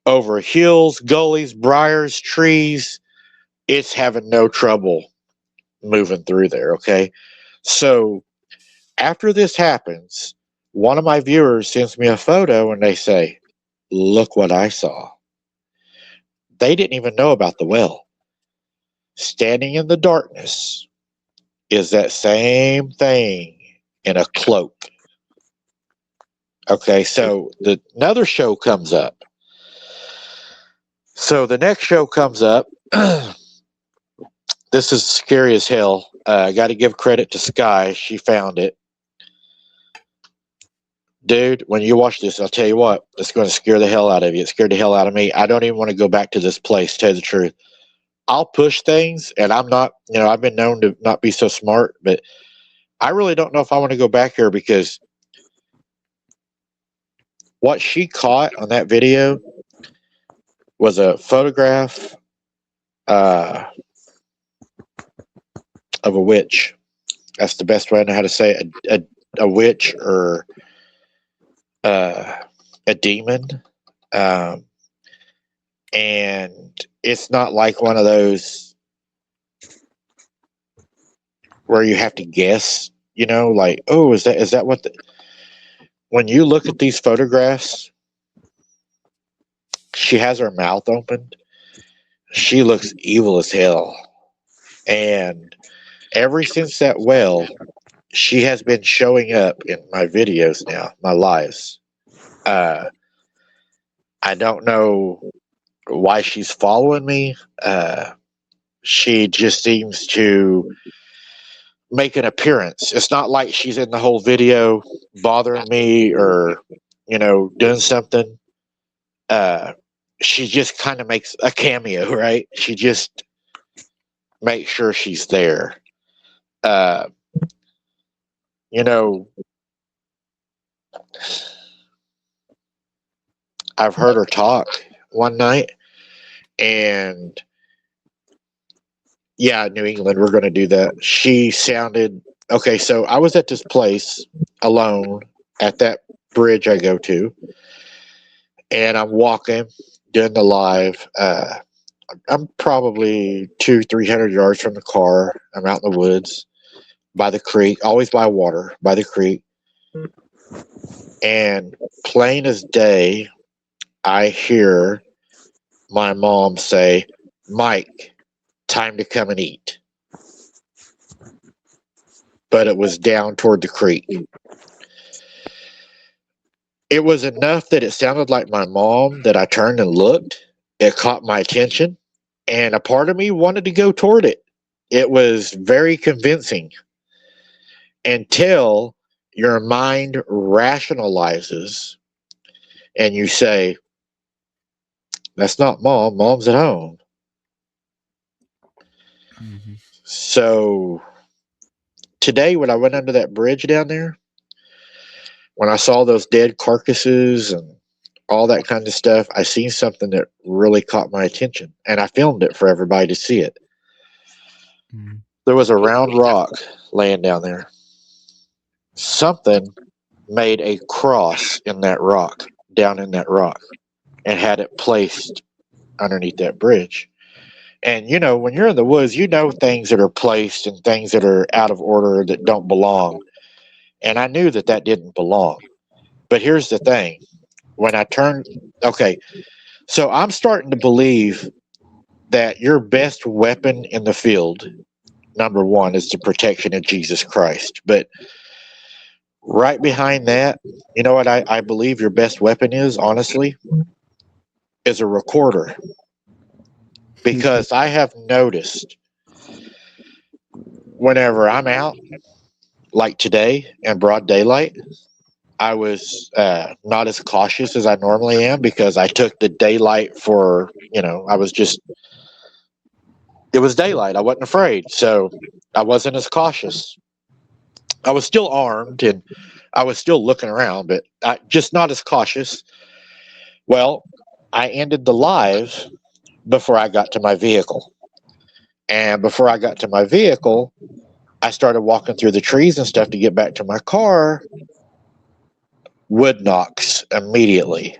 over hills, gullies, briars, trees. It's having no trouble moving through there, okay? So after this happens, one of my viewers sends me a photo and they say, look what I saw. They didn't even know about the well. Standing in the darkness is that same thing in a cloak. Okay, so another show comes up. So the next show comes up. This is scary as hell. I got to give credit to Sky. She found it. Dude, when you watch this, I'll tell you what, it's going to scare the hell out of you. It scared the hell out of me. I don't even want to go back to this place, to tell you the truth. I'll push things, and I'm not, I've been known to not be so smart, but I really don't know if I want to go back here because what she caught on that video was a photograph of a witch. That's the best way I know how to say it. A witch or a demon. And it's not like one of those where you have to guess, like, oh, is that what when you look at these photographs, she has her mouth opened. She looks evil as hell. And ever since that well, she has been showing up in my videos now, my lives. I don't know why she's following me. She just seems to make an appearance. It's not like she's in the whole video bothering me or, doing something. She just kind of makes a cameo, right? She just makes sure she's there. I've heard her talk one night, and yeah, New England, we're going to do that. She sounded okay. So I was at this place alone at that bridge I go to, and I'm walking, doing the live. I'm probably 200-300 yards from the car. I'm out in the woods by the creek, always by water, by the creek. And plain as day, I hear my mom say, "Mike, time to come and eat." But it was down toward the creek. It was enough that it sounded like my mom that I turned and looked. It caught my attention, and a part of me wanted to go toward it. It was very convincing until your mind rationalizes and you say, "That's not mom. Mom's at home." Mm-hmm. So today, when I went under that bridge down there, when I saw those dead carcasses and all that kind of stuff, I seen something that really caught my attention, and I filmed it for everybody to see it. Mm-hmm. There was a round rock laying down there. Something made a cross in that rock, down in that rock, and had it placed underneath that bridge. And when you're in the woods, things that are placed and things that are out of order that don't belong. And I knew that didn't belong. But here's the thing. When I turned, okay, so I'm starting to believe that your best weapon in the field, number one, is the protection of Jesus Christ. But right behind that, you know what I believe your best weapon is, honestly, is a recorder. Because I have noticed whenever I'm out, like today in broad daylight, I was not as cautious as I normally am because I took the daylight for, it was daylight. I wasn't afraid. So I wasn't as cautious. I was still armed and I was still looking around, but just not as cautious. Well, I ended the live before I got to my vehicle. And before I got to my vehicle, I started walking through the trees and stuff to get back to my car. Wood knocks immediately.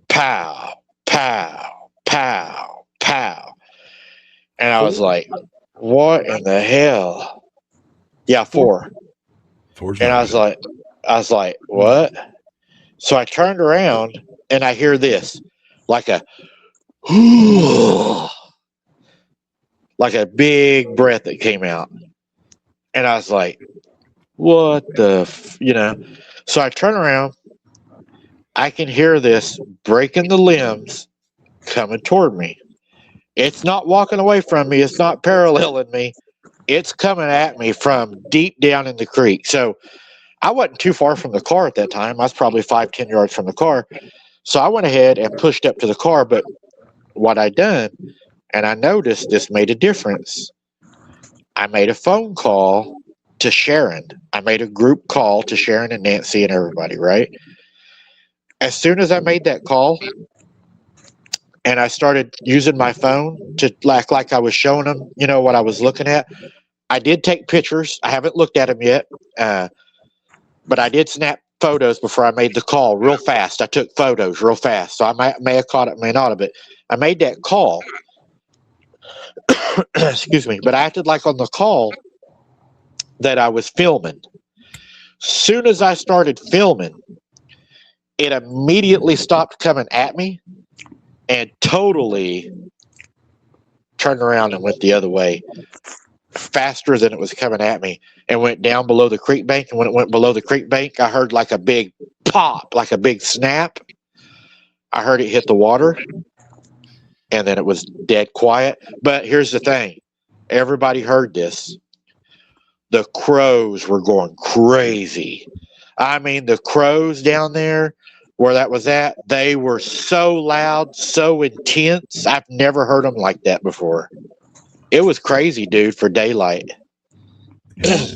Pow, pow, pow, pow. And I was like, what in the hell? Yeah, 4. Four's And not I good. was like, what? So I turned around and I hear this, like a like a big breath that came out. And I was like, what the, So I turn around. I can hear this breaking the limbs coming toward me. It's not walking away from me. It's not paralleling me. It's coming at me from deep down in the creek. So I wasn't too far from the car at that time. I was probably 5-10 yards from the car. So I went ahead and pushed up to the car. But what I done, and I noticed this made a difference, I made a phone call to Sharon. I made a group call to Sharon and Nancy and everybody, right? As soon as I made that call and I started using my phone to act like I was showing them, what I was looking at, I did take pictures. I haven't looked at them yet, but I did snap photos before I made the call real fast. I took photos real fast, so I may have caught it, may not have. But I made that call. Excuse me, but I acted like on the call that I was filming. Soon as I started filming, it immediately stopped coming at me and totally turned around and went the other way faster than it was coming at me, and went down below the creek bank. And when it went below the creek bank, I heard like a big pop, like a big snap. I heard it hit the water, and then it was dead quiet. But here's the thing. Everybody heard this. The crows were going crazy. I mean, the crows down there where that was at, they were so loud, so intense. I've never heard them like that before. It was crazy, dude, for daylight. Yeah,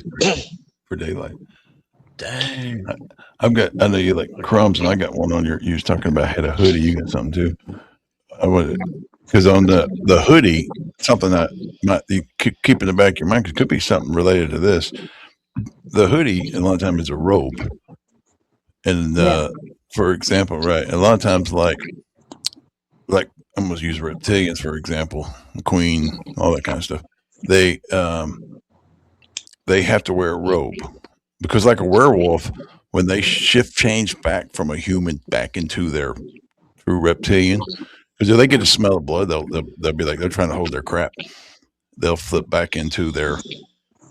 for daylight. Dang. I know you like crumbs, and I got one on you was talking about had a hoodie. You got something too. Because on the hoodie, something that you keep in the back of your mind, 'cause it could be something related to this. The hoodie, a lot of times, is a robe. And for example, right, a lot of times, like I'm going to use reptilians, for example, the queen, all that kind of stuff. They have to wear a robe because, like a werewolf, when they change back from a human back into their true reptilian, because if they get to smell of blood, they'll be like they're trying to hold their crap. They'll flip back into their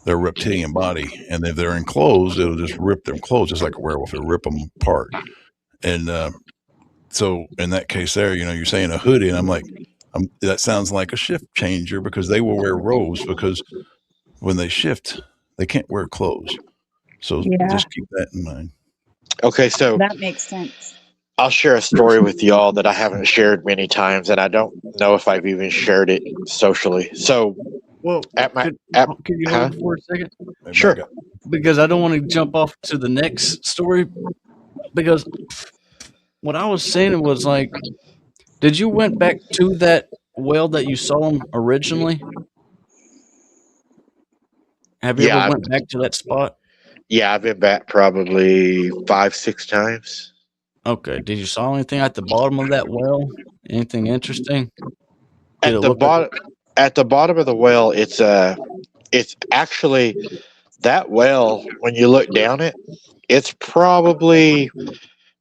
reptilian body, and if they're enclosed, it'll just rip them closed, just like a werewolf. It'll rip them apart. And so in that case, there, you're saying a hoodie, and I'm like, that sounds like a shift changer because they will wear robes because when they shift, they can't wear clothes. So just keep that in mind. Okay, so That makes sense. I'll share a story with y'all that I haven't shared many times, and I don't know if I've even shared it socially. So, Well, can you hold for a second? Sure. Because I don't want to jump off to the next story. Because what I was saying was like, did you went back to that well that you saw him originally? Have you ever went back to that spot? Yeah, I've been back probably 5-6 times. Okay. Did you saw anything at the bottom of that well? Anything interesting? At the bottom of the well, it's actually that well. When you look down it, it's probably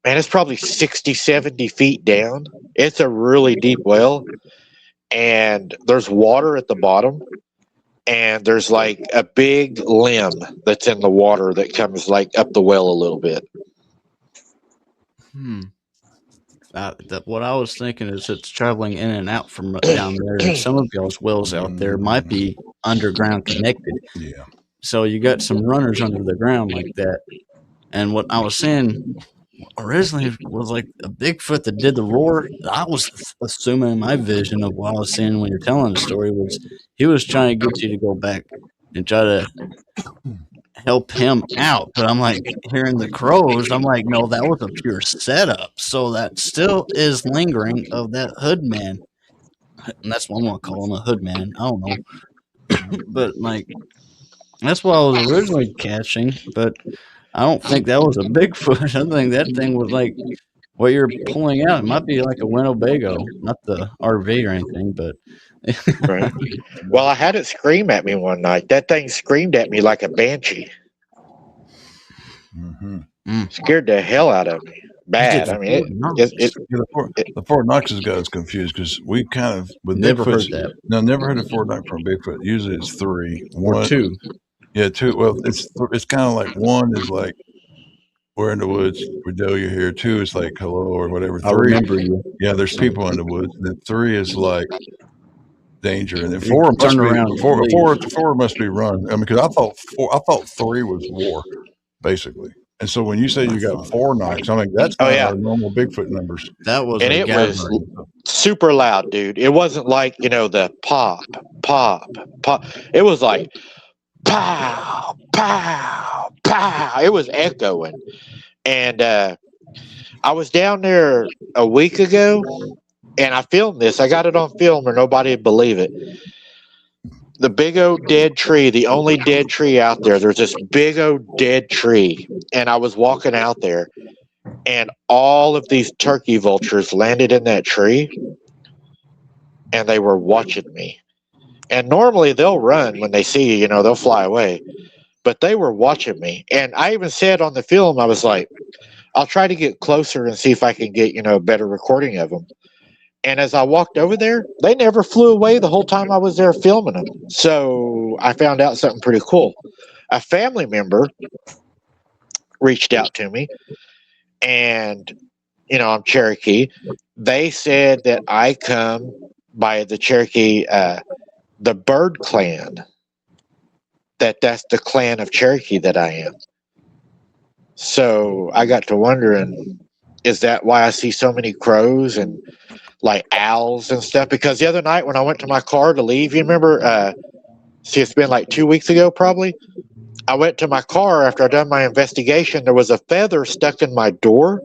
60, 70 feet down. It's a really deep well, and there's water at the bottom, and there's like a big limb that's in the water that comes like up the well a little bit. What I was thinking is it's traveling in and out from down there, and some of y'all's wells out there might be underground connected. Yeah. So you got some runners under the ground like that. And what I was saying originally was like a Bigfoot that did the roar. I was assuming my vision of what I was seeing when you're telling the story was he was trying to get you to go back and try to help him out. But I'm like, hearing the crows, I'm like, no, that was a pure setup. So that still is lingering of that hood man. And that's what I'm going to call him, a hood man. I don't know. But like, that's what I was originally catching. But I don't think that was a Bigfoot. I think that thing was like what you're pulling out. It might be like a Winnebago, not the RV or anything, but. Right. Well, I had it scream at me one night. That thing screamed at me like a banshee. Scared the hell out of me. Bad. I mean, the Fort Knox's got us confused because we kind of with never Bigfoot. Heard that. No, never heard of Fort Knox from Bigfoot. Usually it's 3 or 2. Yeah, 2. Well, it's kind of like 1 is like we're in the woods. Redelia here. 2 is like hello or whatever. 3, I remember you. Yeah, there's people in the woods. And then 3 is like danger, and then 4 must be around. 4 must be run. I mean, because I thought 3 was war, basically. And so when you say you got 4 knocks, I mean that's not our normal Bigfoot numbers. That was, and it was super loud, dude. It wasn't like the pop, pop, pop. It was like pow, pow, pow. It was echoing, and I was down there a week ago, and I filmed this. I got it on film, or nobody would believe it. the big old dead tree, the only dead tree out there. There's this big old dead tree, and I was walking out there, and all of these turkey vultures landed in that tree, and they were watching me. And normally they'll run when they see you, you know, they'll fly away. But they were watching me. And I even said on the film, I was like, I'll try to get closer and see if I can get, you know, a better recording of them. And as I walked over there, they never flew away the whole time I was there filming them. So I found out something pretty cool. A family member reached out to me, and, you know, I'm Cherokee. They said that I come by the Cherokee, the Bird Clan, that's the clan of Cherokee that I am. So I got to wondering, is that why I see so many crows and like owls and stuff? Because the other night when I went to my car to leave, you remember, it's been like 2 weeks ago probably, I went to my car after I done my investigation. There was a feather stuck in my door,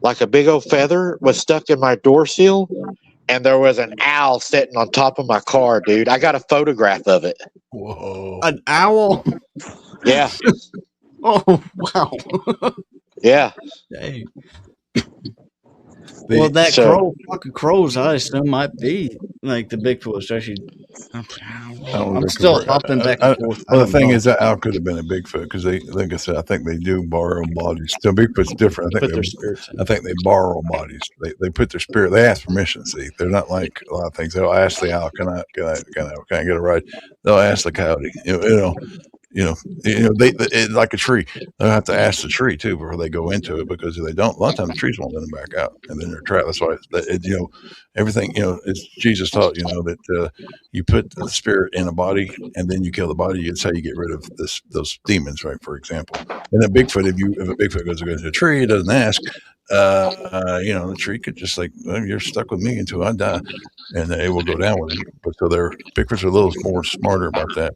like a big old feather was stuck in my door seal, and there was an owl sitting on top of my car, dude. I got a photograph of it. Whoa. An owl? Yeah. Oh, wow. Yeah. Dang. Well, that fucking crows, I assume, might be like the Bigfoot, especially. I'm still hopping back and forth. Well, the thing is that owl could have been a Bigfoot because they, like I said, I think they do borrow bodies. So Bigfoot's different. I think they borrow bodies. They put their spirit. They ask permission. See, they're not like a lot of things. They'll ask the owl, "Can I get a ride?" They'll ask the coyote. They like a tree. They'll have to ask the tree too before they go into it, because if they don't, a lot of times the trees won't let them back out, and then they're trapped. That's why everything. It's Jesus taught that you put the spirit in a body and then you kill the body. It's how you get rid of those demons, right? For example, and a Bigfoot, if a Bigfoot goes to a tree, it doesn't ask. The tree could just like, well, you're stuck with me until I die, and it will go down with you. But so Bigfoots are a little more smarter about that.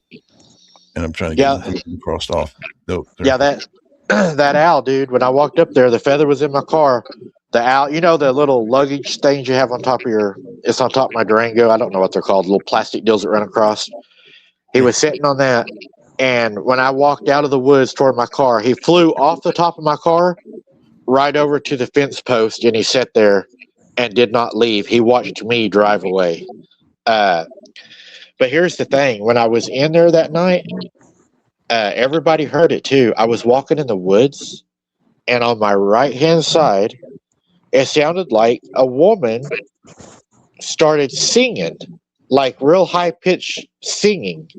And I'm trying to get them crossed off. That owl, dude, when I walked up there, the feather was in my car. The owl, you know, the little luggage things you have on top of it's on top of my Durango. I don't know what they're called, little plastic deals that run across. He was sitting on that. And when I walked out of the woods toward my car, he flew off the top of my car right over to the fence post, and he sat there and did not leave. He watched me drive away. But here's the thing. When I was in there that night, everybody heard it too. I was walking in the woods, and on my right-hand side, it sounded like a woman started singing, like real high-pitched singing.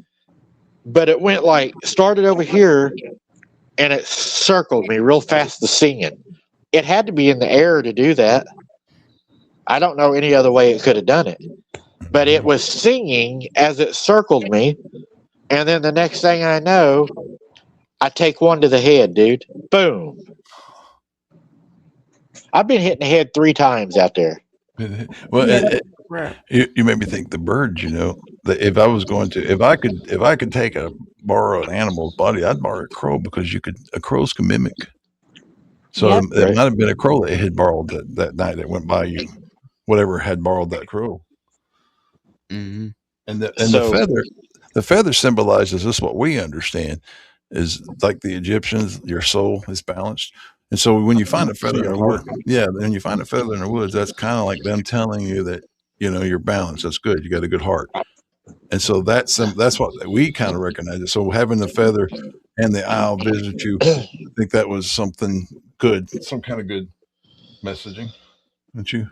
But it went started over here, and it circled me real fast, the singing. It had to be in the air to do that. I don't know any other way it could have done it. But it was singing as it circled me. And then the next thing I know, I take one to the head, dude. Boom. I've been hit in the head 3 times out there. Well, you made me think the birds, that if I could borrow an animal's body, I'd borrow a crow, because crows can mimic. So it might have been a crow that had borrowed that night that went by you, whatever had borrowed that crow. Mm-hmm. And the feather symbolizes this. What we understand is, like the Egyptians, your soul is balanced. And so when you find a feather in the woods, when you find a feather in the woods, that's kind of like them telling you that, you're balanced. That's good. You got a good heart. And so that's what we kind of recognize it. So having the feather and the owl visit you, I think that was something good, some kind of good messaging. Don't you?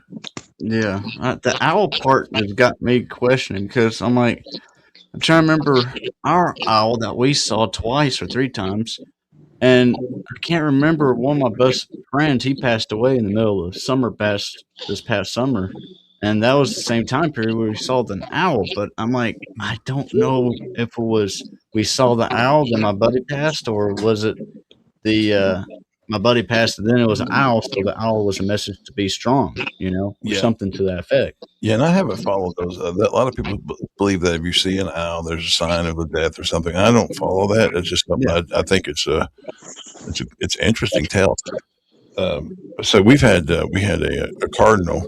Yeah. The owl part has got me questioning, because I'm like, I'm trying to remember our owl that we saw twice or 3 times. And I can't remember, one of my best friends, he passed away in the middle of summer this past summer. And that was the same time period where we saw the owl. But I'm like, I don't know if it was we saw the owl, then my buddy passed, or was it my buddy passed and then it was an owl, so the owl was a message to be strong, or something to that effect. Yeah, and I haven't followed those. A lot of people believe that if you see an owl, there's a sign of a death or something. I don't follow that. It's just something I think it's interesting tale. So we had a cardinal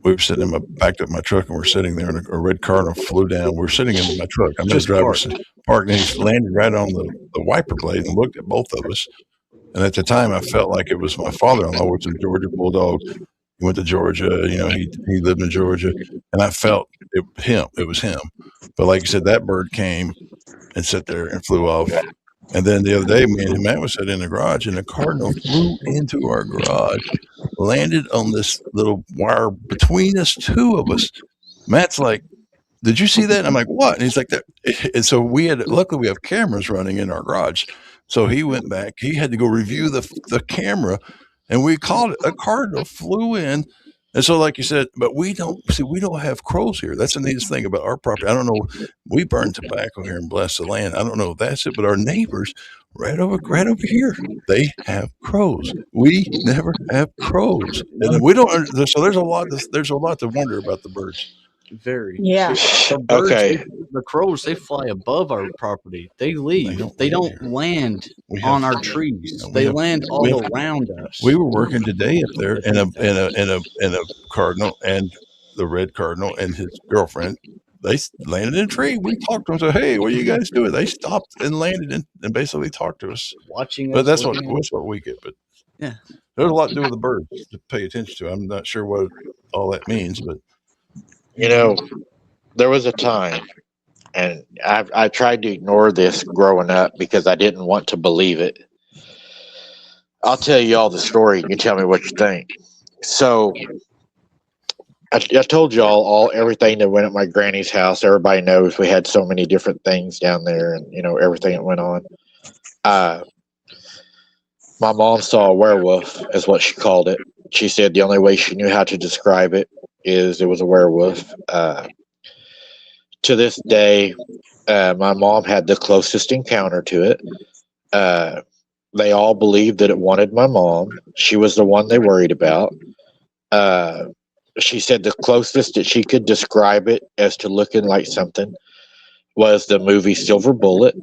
we were sitting in backed up my truck, and we're sitting there, and a red Cardinal flew down. We're sitting in my truck. I'm Just the driver, parked. parked, and he landed right on the wiper blade and looked at both of us. And at the time, I felt like it was my father-in-law, which is a Georgia Bulldog. He went to Georgia. He lived in Georgia, and I felt it was him. But like you said, that bird came and sat there and flew off. And then the other day, me and Matt was sitting in the garage, and a Cardinal flew into our garage, landed on this little wire between us, two of us. Matt's like, "Did you see that?" And I'm like, "What?" And he's like, "That." And so luckily we have cameras running in our garage. So he went back. He had to go review the camera, and we called it. A Cardinal flew in. And so, like you said, but we don't have crows here. That's the neatest thing about our property. I don't know. We burn tobacco here and bless the land. I don't know if that's it, but our neighbors right over here, they have crows. We never have crows, and then we don't. So there's a lot to wonder about the birds. Very. Yeah. The birds, Okay. the crows, they fly above our property. They leave. They don't land We on have- our trees. we They have- land we all have- around us. We were working today up there, and a Cardinal and the red Cardinal and his girlfriend. They landed in a tree. We talked to them. Said, "Hey, what are you guys doing?" They stopped and landed and basically talked to us. Watching But us. that's looking at us. what we get. But Yeah. there's a lot to do with the birds to pay attention to. I'm not sure what all that means, but There was a time, and I tried to ignore this growing up because I didn't want to believe it. I'll tell you all the story, and you tell me what you think. So I told y'all everything that went at my granny's house. Everybody knows we had so many different things down there, and everything that went on. My mom saw a werewolf, is what she called it. She said the only way she knew how to describe it is it was a werewolf. To this day, my mom had the closest encounter to it. They all believed that it wanted my mom. She was the one they worried about. She said the closest that she could describe it as to looking like something was the movie Silver Bullet.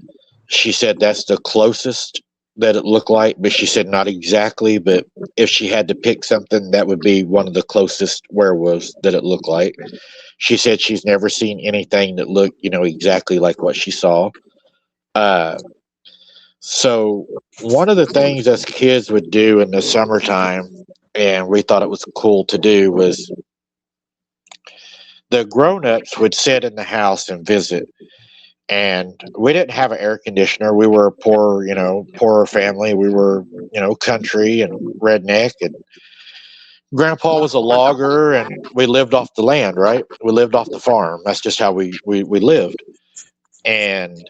She said that's the closest that it looked like, but she said not exactly, but if she had to pick something, that would be one of the closest werewolves that it looked like. She said she's never seen anything that looked, exactly like what she saw. So one of the things us kids would do in the summertime, and we thought it was cool to do, was the grown-ups would sit in the house and visit. And we didn't have an air conditioner. We were a poorer family. We were, country and redneck, and Grandpa was a logger, and we lived off the land, right? We lived off the farm. That's just how we lived. And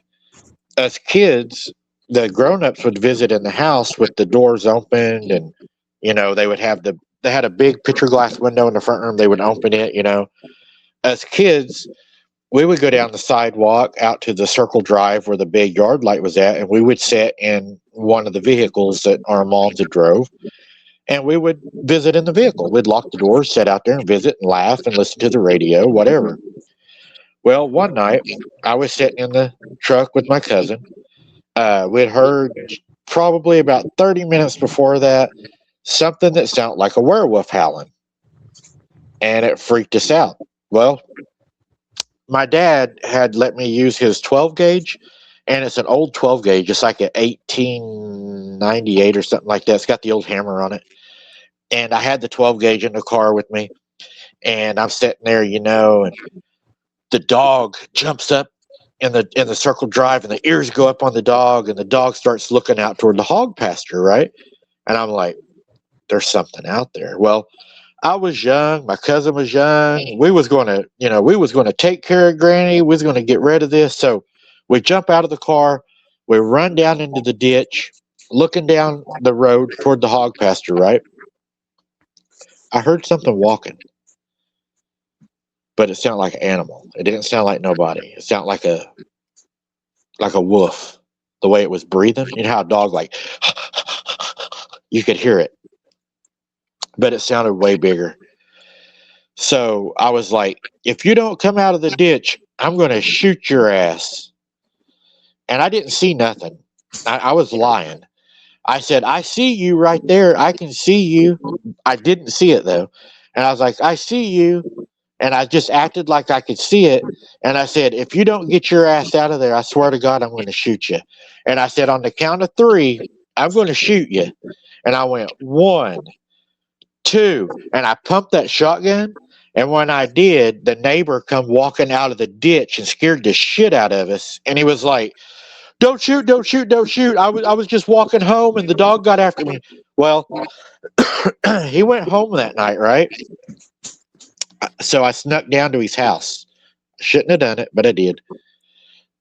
as kids, the grown-ups would visit in the house with the doors opened, and they had a big picture glass window in the front room. They would open it. As kids, we would go down the sidewalk out to the circle drive where the big yard light was at, and we would sit in one of the vehicles that our moms had drove, and we would visit in the vehicle. We'd lock the doors, sit out there and visit and laugh and listen to the radio, whatever. Well, one night I was sitting in the truck with my cousin. We'd heard probably about 30 minutes before that something that sounded like a werewolf howling, and it freaked us out. Well, my dad had let me use his 12 gauge, and it's an old 12 gauge. It's like an 1898 or something like that. It's got the old hammer on it. And I had the 12 gauge in the car with me, and I'm sitting there, and the dog jumps up in the circle drive, and the ears go up on the dog, and the dog starts looking out toward the hog pasture, right? And I'm like, there's something out there. Well, I was young. My cousin was young. We was going to take care of Granny. We was going to get rid of this. So we jump out of the car. We run down into the ditch, looking down the road toward the hog pasture, right? I heard something walking, but it sounded like an animal. It didn't sound like nobody. It sounded like a wolf, the way it was breathing. You know how a dog, like, you could hear it, but it sounded way bigger. So I was like, if you don't come out of the ditch, I'm going to shoot your ass. And I didn't see nothing. I was lying. I said, I see you right there. I can see you. I didn't see it, though. And I was like, I see you. And I just acted like I could see it. And I said, if you don't get your ass out of there, I swear to God, I'm going to shoot you. And I said, on the count of 3, I'm going to shoot you. And I went 1, 2, and I pumped that shotgun. And when I did, the neighbor come walking out of the ditch and scared the shit out of us. And he was like, don't shoot, don't shoot, don't shoot. I was just walking home and the dog got after me. Well, he went home that night, right? So I snuck down to his house. I shouldn't have done it, but I did.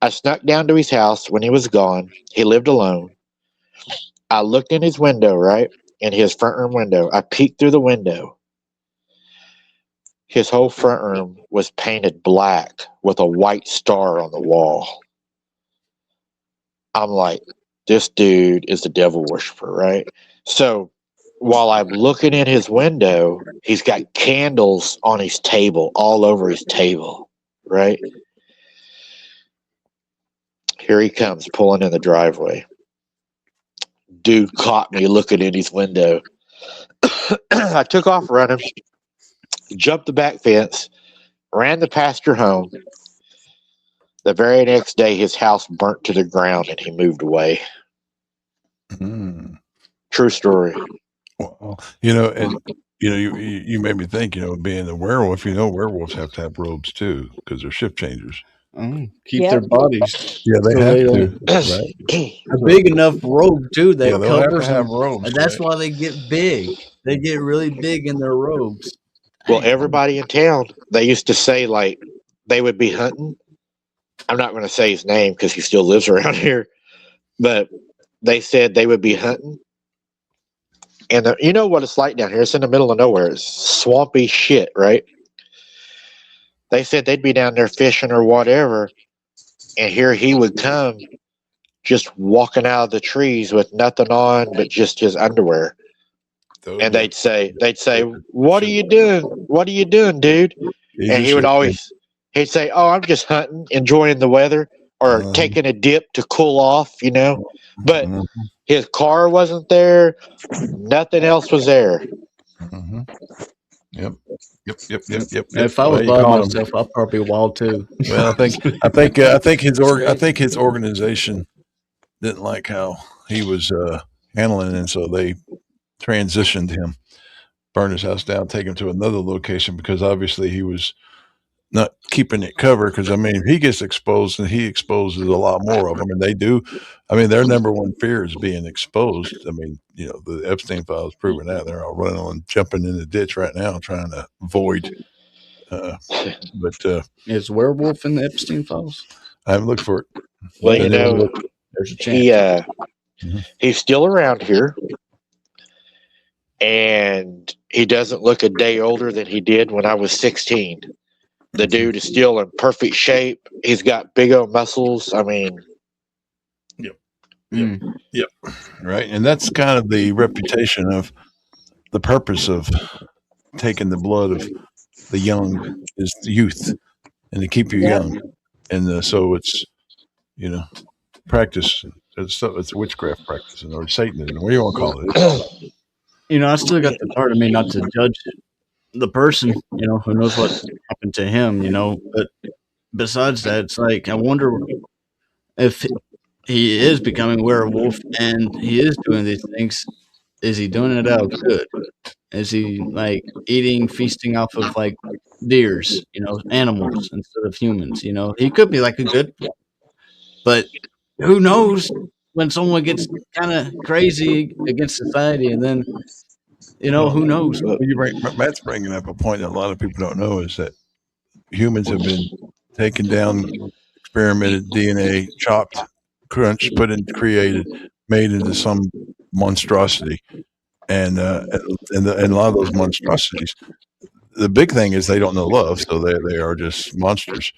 I snuck down to his house when he was gone. He lived alone. I looked in his window, right? In his front room window. I peeked through the window. His whole front room was painted black with a white star on the wall. I'm like, this dude is the devil worshiper, right? So while I'm looking in his window, he's got candles on his table, all over his table, right? Here he comes, pulling in the driveway. Dude caught me looking in his window. I took off running, jumped the back fence, ran the pasture home. The very next day, his house burnt to the ground and he moved away. Mm. True story. Well, you made me think, being a werewolf, werewolves have to have robes too because they're shift changers. Keep Yep. their bodies. Yeah, they So have they to. don't- Right? A big enough robe too that Yeah, they'll have to covers have them. robes. And that's right? why they get big. They get really big in their robes. Well, Dang. everybody in town, they used to say, like, they would be hunting. I'm not going to say his name because he still lives around here, but they said they would be hunting. And you know what it's like down here? It's in the middle of nowhere. It's swampy shit, right? They said they'd be down there fishing or whatever, and here he would come just walking out of the trees with nothing on but just his underwear. And they'd say, what are you doing? What are you doing, dude? And he would always, he'd say, oh, I'm just hunting, enjoying the weather, or taking a dip to cool off, But his car wasn't there. Nothing else was there. Mm-hmm. Yep. If I was by myself, I'd probably be wild too. Well, I think his organization didn't like how he was handling it, and so they transitioned him, burned his house down, take him to another location because obviously he was not keeping it covered. Because he gets exposed, and he exposes a lot more of them, and they do. Their number one fear is being exposed. The Epstein files proving that they're all running on, jumping in the ditch right now, trying to avoid. But is werewolf in the Epstein files? I haven't looked for it. Well, there's a chance. He's still around here, and he doesn't look a day older than he did when I was 16. The dude is still in perfect shape. He's got big old muscles. Yep. Right. And that's kind of the reputation of the purpose of taking the blood of the young is youth and to keep you young. And so it's, practice. It's witchcraft practice or Satanism. What do you want to call it? I still got the part of me not to judge the person, who knows what happened to him, but besides that, it's like, I wonder if he is becoming a werewolf and he is doing these things. Is he doing it out of good? Is he feasting off of deers, animals instead of humans? He could be like a good, but who knows when someone gets kind of crazy against society, and then who knows? Matt's bringing up a point that a lot of people don't know is that humans have been taken down, experimented, DNA chopped, crunched, created, made into some monstrosity, and a lot of those monstrosities. The big thing is they don't know love, so they are just monsters.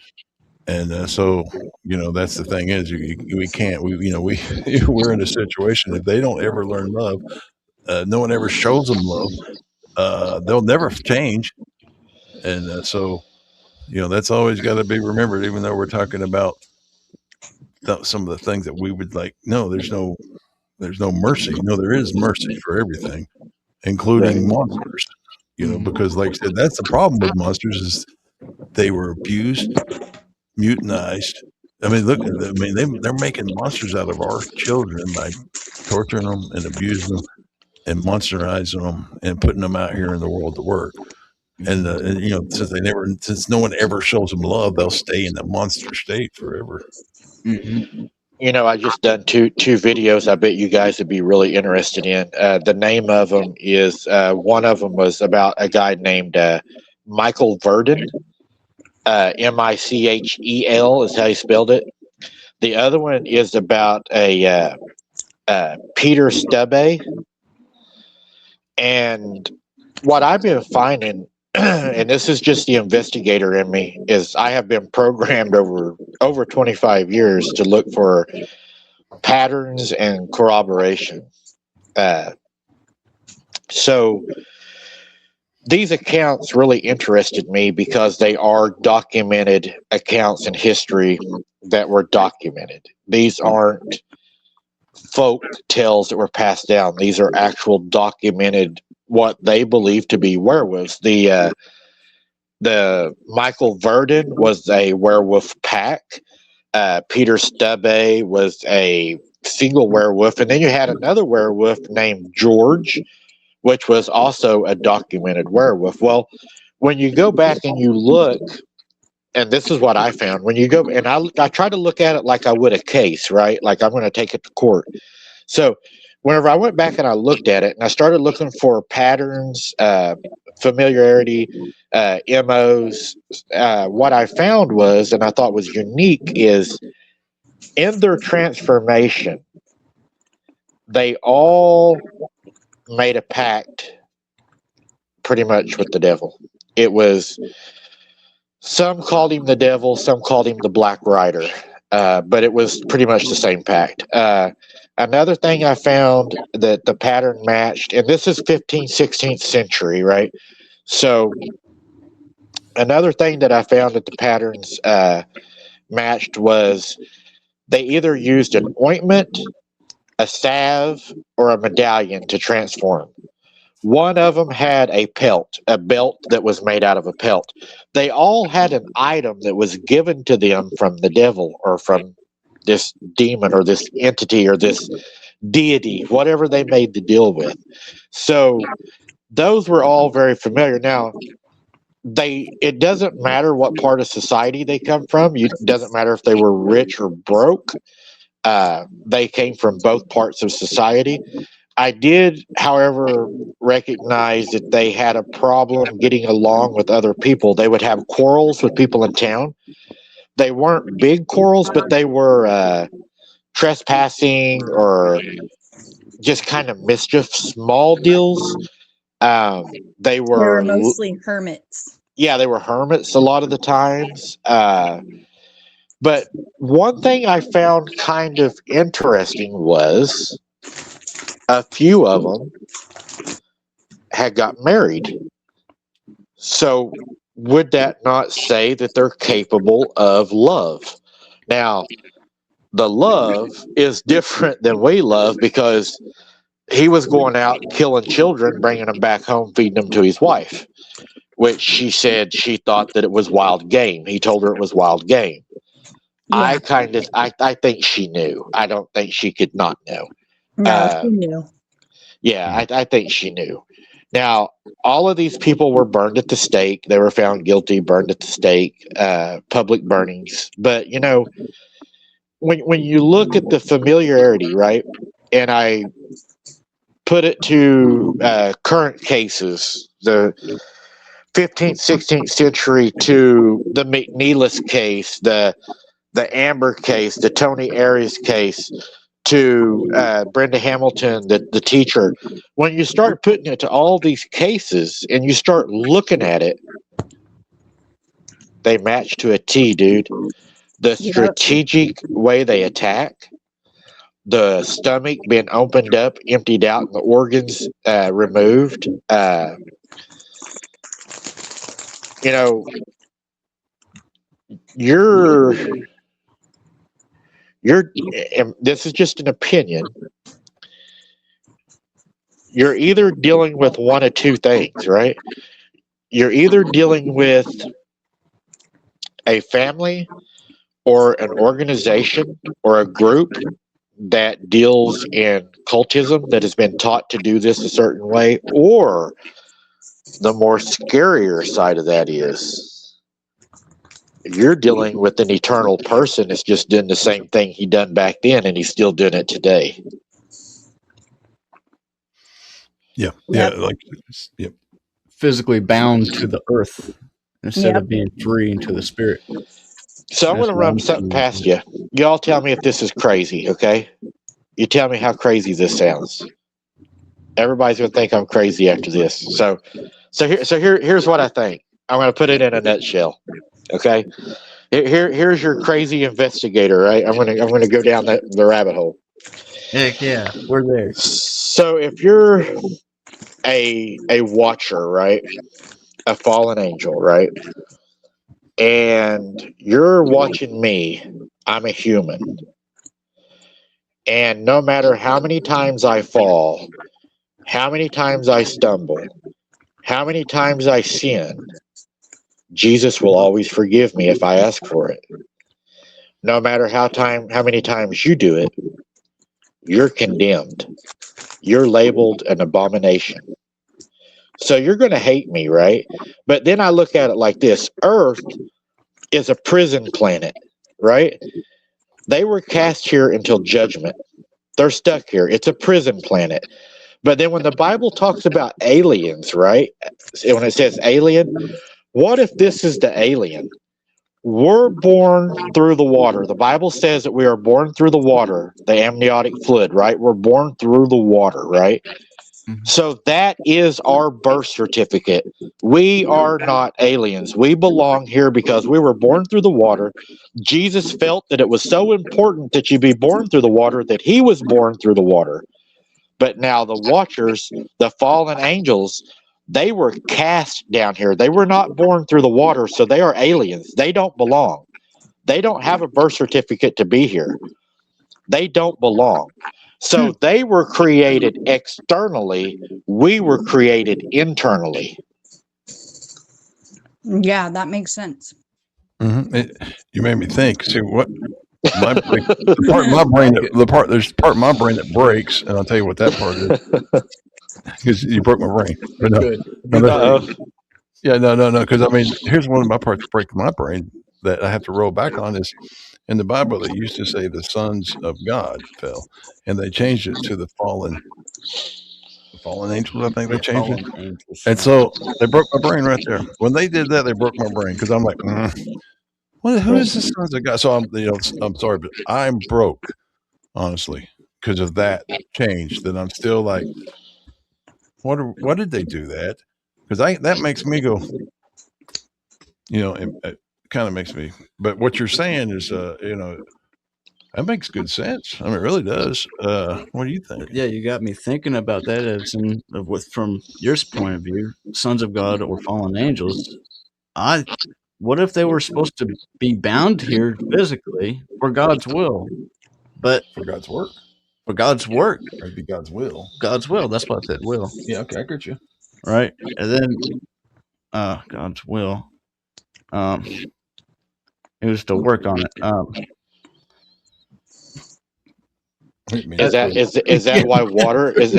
And so that's the thing is we can't we're in a situation if they don't ever learn love, no one ever shows them love, they'll never change. And so that's always got to be remembered, even though we're talking about some of the things that we would like. No, there's no mercy. No, there is mercy for everything, including monsters. because like I said, that's the problem with monsters is they were abused, mutantized. I mean, look, they're making monsters out of our children by torturing them and abusing them and monsterizing them and putting them out here in the world to work. And since no one ever shows them love, they'll stay in the monster state forever. Mm-hmm. I just done two videos. I bet you guys would be really interested in. The name of them is one of them was about a guy named Michael Verdon. Michel is how he spelled it. The other one is about a Peter Stubbe. And what I've been finding, and this is just the investigator in me, is I have been programmed over 25 years to look for patterns and corroboration. So these accounts really interested me because they are documented accounts in history that were documented. These aren't folk tales that were passed down. These are actual documented, what they believe to be werewolves. The Michael Verdon was a werewolf pack. Peter Stubbe was a single werewolf, and then you had another werewolf named George, which was also a documented werewolf. Well, when you go back and you look, and this is what I found, when you go, and I try to look at it like I would a case, right? Like I'm going to take it to court. So whenever I went back and I looked at it, and I started looking for patterns, familiarity, MOs, what I found was, and I thought was unique, is in their transformation, they all made a pact pretty much with the devil. It was, some called him the devil, some called him the Black Rider, but it was pretty much the same pact. Another thing I found that the pattern matched, and this is 15th, 16th century, right? So another thing that I found that the patterns matched was they either used an ointment, a salve, or a medallion to transform. One of them had a belt that was made out of a pelt. They all had an item that was given to them from the devil or from this demon or this entity or this deity, whatever they made the deal with. So those were all very familiar. Now, it doesn't matter what part of society they come from. It doesn't matter if they were rich or broke. They came from both parts of society. I did, however, recognize that they had a problem getting along with other people. They would have quarrels with people in town. They weren't big quarrels, but they were trespassing or just kind of mischief, small deals. They They were, were mostly hermits. yeah, they were hermits a lot of the times. But one thing I found kind of interesting was a few of them had got married. So would that not say that they're capable of love? Now, the love is different than we love because he was going out killing children, bringing them back home, feeding them to his wife, which she said she thought that it was wild game. He told her it was wild game. Yeah. I think she knew. I don't think she could not know. No, she knew. Yeah, I think she knew. Now, all of these people were burned at the stake. They were found guilty, burned at the stake, public burnings. But, when you look at the familiarity, right, and I put it to current cases, the 15th, 16th century to the McNeilis case, the Amber case, the Tony Arias case, to Brenda Hamilton, the teacher. When you start putting it to all these cases and you start looking at it, they match to a T, dude. The strategic way they attack, the stomach being opened up, emptied out, and the organs removed. You're, and this is just an opinion. you're either dealing with one of two things, right? You're either dealing with a family or an organization or a group that deals in cultism that has been taught to do this a certain way, or the more scarier side of that is you're dealing with an eternal person that's just doing the same thing he done back then and he's still doing it today. Yeah. Yep. Yeah. Like, yep. Physically bound to the earth instead Yep. of being free into the spirit. So I'm going That's to what run I'm something seeing. past you. Y'all tell me if this is crazy, okay? You tell me how crazy this sounds. Everybody's going to think I'm crazy after this. Here's what I think. I'm going to put it in a nutshell, okay? Here's your crazy investigator, right? I'm going to go down the rabbit hole. Heck yeah, we're there. So if you're a watcher, right? A fallen angel, right? And you're watching me. I'm a human. And no matter how many times I fall, how many times I stumble, how many times I sin, Jesus will always forgive me if I ask for it. No matter how many times you do it, you're condemned. You're labeled an abomination. So you're going to hate me, right? But then I look at it like this. Earth is a prison planet, right? They were cast here until judgment. They're stuck here. It's a prison planet. But then when the Bible talks about aliens, right? When it says alien, what if this is the alien? We're born through the water. The Bible says that we are born through the water, the amniotic fluid, right? We're born through the water, right? So that is our birth certificate. We are not aliens. We belong here because we were born through the water. Jesus felt that it was so important that you be born through the water that he was born through the water. But now the watchers, the fallen angels, they were cast down here. They were not born through the water, so they are aliens. They don't belong. They don't have a birth certificate to be here. They don't belong. So they were created externally. We were created internally. Yeah, that makes sense. You made me think. See what the part of my brain there's part of my brain that breaks, and I'll tell you what that part is. Because you broke my brain. But no, Good. no. Because I mean, here's one of my parts that break my brain that I have to roll back on is in the Bible they used to say the sons of God fell, and they changed it to the fallen angels. I think they changed it, Angels. and so they broke my brain right there. When they did that, they broke my brain because I'm like, who is the sons of God? So I'm sorry, but I'm broke, honestly, because of that change. That I'm still like, what did they do that? Because that makes me go, it kind of makes me. But what you're saying is, that makes good sense. I mean, it really does. What do you think? Yeah, you got me thinking about that as from your point of view, sons of God or fallen angels. What if they were supposed to be bound here physically for God's will, but For God's work, for God's work, or it'd be God's will. God's will. That's what I said. Will, Yeah, okay, I get you. right? And then, God's will. It was to work on it. Is that why water is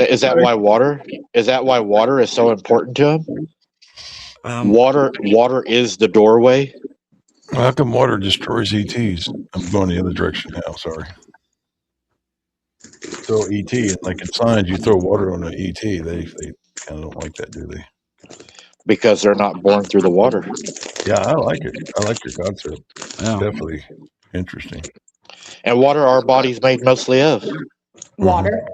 that why water is so important to him? Water is the doorway. How come water destroys ETs? I'm going the other direction now. Sorry. Throw ET, and like in science, you throw water on an ET. They kind of don't like that, do they? Because they're not born through the water. Yeah, I like it. I like your concept. Yeah. Definitely interesting. And water, our body's made mostly of. Water.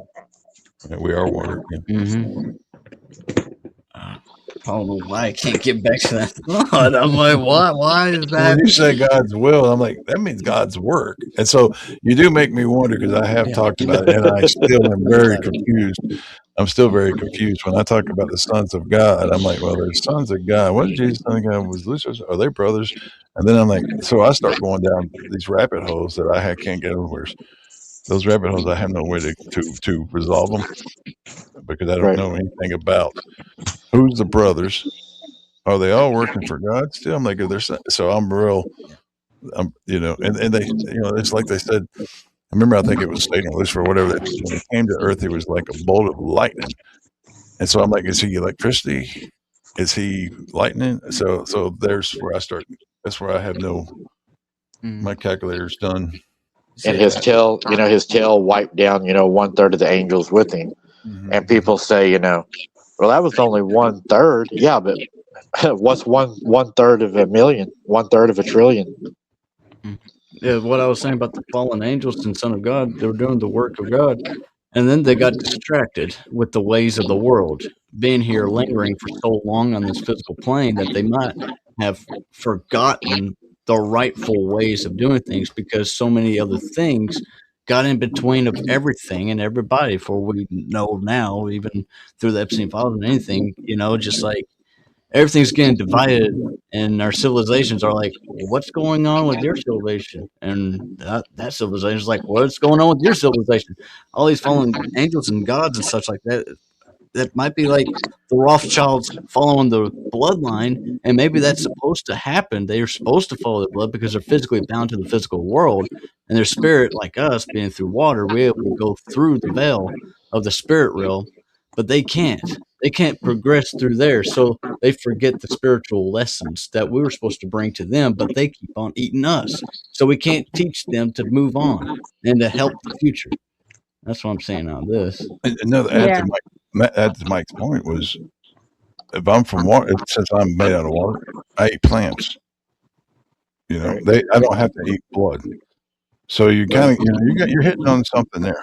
Yeah, we are water. Yeah. Mm-hmm. I don't know why I can't get back to that thought. I'm like, what? Why is that? When you say God's will, I'm like, that means God's work. And so you do make me wonder because I have talked about it, and I still am very confused. I'm still very confused when I talk about the sons of God. I'm like, well, they're sons of God. What did Jesus son of God? Was Lucifer's? Are they brothers? And then I'm like, so I start going down these rabbit holes that I can't get anywhere. Those rabbit holes, I have no way to resolve them. because I don't Right. know anything about who's the brothers. Are they all working for God still? I'm like, if there's so I'm real, and they, it's like they said. I remember, I think it was Satan or Lucifer, or whatever. When he came to Earth, he was like a bolt of lightning, and so I'm like, is he electricity? Is he lightning? So there's where I start. That's where I have my calculator's done. And his tail, his tail wiped down, 1/3 of the angels with him. Mm-hmm. And people say, well, that was only 1/3. Yeah, but what's 1/3 of a million? 1/3 of a trillion. Yeah, what I was saying about the fallen angels and Son of God, they were doing the work of God, and then they got distracted with the ways of the world, being here lingering for so long on this physical plane that they might have forgotten the rightful ways of doing things because so many other things got in between of everything and everybody. For we know now, even through the Epstein files and anything, just like everything's getting divided, and our civilizations are like, well, what's going on with your civilization? And that civilization is like, what's going on with your civilization? All these fallen angels and gods and such like that. That might be like the Rothschilds following the bloodline, and maybe that's supposed to happen. They are supposed to follow the blood because they're physically bound to the physical world, and their spirit, like us, being through water, we're able to go through the veil of the spirit realm, but they can't. They can't progress through there, so they forget the spiritual lessons that we were supposed to bring to them, but they keep on eating us. So we can't teach them to move on and to help the future. That's what I'm saying on this. Another Yeah. add to Mike's point was, if I'm from water, since I'm made out of water, I eat plants. I don't have to eat blood. So you kind of, you're hitting on something there.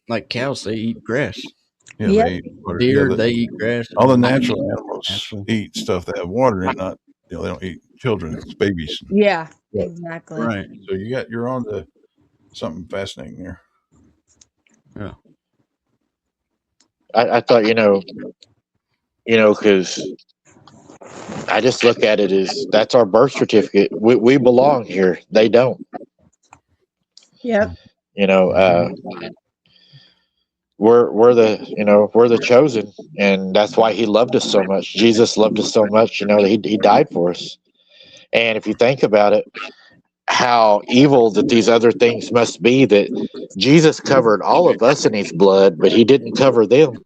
Like cows, they eat grass. Yeah, Yep. they eat water. Deer, they eat grass. All the natural animals eat stuff that have water in it. Not, they don't eat children's babies. Yeah, exactly. Right. So you're on to something fascinating there. Yeah. I thought, because I just look at it as that's our birth certificate. We belong here. They don't. Yep. We're the chosen, and that's why he loved us so much. Jesus loved us so much, that he died for us. And if you think about it, how evil that these other things must be, that Jesus covered all of us in his blood, but he didn't cover them.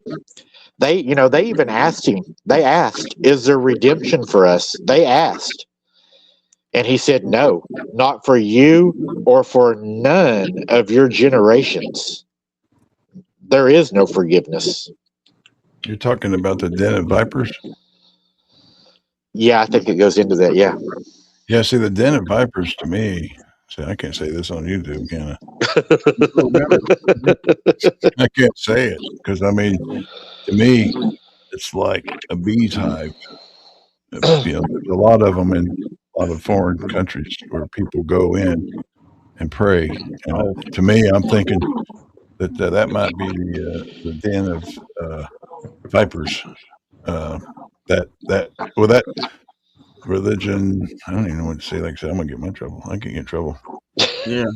They even asked him. They asked, is there redemption for us? They asked. And he said, no, not for you or for none of your generations. There is no forgiveness. You're talking about the den of vipers? Yeah, I think it goes into that. Yeah. Yeah, see, the den of vipers to me, I can't say this on YouTube, can I? I can't say it because, to me, it's like a bee's hive. There's a lot of them in a lot of foreign countries where people go in and pray. And to me, I'm thinking that might be the den of vipers. That religion, I don't even know what to say. Like I said, I'm gonna get in trouble. I can get in trouble. Yeah.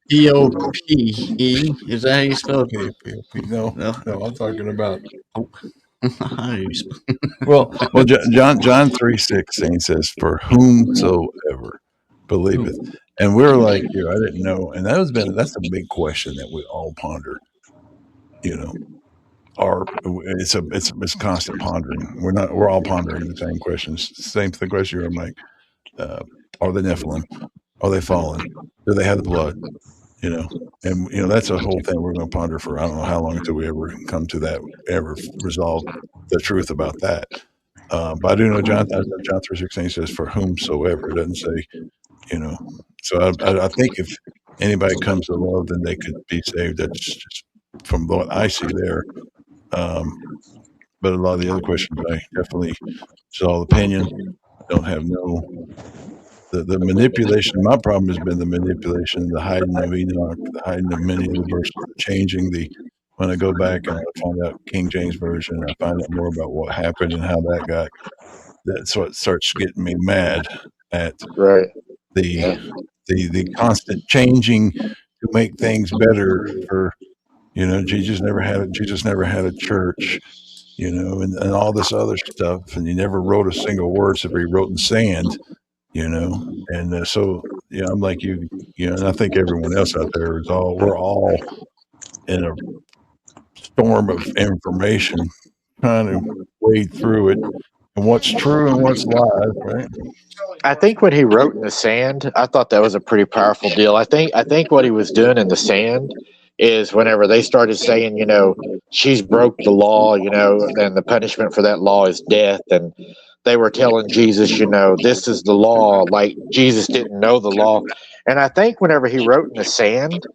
P-O-P-E. Is that how you spell it? P-O-P. No, I'm talking about. Well, John 3:16 says, "For whomsoever believeth," and we're like, I didn't know, and that's a big question that we all ponder. It's constant pondering. We're all pondering the same questions. Same thing question you're like, are they Nephilim? Are they fallen? Do they have the blood? And that's a whole thing we're going to ponder for I don't know how long until we ever come to that, ever resolve the truth about that. But I do know John 3:16 says, "For whomsoever." It doesn't say, So I think if anybody comes to love, then they could be saved. That's just from what I see there. But a lot of the other questions, I definitely, it's all opinion. Don't have the manipulation. My problem has been the manipulation, the hiding of Enoch, the hiding of many of the verses, the changing when I go back and I find out King James Version, I find out more about what happened and how that got. That's what starts getting me mad at the constant changing to make things better for You know, Jesus never had a church. You know, and all this other stuff, and he never wrote a single word except he wrote in sand. You know, and so yeah, I'm like you. You know, and I think everyone else out there is all we're all in a storm of information, trying to wade through it, and what's true and what's lies, right? I think when he wrote in the sand, I thought that was a pretty powerful deal. I think what he was doing in the sand is whenever they started saying, she's broke the law, then the punishment for that law is death, and they were telling Jesus, this is the law, like Jesus didn't know the law. And I think whenever he wrote in the sand,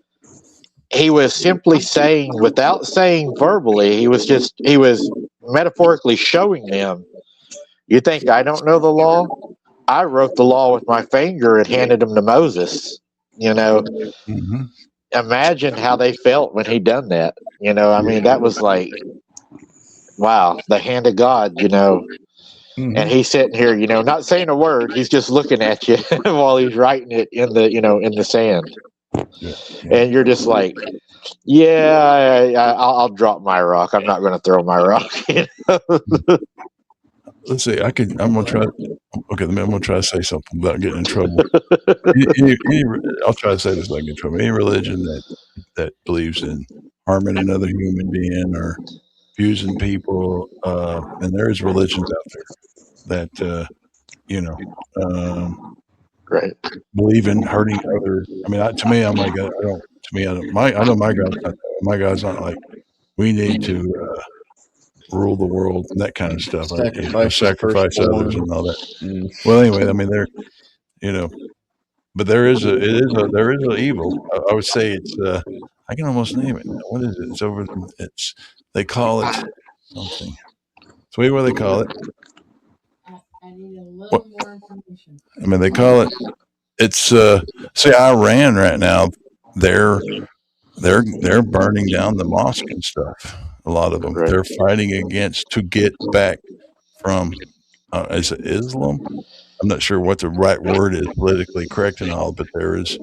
he was simply saying, without saying verbally, he was metaphorically showing them, you think I don't know the law? I wrote the law with my finger and handed them to Moses. Mm-hmm. Imagine how they felt when he done that. I mean, that was like, wow, the hand of God, Mm-hmm. and he's sitting here, not saying a word. He's just looking at you while he's writing it in the sand. Yeah. And you're just like, yeah, I'll drop my rock. I'm not going to throw my rock. Let's see. I'm gonna try. Okay, I'm gonna try to say something without getting in trouble. I'll try to say this without getting in trouble. Any religion that believes in harming another human being or abusing people, and there's religions out there that Right. believe in hurting other. I mean, to me, I'm like, I don't. To me, I don't. I know my God's not. My God's not like we need to rule the world and that kind of stuff. Sacrifice others and all that. Mm. Well, anyway, I mean, but there is a evil. I would say it's. I can almost name it. What is it? It's over. They call it something. So what do they call it? I need a little more information. I mean, they call it. It's say Iran right now. They're burning down the mosque and stuff. A lot of them. Right. They're fighting against to get back from. Is it Islam? I'm not sure what the right word is, politically correct and all, but there is.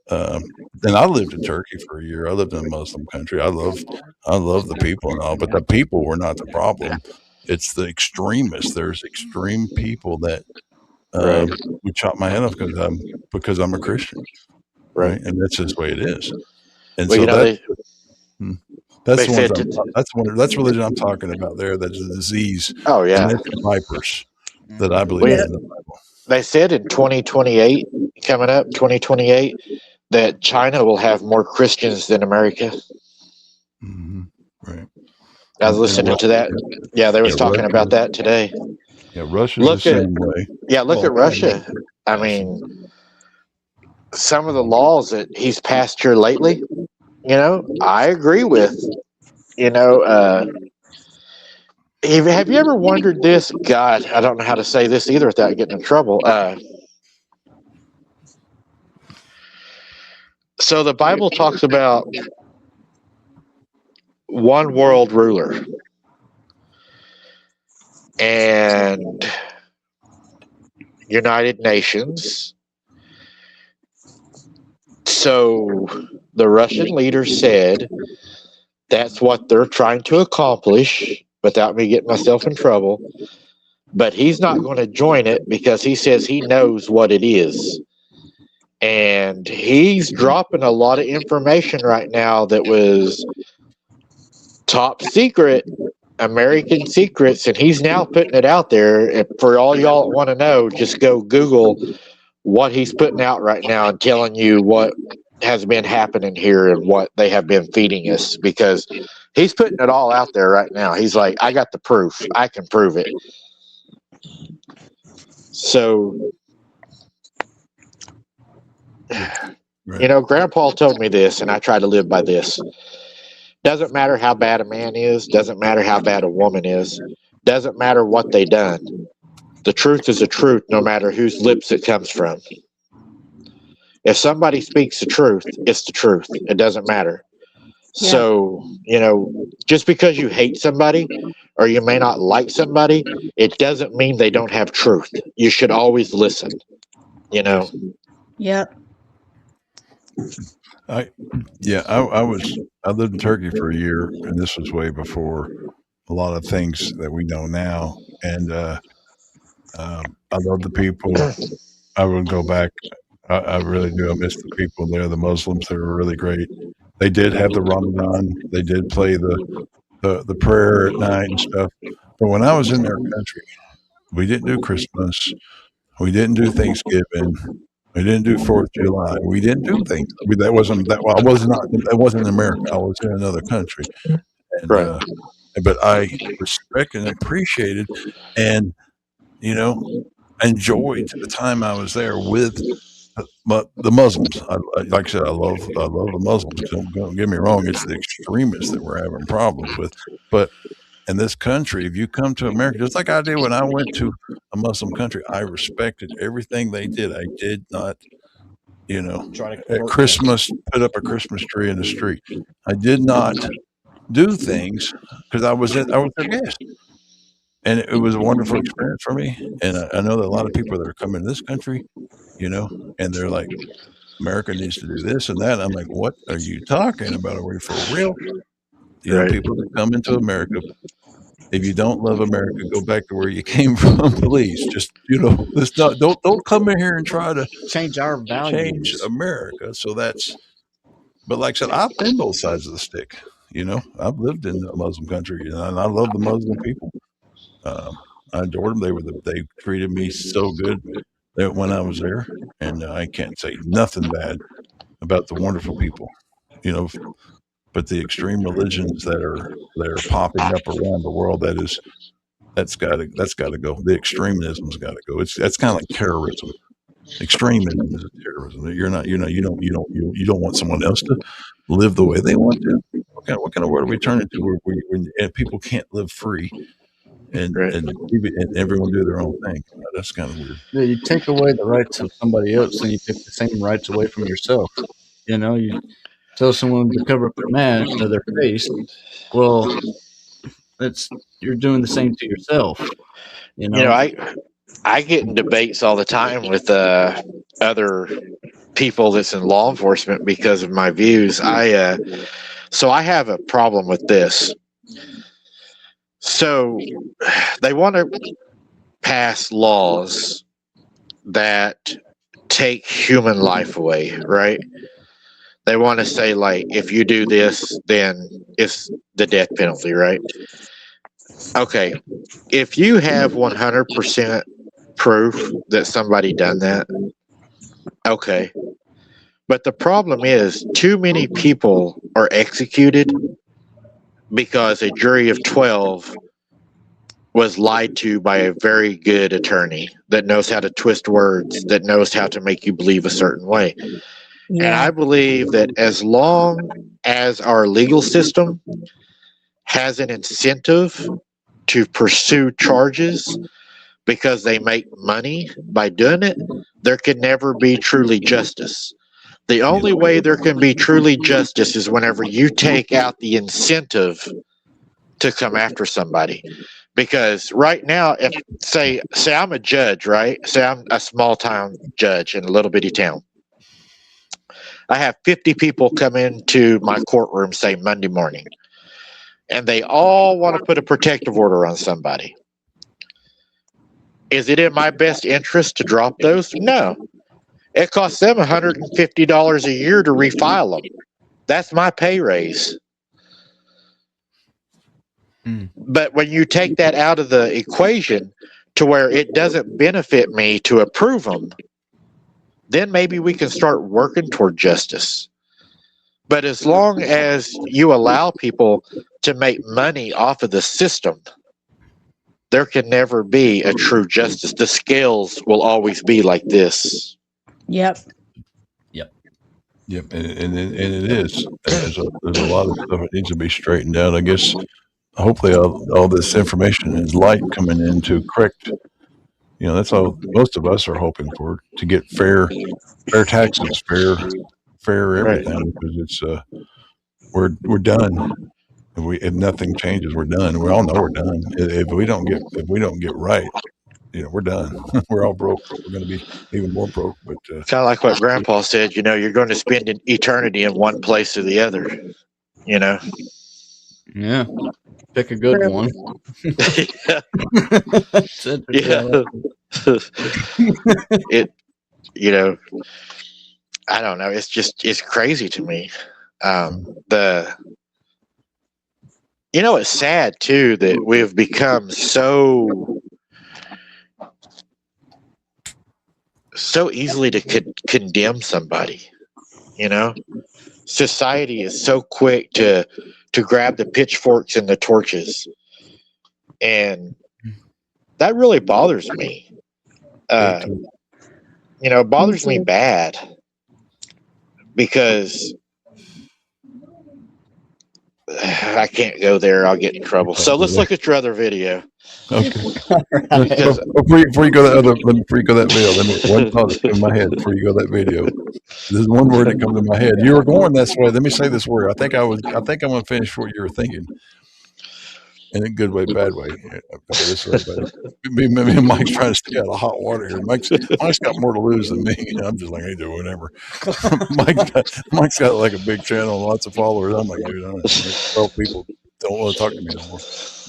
And I lived in Turkey for a year. I lived in a Muslim country. I love the people and all, but the people were not the problem. It's the extremists. There's extreme people that Right. would chop my head off because I'm a Christian, right? And that's just the way it is. And Well, so that's they the said ones that's religion I'm talking about there. That's a disease. Oh yeah. And that's the vipers that I believe Well, in the Bible. They said in 2028, coming up 2028, that China will have more Christians than America. Mm-hmm. Right. I was listening to that. Yeah, they was talking about that today. Yeah, Russia's the same way. Yeah, look at Russia. I mean, some of the laws that he's passed here lately, I agree with. Have you ever wondered this? God, I don't know how to say this either without getting in trouble. So the Bible talks about one world ruler. And United Nations. So the Russian leader said that's what they're trying to accomplish without me getting myself in trouble. But he's not going to join it because he says he knows what it is. And he's dropping a lot of information right now that was top secret, American secrets, and he's now putting it out there. And for all y'all that want to know, just go Google what he's putting out right now and telling you what has been happening here and what they have been feeding us, because he's putting it all out there right now. He's like, I got the proof. I can prove it. So, Grandpa told me this, and I try to live by this. Doesn't matter how bad a man is, doesn't matter how bad a woman is, doesn't matter what they done. The truth is the truth, no matter whose lips it comes from. If somebody speaks the truth, it's the truth. It doesn't matter. Yeah. So, just because you hate somebody or you may not like somebody, it doesn't mean they don't have truth. You should always listen, Yep. I lived in Turkey for a year, and this was way before a lot of things that we know now. And I love the people. I would go back. I really do. I miss the people there. The Muslims, they were really great. They did have the Ramadan. They did play the prayer at night and stuff. But when I was in their country, we didn't do Christmas. We didn't do Thanksgiving. We didn't do 4th of July. We didn't do things. That wasn't that. Well, I was not. That wasn't in America. I was in another country, and Right. but I respect and appreciated, and you know, enjoyed the time I was there with the Muslims. Like I said, I love the Muslims. Don't get me wrong. It's the extremists that we're having problems with, but in this country, if you come to America, just like I did when I went to a Muslim country, I respected everything they did. I did not, Try to at protest. Christmas, put up a Christmas tree in the street. I did not do things because I was their guest, and it was a wonderful experience for me. And I know that a lot of people that are coming to this country, and they're like, America needs to do this and that. I'm like, what are you talking about? Are we for real? Right. People that come into America, if you don't love America, go back to where you came from, please. Just let's not don't come in here and try to Change our change values. America. So but like I said, I've been both sides of the stick. I've lived in a Muslim country, and I love the Muslim people. I adored them. They treated me so good that when I was there, and I can't say nothing bad about the wonderful people. But the extreme religions that are popping up around the world, that's got to go. The extremism's got to go. That's kind of like terrorism. Extremism is terrorism. You're not, you don't want someone else to live the way they want to. What kind of world are we turning to and people can't live free and everyone do their own thing? That's kind of weird. Yeah, you take away the rights of somebody else, and you take the same rights away from yourself. You tell someone to cover up their face. Well, you're doing the same to yourself. I get in debates all the time with other people that's in law enforcement because of my views. So I have a problem with this. So they want to pass laws that take human life away, right? They want to say, like, if you do this, then it's the death penalty, right? Okay, if you have 100% proof that somebody done that, okay. But the problem is too many people are executed because a jury of 12 was lied to by a very good attorney that knows how to twist words, that knows how to make you believe a certain way. And I believe that as long as our legal system has an incentive to pursue charges because they make money by doing it, there can never be truly justice. The only way there can be truly justice is whenever you take out the incentive to come after somebody. Because right now, if say I'm a judge, right? Say I'm a small town judge in a little bitty town. I have 50 people come into my courtroom, say Monday morning, and they all want to put a protective order on somebody. Is it in my best interest to drop those? No. It costs them $150 a year to refile them. That's my pay raise. But when you take that out of the equation to where it doesn't benefit me to approve them, then maybe we can start working toward justice. But as long as you allow people to make money off of the system, there can never be a true justice. The scales will always be like this. Yep. Yep, and it is. There's a lot of stuff that needs to be straightened out. I guess hopefully all this information is light coming in to correct. That's all most of us are hoping for, to get fair taxes, fair everything, because it's we're done. If nothing changes, we're done. We all know we're done. If we don't get right, we're done. We're all broke, but we're going to be even more broke. But Kind of like what Grandpa said. You're going to spend an eternity in one place or the other. Yeah. Pick a good True. one. Yeah. It. I don't know. It's crazy to me. It's sad too that we've become so easily to condemn somebody. Society is so quick to grab the pitchforks and the torches, and that really bothers me. It bothers me bad because I can't go there. I'll get in trouble. So let's look at your other video. okay. Because Before you go that video, let me one thought that's in my head before you go that video. There's one word that comes to my head. You were going this way. Let me say this word. I think I'm going to finish what you were thinking. In a good way, bad way. This is everybody. Me and Mike's trying to stay out of hot water here. Mike's got more to lose than me. I'm just like, hey, do whatever. Mike's got like a big channel and lots of followers. I'm like, dude, 12 people don't want to talk to me anymore.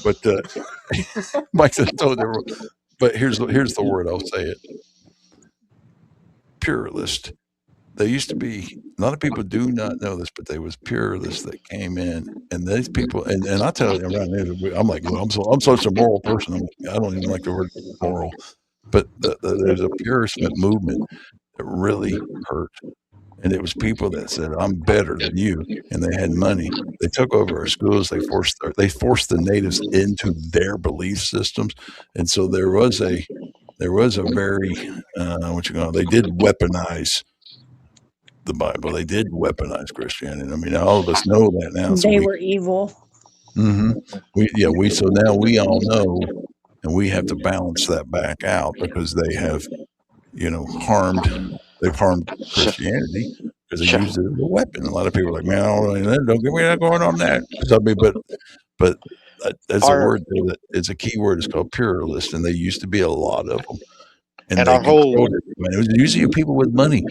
But Mike said, but here's the word. I'll say it. Pluralist. There used to be a lot of people do not know this, but there was pluralists that came in, and these people, and I tell you around here, I'm like, well, I'm such a moral person. I don't even like the word moral, but there's a purist movement that really hurt, and it was people that said, I'm better than you, and they had money. They took over our schools. They forced the natives into their belief systems, and so there was a very they did weaponize the Bible. They did weaponize Christianity. I mean, all of us know that now. They were evil. Mm-hmm. So now we all know, and we have to balance that back out because they have, harmed Christianity because they used it as a weapon. A lot of people are like, man, don't get me that going on that. I mean, but that's a word there that is a key word. It's called pluralist, and there used to be a lot of them, and they controlled it. It was usually people with money.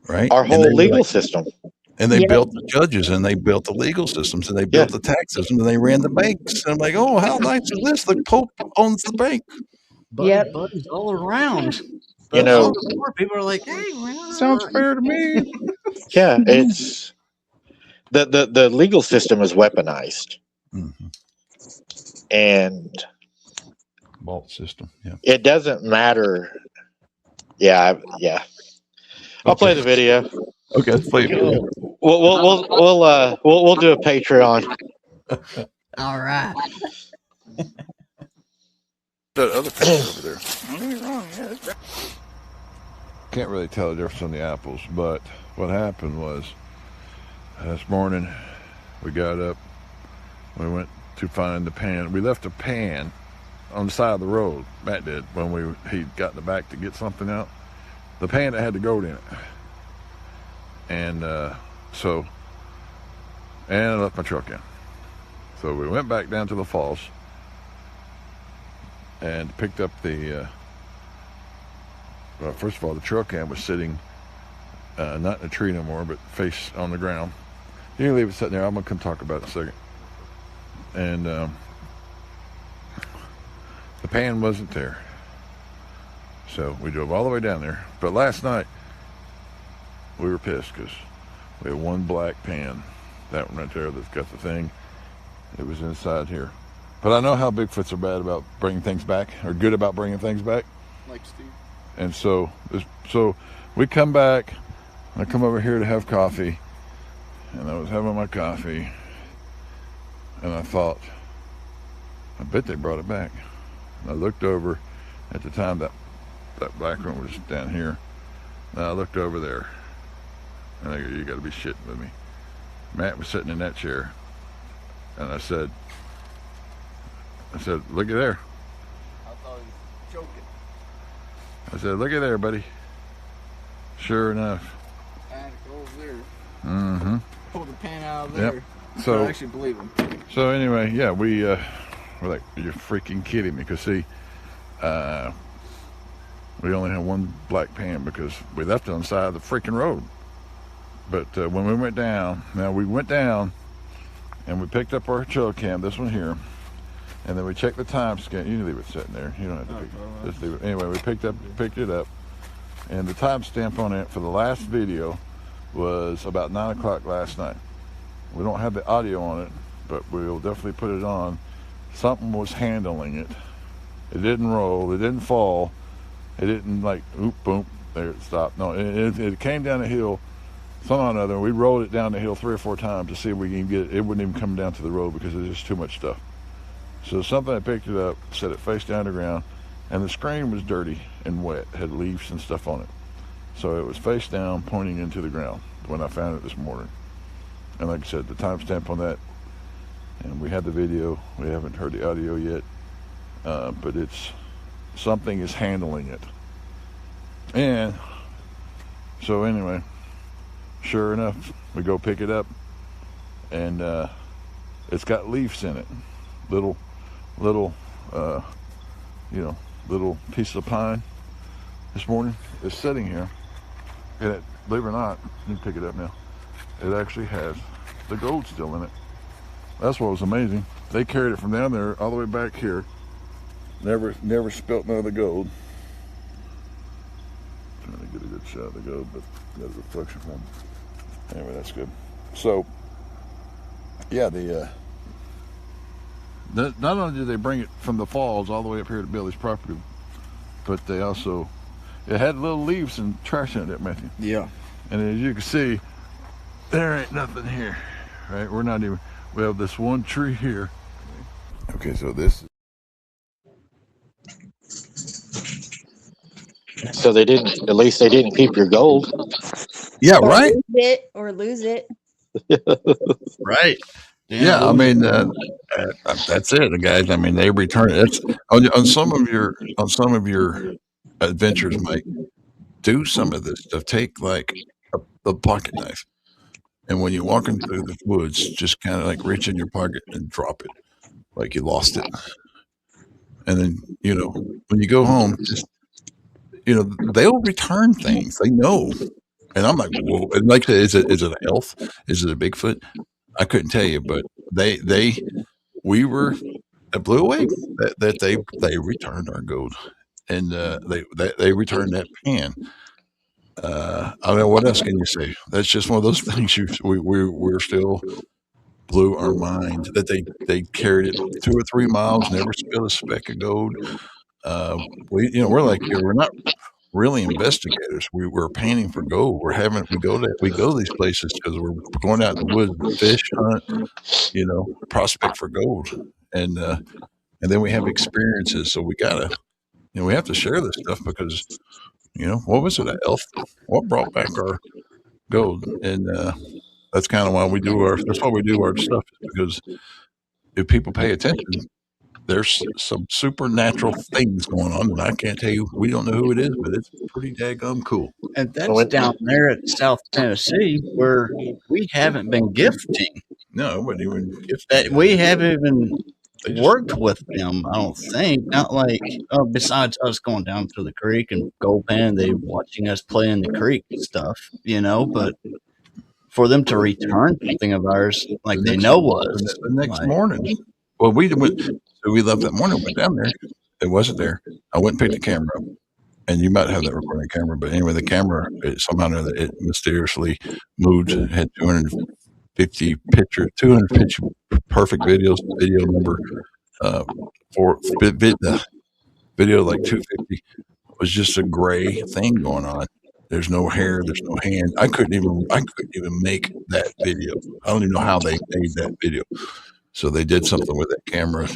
Right? Our whole legal system. And they built the judges, and they built the legal systems, and they built the tax systems, and they ran the banks. And I'm like, oh, how nice is this? The Pope owns the bank. Buddies all around. But all the poor people are like, hey, sounds fair to me. Yeah, it's the legal system is weaponized. Mm-hmm. And vault system. Yeah. It doesn't matter. Yeah. I'll play the video. Okay, let's play it. We'll do a Patreon. All right. That other picture over there. Don't get me wrong. Yeah, can't really tell the difference on the apples, but what happened was this morning we got up. We went to find the pan. We left a pan on the side of the road. Matt did when he got in the back to get something out. The pan that had the goat in it. And I left my truck in. So we went back down to the falls and picked up the, first of all, the trail cam was sitting, not in a tree no more, but face on the ground. You can leave it sitting there. I'm going to come talk about it in a second. And the pan wasn't there. So we drove all the way down there. But last night, we were pissed because we had one black pan, that one right there that's got the thing. It was inside here. But I know how Bigfoots are bad about bringing things back, or good about bringing things back. Like Steve. And so we come back, I come over here to have coffee, and I was having my coffee, and I thought, I bet they brought it back. And I looked over, at the time that black one was down here, and I looked over there, and I go, you gotta be shitting with me. Matt was sitting in that chair, and I said, look at there. I thought he was joking. I said, look at there, buddy. Sure enough. I had to go over there. Mm-hmm. Pull the pan out of there. Yep. So I actually believe him. So anyway, yeah, we're like, you're freaking kidding me. Because see, We only had one black pan because we left it on the side of the freaking road. But when we went down, and we picked up our trail cam, this one here, and then we checked the time scan. You can leave it sitting there. You don't have to pick it. Just leave it. Anyway, we picked it up, and the time stamp on it for the last video was about 9 o'clock last night. We don't have the audio on it, but we'll definitely put it on. Something was handling it. It didn't roll. It didn't fall. It didn't like, oop, boom, there it stopped. No, it came down the hill somehow or another. We rolled it down the hill 3 or 4 times to see if we can get it. It wouldn't even come down to the road because there's just too much stuff. So something, I picked it up, set it face down to the ground, and the screen was dirty and wet, had leaves and stuff on it. So it was face down, pointing into the ground when I found it this morning. And like I said, the timestamp on that, and we had the video. We haven't heard the audio yet, but it's something is handling it. And so anyway, sure enough, we go pick it up, and it's got leaves in it, little pieces of pine. This morning it's sitting here, and it, believe it or not, you can pick it up now. It actually has the gold still in it. That's what was amazing. They carried it from down there all the way back here. Never spilt none of the gold. Trying to get a good shot of the gold, but got a reflection from it. Anyway, that's good. So, yeah, not only did they bring it from the falls all the way up here to Billy's property, but they also, it had little leaves and trash in it, Matthew. Yeah. And as you can see, there ain't nothing here, right? We have this one tree here. Okay, so this. So at least they didn't keep your gold. Yeah, Or right? lose it. Right. Yeah, I mean, that's it, guys. I mean, they return it. It's on some of your adventures, Mike. Do some of this stuff. Take like a pocket knife, and when you're walking through the woods, just kind of like reach in your pocket and drop it, like you lost it. And then when you go home, just they'll return things. They know. And I'm like, whoa! And like, is it an elf? Is it a Bigfoot? I couldn't tell you, but it blew away that they returned our gold, and they returned that pan. I don't know what else can you say. That's just one of those things. We're still blew our mind that they carried it 2 or 3 miles, never spilled a speck of gold. We're not really investigators. We're painting for gold. We go to these places because we're going out in the woods to fish, hunt, prospect for gold, and then we have experiences. So we gotta, we have to share this stuff because, what was it? An elf? What brought back our gold? And that's kind of why we do that's why we do our stuff, is because if people pay attention, there's some supernatural things going on, and I can't tell you. We don't know who it is, but it's pretty daggum cool. And that's down there at South Tennessee, where we haven't been gifting. No, it wasn't even gifting. We haven't even worked with them, I don't think. Not like, besides us going down to the creek and gold pan, they watching us play in the creek and stuff, but for them to return something of ours, like they know us. The next morning. Well, we left that morning, went down there. It wasn't there. I went and picked the camera up, and you might have that recording camera, but anyway, the camera, somehow or other, it mysteriously moved. It had 250 perfect videos. Video number video like 250 was just a gray thing going on. There's no hair. There's no hand. I couldn't even make that video. I don't even know how they made that video. So they did something with that camera,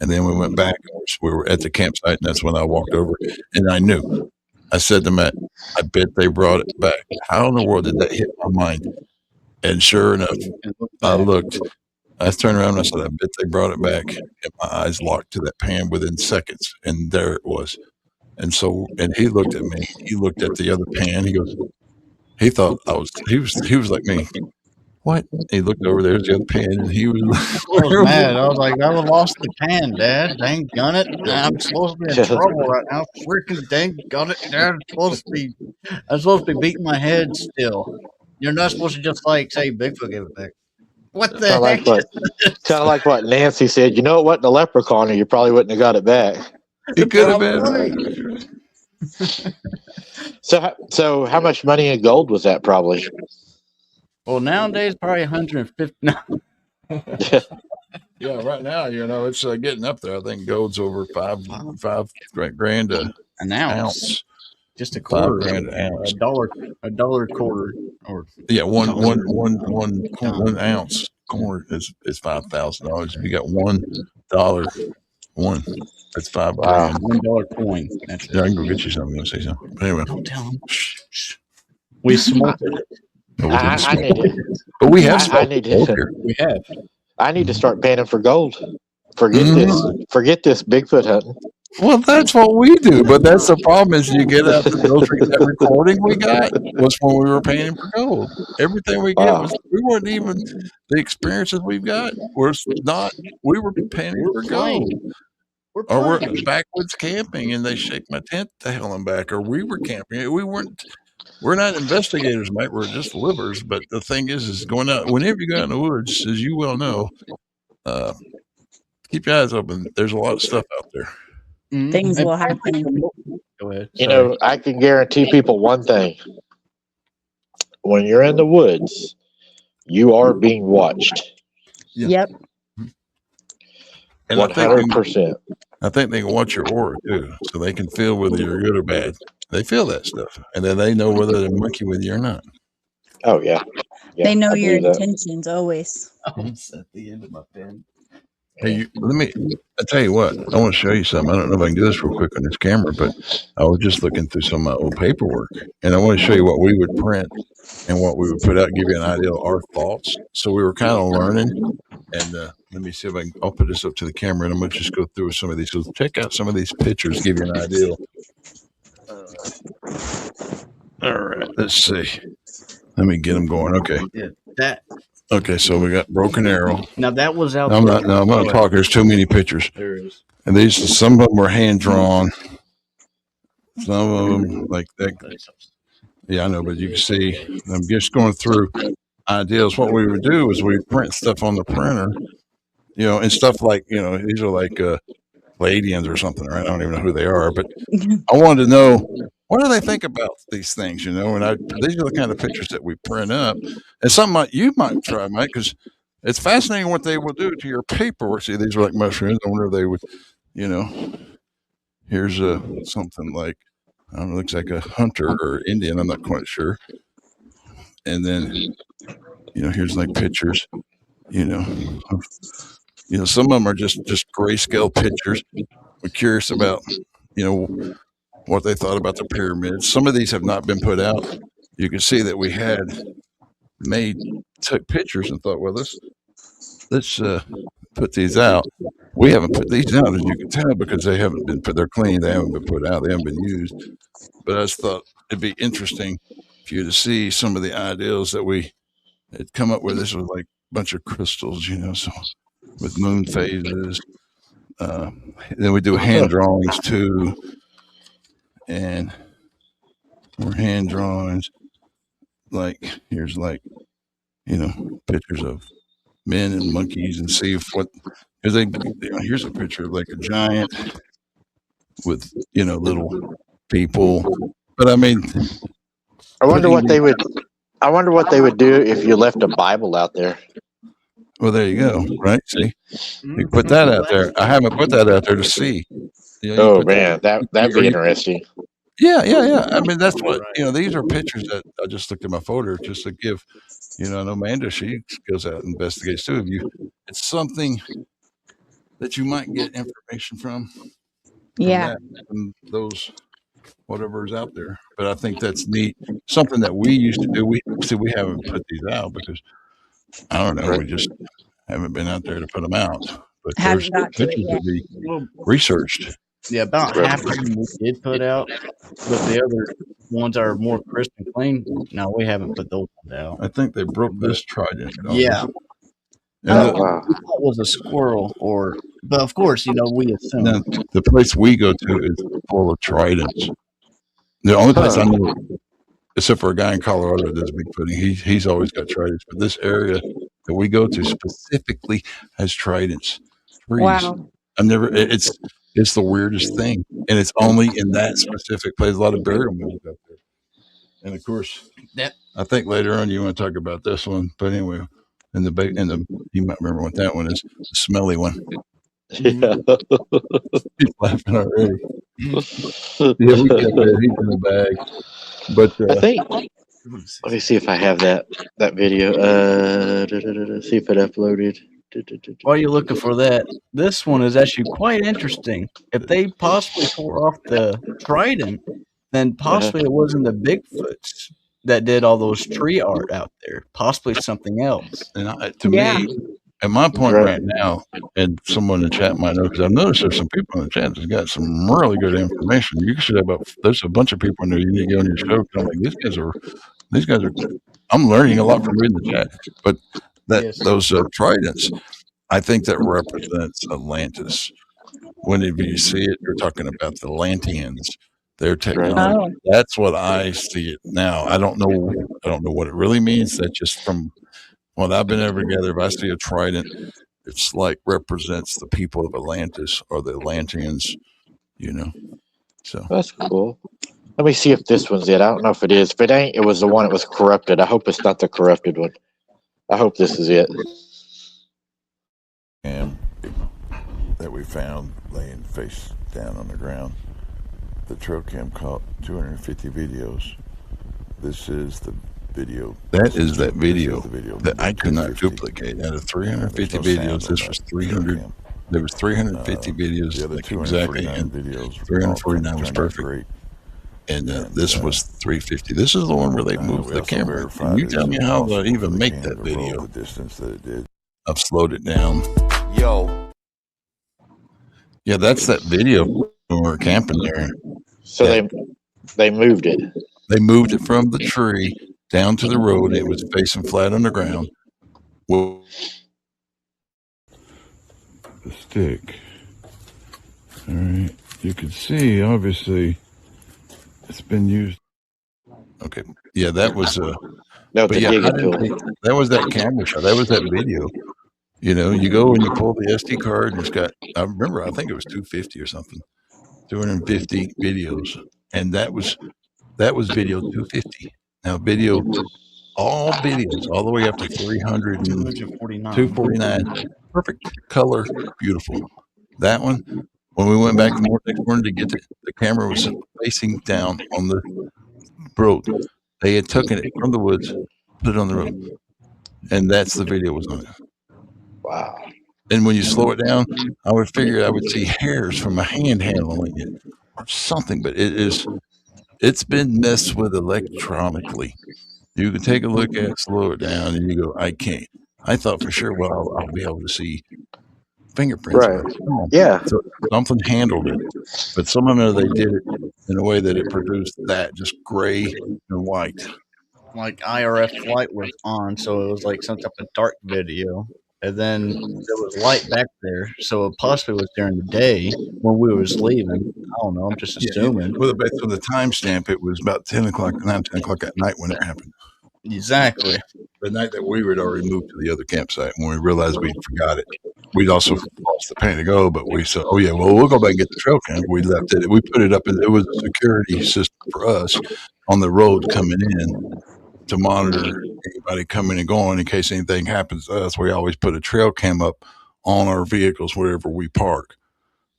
and then we went back. We were at the campsite, and that's when I walked over, and I knew. I said to Matt, I bet they brought it back. How in the world did that hit my mind? And sure enough, I looked. I turned around and I said, I bet they brought it back. And my eyes locked to that pan within seconds, and there it was. And he looked at me. He looked at the other pan. He goes, he thought he was like me. what? He looked over there's the other pen, and he was. I was mad. I was like, I lost the pen, Dad. Dang gun it. I'm supposed to be in trouble right now. Freaking dang gun it, Dad. I'm supposed to be beating my head still. You're not supposed to just like say Bigfoot gave it back. What the heck? Kind of like what Nancy said. You know what? The leprechaun, or you probably wouldn't have got it back. It could have been Probably. right. So how much money in gold was that? Probably. Well, nowadays probably 150. No, Yeah, right now, it's getting up there. I think gold's over five grand an ounce. Just a $5 quarter. grand an ounce. A dollar quarter. Or Yeah, one $1. ounce corn is $5,000. If you got $1, that's $5 grand. $1 coin. That's it. Yeah, I can go get you something. I'll say something. But anyway, Don't tell them. Shh. We smoked it. No, we didn't I smoke need it. it. But we have I smoked need it to. here. We have. I need to start panning for gold. Forget this Bigfoot hunting. Well, that's what we do, but that's the problem is you get up that recording we got was when we were paying for gold. Everything we get we weren't even the experiences we've got was not. We were paying for gold. Or we're backwoods camping and they shake my tent the hell and back. Or we were camping. We're not investigators, mate. We're just livers. But the thing is going out whenever you go out in the woods, as you well know, keep your eyes open. There's a lot of stuff out there. Things will happen. Go ahead. You know, I can guarantee people one thing. When you're in the woods, you are being watched. Yeah. Yep. And 100%. I think they can watch your aura too, so they can feel whether you're good or bad. They feel that stuff, and then they know whether they're monkey with you or not. Oh yeah. They know I your believe that. intentions always. It's at the end of my pen. Hey, I tell you what, I want to show you something. I don't know if I can do this real quick on this camera, but I was just looking through some of my old paperwork, and I want to show you what we would print and what we would put out, give you an idea of our thoughts. So we were kind of learning, and let me see if I'll put this up to the camera, and I'm going to just go through some of these. So check out some of these pictures, give you an idea. All right, let's see. Let me get them going. Okay. Yeah, Okay, so we got Broken Arrow. Now that was out. I'm not going to talk. There's too many pictures. There is. And some of them were hand drawn. Some of them like that. Yeah, I know, but you can see. I'm just going through ideas. What we would do is we print stuff on the printer, and stuff like these are like Palladians or something, right? I don't even know who they are, but I wanted to know. What do they think about these things, And these are the kind of pictures that we print up, and something you might try, Mike, because it's fascinating what they will do to your paperwork. See, these are like mushrooms. I wonder if they would, here's something like, I don't know, looks like a hunter or Indian. I'm not quite sure. And then, here's like pictures, some of them are just grayscale pictures. We're curious about, what they thought about the pyramids. Some of these have not been put out. You can see that we took pictures and thought, well, let's put these out. We haven't put these out, as you can tell, because they haven't been put. They're clean. They haven't been put out. They haven't been used. But I just thought it'd be interesting for you to see some of the ideals that we had come up with. This was like a bunch of crystals, so with moon phases. Then we do hand drawings too. And more hand drawings, here's pictures of men and monkeys, and see here's a picture of like a giant with little people. But I mean, I wonder what they would do if you left a Bible out there. Well, there you go. Right? See, you put that out there. I haven't put that out there to see. Oh man, that'd be interesting. Yeah. I mean, that's what these are pictures that I just looked at my photo just to give. I know Amanda, she goes out and investigates too. It's something that you might get information from. Yeah. From those whatever's out there. But I think that's neat. Something that we used to do. We haven't put these out because I don't know. We just haven't been out there to put them out. But there's pictures to be researched. Yeah, about half of them we did put out, but the other ones are more crisp and clean. No, we haven't put those ones out. I think they broke But this trident. yeah, And Oh the, wow. we thought it was a squirrel, but of course, we assume. now, the place we go to is full of tridents. The only place I know, except for a guy in Colorado that does Bigfooting, he's always got tridents. But this area that we go to specifically has tridents, trees. Wow. I've never. It's the weirdest thing, and it's only in that specific place. A lot of burial mounds up there, and of course, I think later on you want to talk about this one. But anyway, you might remember what that one is, the smelly one. Yeah. He's laughing already. Yeah, we got that. He's in the bag. But I think. Let me see if I have that video. See if it uploaded. While you're looking for that, this one is actually quite interesting. If they possibly tore off the trident, then possibly it wasn't the Bigfoots that did all those tree art out there. Possibly something else. And to me, at my point right now, and someone in the chat might know, because I've noticed there's some people in the chat that's got some really good information. You should have there's a bunch of people in there you need to get on your show. I'm like, these guys are. I'm learning a lot from reading the chat, but those tridents, I think that represents Atlantis. Whenever you see it, you're talking about the Atlanteans, their technology. Oh. That's what I see it now. I don't know what it really means. That's just from what I've been able to gather. If I see a trident, it's like represents the people of Atlantis or the Atlanteans, So that's cool. Let me see if this one's it. I don't know if it is. If it ain't, it was the one that was corrupted. I hope it's not the corrupted one. I hope this is it. And that we found laying face down on the ground. The trail cam caught 250 videos. This is the video. That is the video that I could not 250. duplicate. Out of 350 videos, this was 300. There was 350 videos The other exactly, 249 and videos 349 was turned out perfect. great. And this was 350. This is the one where they moved We the also camera. verified Can you it tell was me how to impossible even for the make camera that to roll video? the distance that it did. I've slowed it down. Yo. Yeah, that's that video when we were camping there. So they moved it. They moved it from the tree down to the road. And it was facing flat on the ground. Well, the stick. All right. You can see, obviously, it's been used. Okay. Yeah, that was No, but the yeah, digging tool. that was that camera shot. That was that video. You go and you pull the SD card, and it's got. I remember, I think it was 250 or something, 250 videos, and that was video 250. Now all videos, all the way up to 300 and 249. 249, perfect color, beautiful. That one, when we went back the next morning to get the camera was facing down on the road. They had taken it from the woods, put it on the road, and that's the video was on it. Wow. And when you slow it down, I would figure I would see hairs from a hand handling it or something, but it's been messed with electronically. You can take a look at it, slow it down, and you go, I can't. I thought for sure, well, I'll be able to see fingerprints. Right. No. Yeah. So something handled it, but somehow they did it in a way that it produced that just gray and white. Like IRF light was on, so it was like some type of dark video. And then there was light back there, so it possibly was during the day when we was leaving. I don't know. I'm just assuming. Well, based on the timestamp, it was about 10 o'clock at night when it happened. Exactly. The night that we had already moved to the other campsite, when we realized we forgot it. We'd also lost the pain to go, but we said, oh, yeah, well, we'll go back and get the trail cam. We left it. We put it up, and it was a security system for us on the road coming in to monitor anybody coming and going in case anything happens to us. We always put a trail cam up on our vehicles wherever we park,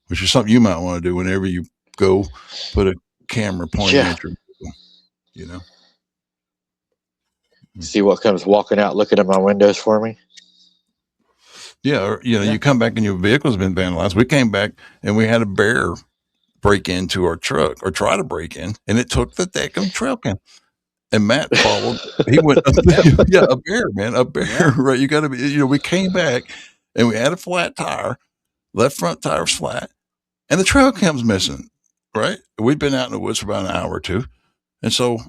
which is something you might want to do whenever you go. Put a camera pointing at your vehicle, See what comes walking out looking at my windows for me? Yeah, or, you come back and your vehicle's been vandalized. We came back and we had a bear break into our truck or try to break in, and it took the damn trail cam. And Matt followed. He went, a bear, man, a bear. Yeah. Right? You got to be. We came back and we had a flat tire. Left front tire's flat. and the trail cam's missing. Right? We'd been out in the woods for about an hour or two, and so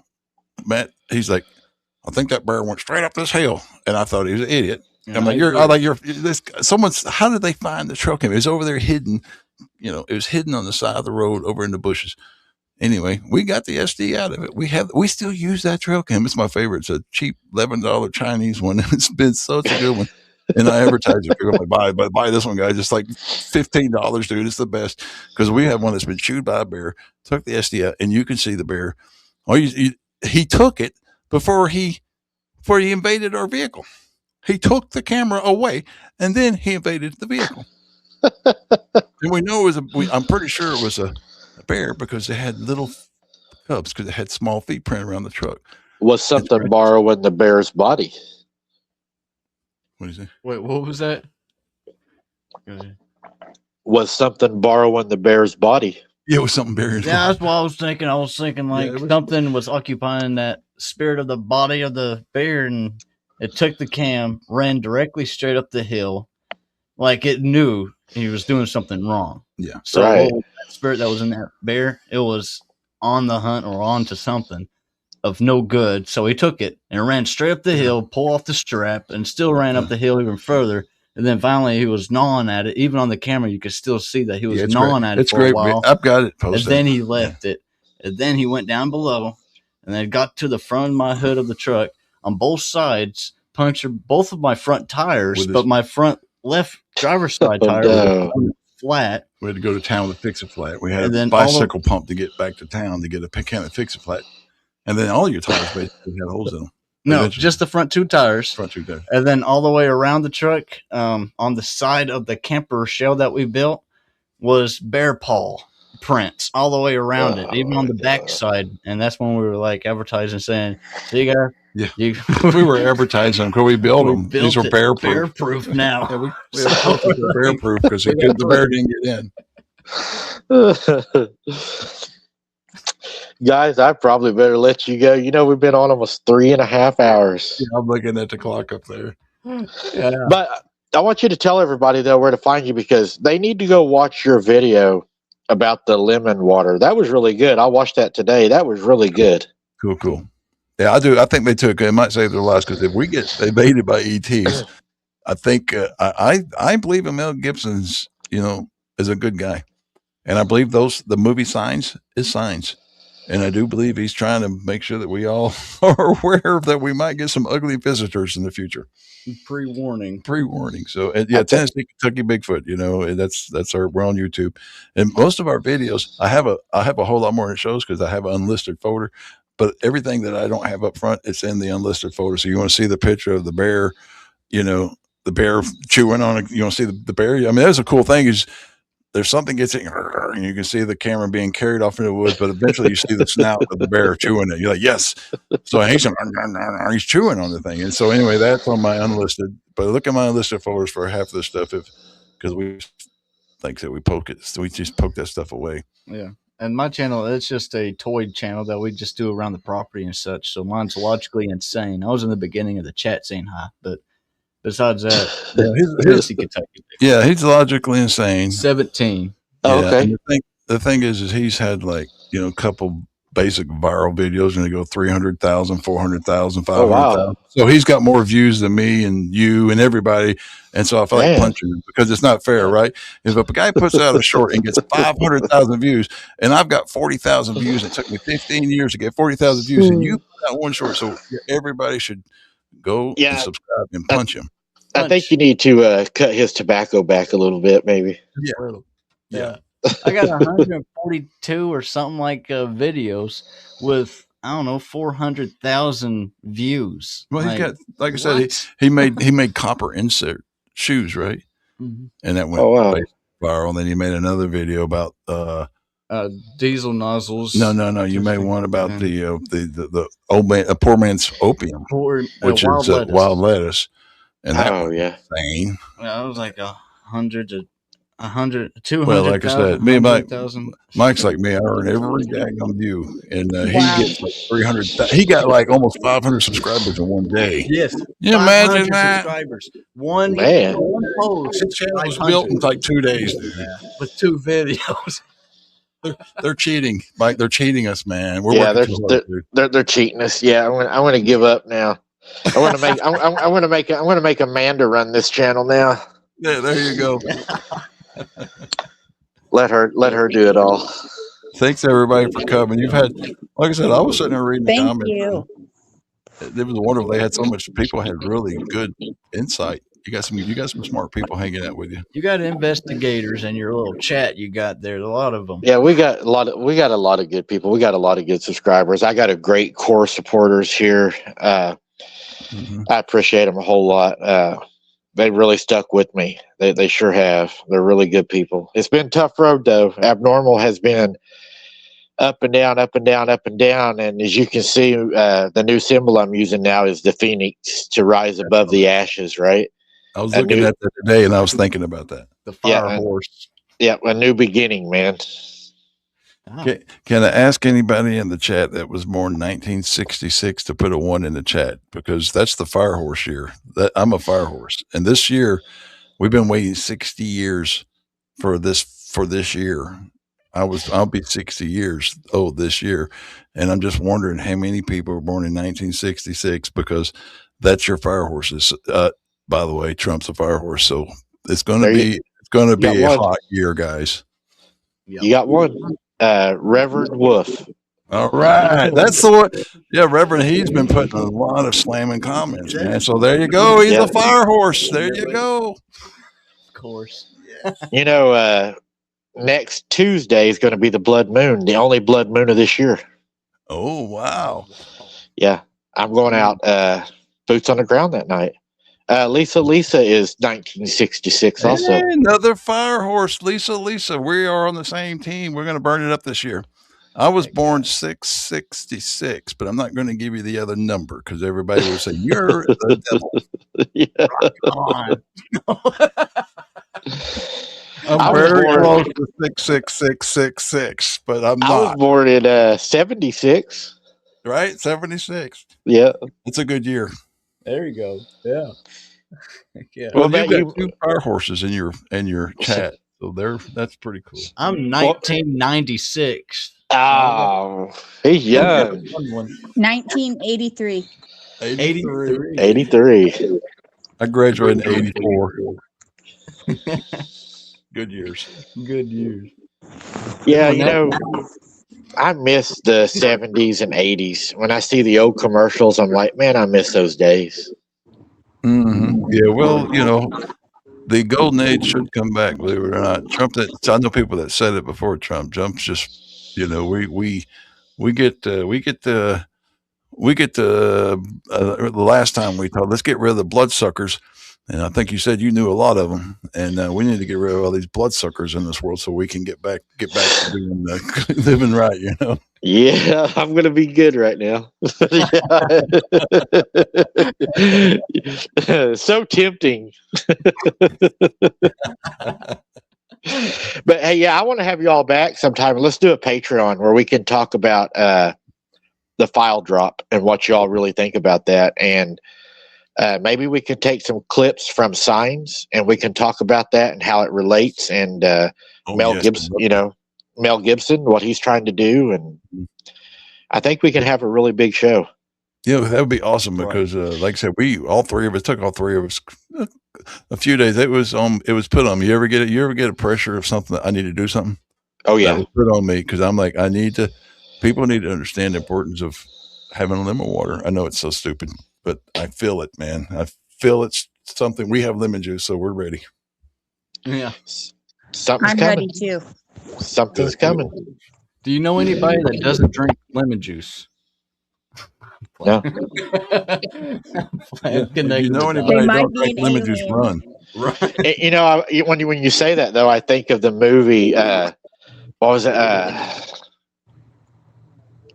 Matt, he's like, I think that bear went straight up this hill, and I thought he was an idiot. Yeah, I'm like, you're this. Someone's. How did they find the trail cam? It was over there hidden. It was hidden on the side of the road over in the bushes. Anyway, we got the SD out of it. We still use that trail cam. It's my favorite. It's a cheap $11 Chinese one. It's been such a good one. And I advertise it. People are like, buy this one, guys. It's like $15, dude. It's the best. Because we have one that's been chewed by a bear, took the SD out, and you can see the bear. Well, he took it before he invaded our vehicle. He took the camera away, and then he invaded the vehicle. And we know it was I'm pretty sure it was a bear because it had little cubs because it had small feet print around the truck. Was something borrowing the bear's body? What is it? Wait, what was that? Was something borrowing the bear's body? Yeah, it was something buried. Yeah, that's what I was thinking. I was thinking like Yeah, something was occupying that spirit of the body of the bear, and it took the cam, ran directly straight up the hill, like it knew he was doing something wrong. Yeah. So Right. that spirit that was in that bear, it was on the hunt or on to something of no good. So he took it and ran straight up the hill, pulled off the strap, and still ran up the hill even further. And then finally, he was gnawing at it. Even on the camera, you could still see that he was it's gnawing great. at it It's for great. a while. I've got it And posted. then he left it. And then he went down below, and then got to the front of my hood of the truck on both sides, punctured both of my front tires, but my front left driver's side Oh, tire no. was flat. We had to go to town to fix it flat. We had And a then bicycle pump to get back to town to get a can to fix it flat. And then all your tires basically had holes in them. No, Eventually. just the front two tires. Front two tires. And then all the way around the truck, on the side of the camper shell that we built, was bear paw prints all the way around it, even on the back side. And that's when we were like advertising, saying, "See, guys, Yeah. We were advertising them because we built them. These were bear proof. Bear proof now." Yeah, we have proof that they're bear proof because the bear didn't get in. Guys, I probably better let you go. We've been on almost 3.5 hours. Yeah, I'm looking at the clock up there. Yeah. But I want you to tell everybody, though, where to find you because they need to go watch your video about the lemon water. That was really good. I watched that today. That was really good. Cool. Yeah, I do. I think they took it. It might save their lives because if we get evaded by ETs, I think I believe in Mel Gibson's, is a good guy. And I believe the movie Signs is Signs. And I do believe he's trying to make sure that we all are aware that we might get some ugly visitors in the future. Pre-warning. So Tennessee, Kentucky Bigfoot. That's we're on YouTube, and most of our videos. I have a whole lot more than it shows because I have an unlisted folder. But everything that I don't have up front, it's in the unlisted folder. So you want to see the picture of the bear, the bear chewing on it. You want to see the bear. I mean, that's a cool thing is. There's something gets in, and you can see the camera being carried off into the woods, but eventually you see the snout of the bear chewing it. You're like, yes. So he's chewing on the thing. And so anyway, that's on my unlisted. But look at my unlisted folders for half of the stuff because we think that we poke it. So we just poke that stuff away. Yeah. And my channel, it's just a toy channel that we just do around the property and such. So mine's logically insane. I was in the beginning of the chat saying hi, but besides that, Tennessee, Kentucky. Yeah, he's logically insane. 17. Oh, yeah, okay. The thing is he's had like, a couple basic viral videos and they go 300,000, 400,000, 500,000. Oh, wow. So he's got more views than me and you and everybody. And so I feel like punching him because it's not fair, right? If a guy puts out a short and gets 500,000 views and I've got 40,000 views, it took me 15 years to get 40,000 views and you put out one short. So everybody should go and subscribe and punch him. I think you need to cut his tobacco back a little bit, maybe. Yeah. I got 142 or something like videos with, I don't know, 400,000 views. Well, he's got, like I said, he made copper insert shoes, right? Mm-hmm. And that went viral. And then he made another video about diesel nozzles. No. You made one about the old man, a poor man's opium, which is wild lettuce. And that was insane. Yeah, it was like 100 to 100, 200, Well, like I said, me and Mike, 100,000. Mike's like me. I earn every daggone view, and he Wow. gets like 300. He got like almost 500 subscribers in one day. Yes, You imagine 500 that? subscribers. One Man. post. His channel was 500. built in like 2 days, dude. With 2 videos. They're cheating, Mike. They're cheating us, man. We're Yeah, working too hard, dude. they're cheating us. Yeah, I want to give up now. I want to make I want to make Amanda run this channel now. Yeah, there you go. Let her do it all. Thanks everybody for coming. You've had, like I said, I was sitting there reading the Thank comments. you. It was wonderful. They had so much people had really good insight. You got some smart people hanging out with you. You got investigators in your little chat you got there. A lot of them. Yeah, we got a lot of good people. We got a lot of good subscribers. I got a great core of supporters here. I appreciate them a whole lot. They really stuck with me. They sure have. They're really good people. It's been a tough road though. Abnormal has been up and down, up and down, up and down. And as you can see, the new symbol I'm using now is the phoenix to rise above the ashes, right? I was looking at that today and I was thinking about that. The fire horse. Yeah, a new beginning, man. Can I ask anybody in the chat that was born in 1966 to put a 1 in the chat? Because that's the fire horse year. I'm a fire horse. And this year, we've been waiting 60 years for this year. I'll be 60 years old this year. And I'm just wondering how many people were born in 1966 because that's your fire horses. By the way, Trump's a fire horse. So it's going to be a hot year, guys. You got one. Reverend Wolf. All right. That's the one. Yeah, Reverend, he's been putting a lot of slamming comments, man. So there you go. He's a fire horse. There you go. Of course. You know, next Tuesday is going to be the blood moon, the only blood moon of this year. Oh, wow. Yeah. I'm going out boots on the ground that night. Lisa is 1966 also. Hey, another fire horse. Lisa, we are on the same team. We're going to burn it up this year. I was born 666, but I'm not going to give you the other number because everybody will say, you're the devil. Yeah. I'm very close to 66666, but I'm not. I was born in 76. Right? 76. Yeah. It's a good year. There you go. Yeah. Yeah. Well, you've got 2 fire horses in your chat, so that's pretty cool. I'm 1996. Oh, he's young. 1983. 83. I graduated in 84. Good years. Good years. Yeah, you know, I miss the 70s and 80s. When I see the old commercials, I'm like, man, I miss those days. Mm-hmm. Yeah, well, you know, the golden age should come back, believe it or not. I know people that said it before Trump. Trump's just, you know, we get the last time we told, let's get rid of the bloodsuckers. And I think you said you knew a lot of them, and we need to get rid of all these bloodsuckers in this world so we can get back to doing living right. You know. Yeah, I'm gonna be good right now. So tempting. But hey, yeah, I want to have you all back sometime. Let's do a Patreon where we can talk about the file drop and what you all really think about that, and maybe we can take some clips from Signs and we can talk about that and how it relates, and Mel Gibson, Mel Gibson, what he's trying to do, and I think we can have a really big show. Yeah, that would be awesome because, like I said, all three of us a few days. It was put on me. You ever get a pressure of something that I need to do something? Oh yeah, that was put on me because I'm like, people need to understand the importance of having lemon water. I know it's so stupid, but I feel it, man. I feel it's something. We have lemon juice, so we're ready. Yeah, something's I'm coming. ready too. Something's coming. Do you know anybody that doesn't drink lemon juice? No. You know anybody that don't drink lemon juice? Run. Right. You know, when you say that though, I think of the movie. What was it?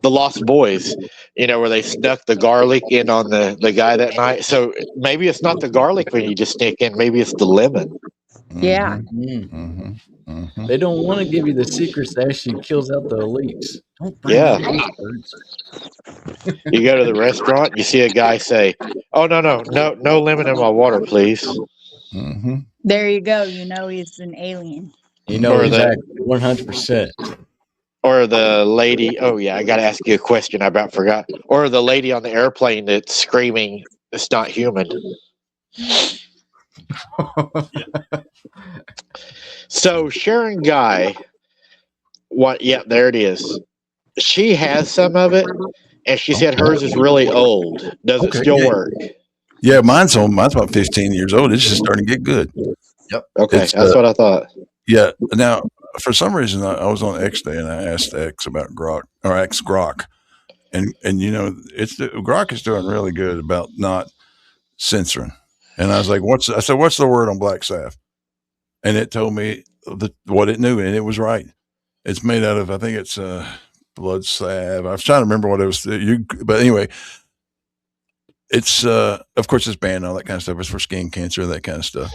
The Lost Boys. You know, where they snuck the garlic in on the guy that night. So maybe it's not the garlic when you just sneak in. Maybe it's the lemon. Yeah. Mm-hmm. Mm-hmm. They don't want to give you the secrets that actually kills out the elites. Don't bring Yeah. up those birds. You go to the restaurant, you see a guy say, "Oh no lemon in my water, please." Mm-hmm. There you go. You know he's an alien. You know Or he's the- actually 100%. Or the lady, oh yeah, I got to ask you a question. I about forgot. Or the lady on the airplane that's screaming, "It's not human." So Sharon Guy, what? Yeah, there it is. She has some of it, and she said hers is really old. Does it Okay, still yeah. work? Yeah, mine's about 15 years old. It's just starting to get good. Okay, It's, that's what I thought. Yeah. Now, for some reason, I was on X Day and I asked X about Grok or X Grok, and Grok is doing really good about not censoring. And I was like, "What's?" I said, "What's the word on black salve?" And it told me what it knew, and it was right. It's made out of, I think it's blood salve. I was trying to remember what it was. But anyway, it's of course it's banned, all that kind of stuff. It's for skin cancer, that kind of stuff.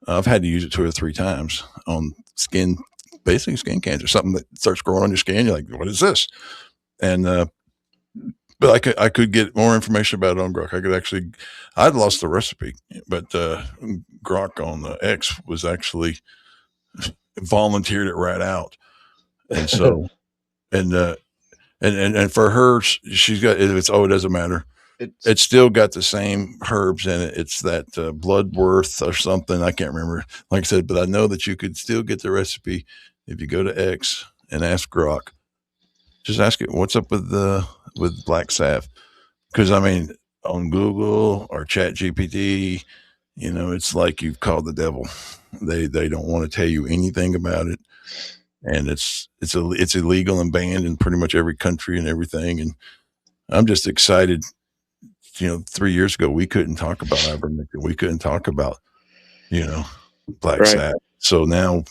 I've had to use it 2 or 3 times on skin, basically skin cancer, something that starts growing on your skin. You're like, what is this? And but I could get more information about it on Grok. I'd lost the recipe, but Grok on X was actually volunteered it right out, and so and for her, she's got it doesn't matter. It's still got the same herbs in it. It's that Bloodworth or something. I can't remember. Like I said, but I know that you could still get the recipe if you go to X and ask Grok. Just ask it, what's up with black salve? Because I mean, on Google or Chat GPT, it's like you've called the devil. They don't want to tell you anything about it, and it's illegal and banned in pretty much every country and everything. And I'm just excited. 3 years ago, we couldn't talk about ivermectin. We couldn't talk about, black salve. So now,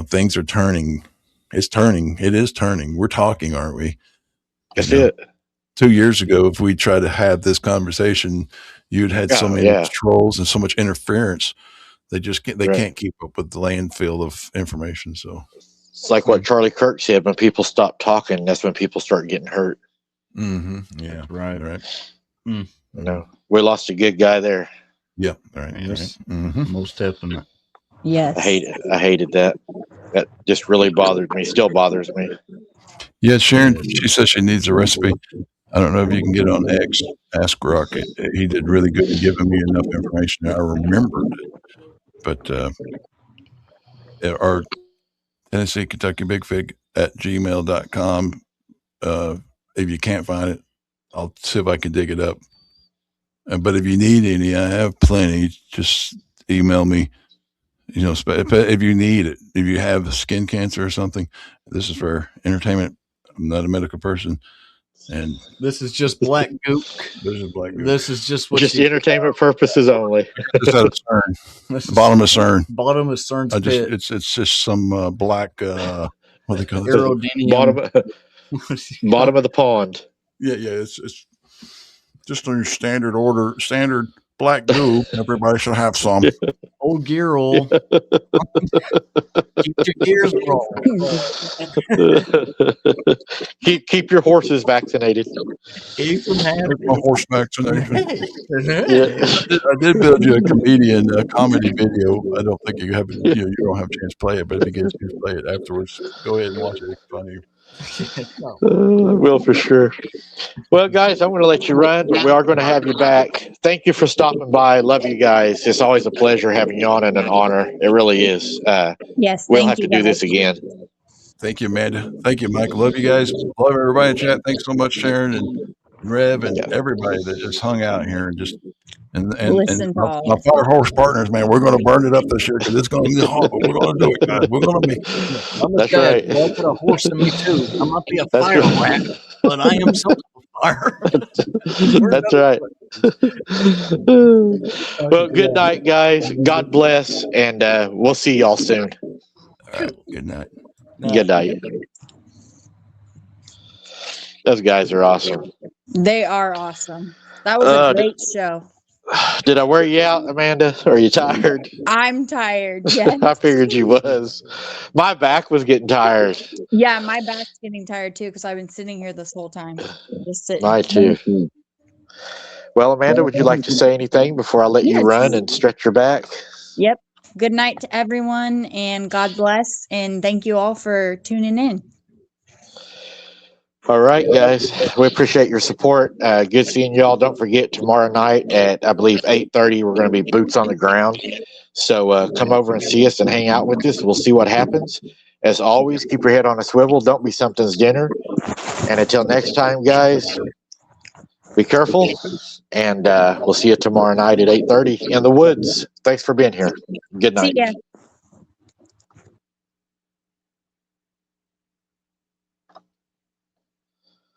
things are turning. It's turning. It is turning. We're talking, aren't we? That's it. 2 years ago, if we tried to have this conversation, you'd had so many trolls and so much interference. They can't keep up with the landfill of information. So it's like what Charlie Kirk said: when people stop talking, that's when people start getting hurt. Mm-hmm. Yeah. Right. We lost a good guy there. Yeah. Right. Yes. Right. Mm-hmm. Most definitely. Yes. I hated that. That just really bothered me. Still bothers me. Yeah, Sharon, she says she needs a recipe. I don't know if you can get on X. Ask Rock. He did really good in giving me enough information. I remembered it. But our Tennessee Kentucky Big Fig at gmail.com. If you can't find it, I'll see if I can dig it up. But if you need any, I have plenty. Just email me. If you need it, if you have skin cancer or something, this is for entertainment. I'm not a medical person. And this is just black gook. This is just what entertainment purposes only. Just out of CERN. Bottom of CERN. Bottom of CERN's pit. It's just some black what they call it? Aerodinium. Bottom of the pond. Yeah. It's just on your standard black goo. Everybody should have some. Old gear oil. Keep your gears rolling. keep your horses vaccinated. Keep my horse vaccination. I did build you a comedy video. I don't think you have you don't have a chance to play it, but if you get a chance to play it afterwards, go ahead and watch it. It's funny. I will for sure. Well, guys, I'm going to let you run, but we are going to have you back. Thank you for stopping by. Love you guys. It's always a pleasure having you on and an honor. It really is. Yes, we'll have to do this again. Thank you, Amanda. Thank you, Michael. Love you guys. Love everybody in chat. Thanks so much, Sharon and Rev and everybody that just hung out here and just and my fire horse partners, man. We're going to burn it up this year because it's going to be hot, but we're going to do it, guys. We're going to make it. That's right. Well, put a horse in me too. I might be a fire rat, but I am something of fire. That's right. Well, good night, guys. God bless, and we'll see y'all soon. All right. Good night. Good night. Those guys are awesome. They are awesome. That was a great show. Did I wear you out, Amanda? Are you tired? I'm tired. Yes. I figured you was. My back was getting tired. Yeah, my back's getting tired too because I've been sitting here this whole time. Just sitting. Mine too. Well, Amanda, would you like to say anything before I let you Yes. run and stretch your back? Yep. Good night to everyone, and God bless, and thank you all for tuning in. All right, guys. We appreciate your support. Good seeing y'all. Don't forget, tomorrow night at, I believe, 8:30, we're going to be boots on the ground. So come over and see us and hang out with us. We'll see what happens. As always, keep your head on a swivel. Don't be something's dinner. And until next time, guys, be careful. And we'll see you tomorrow night at 8:30 in the woods. Thanks for being here. Good See night. ya.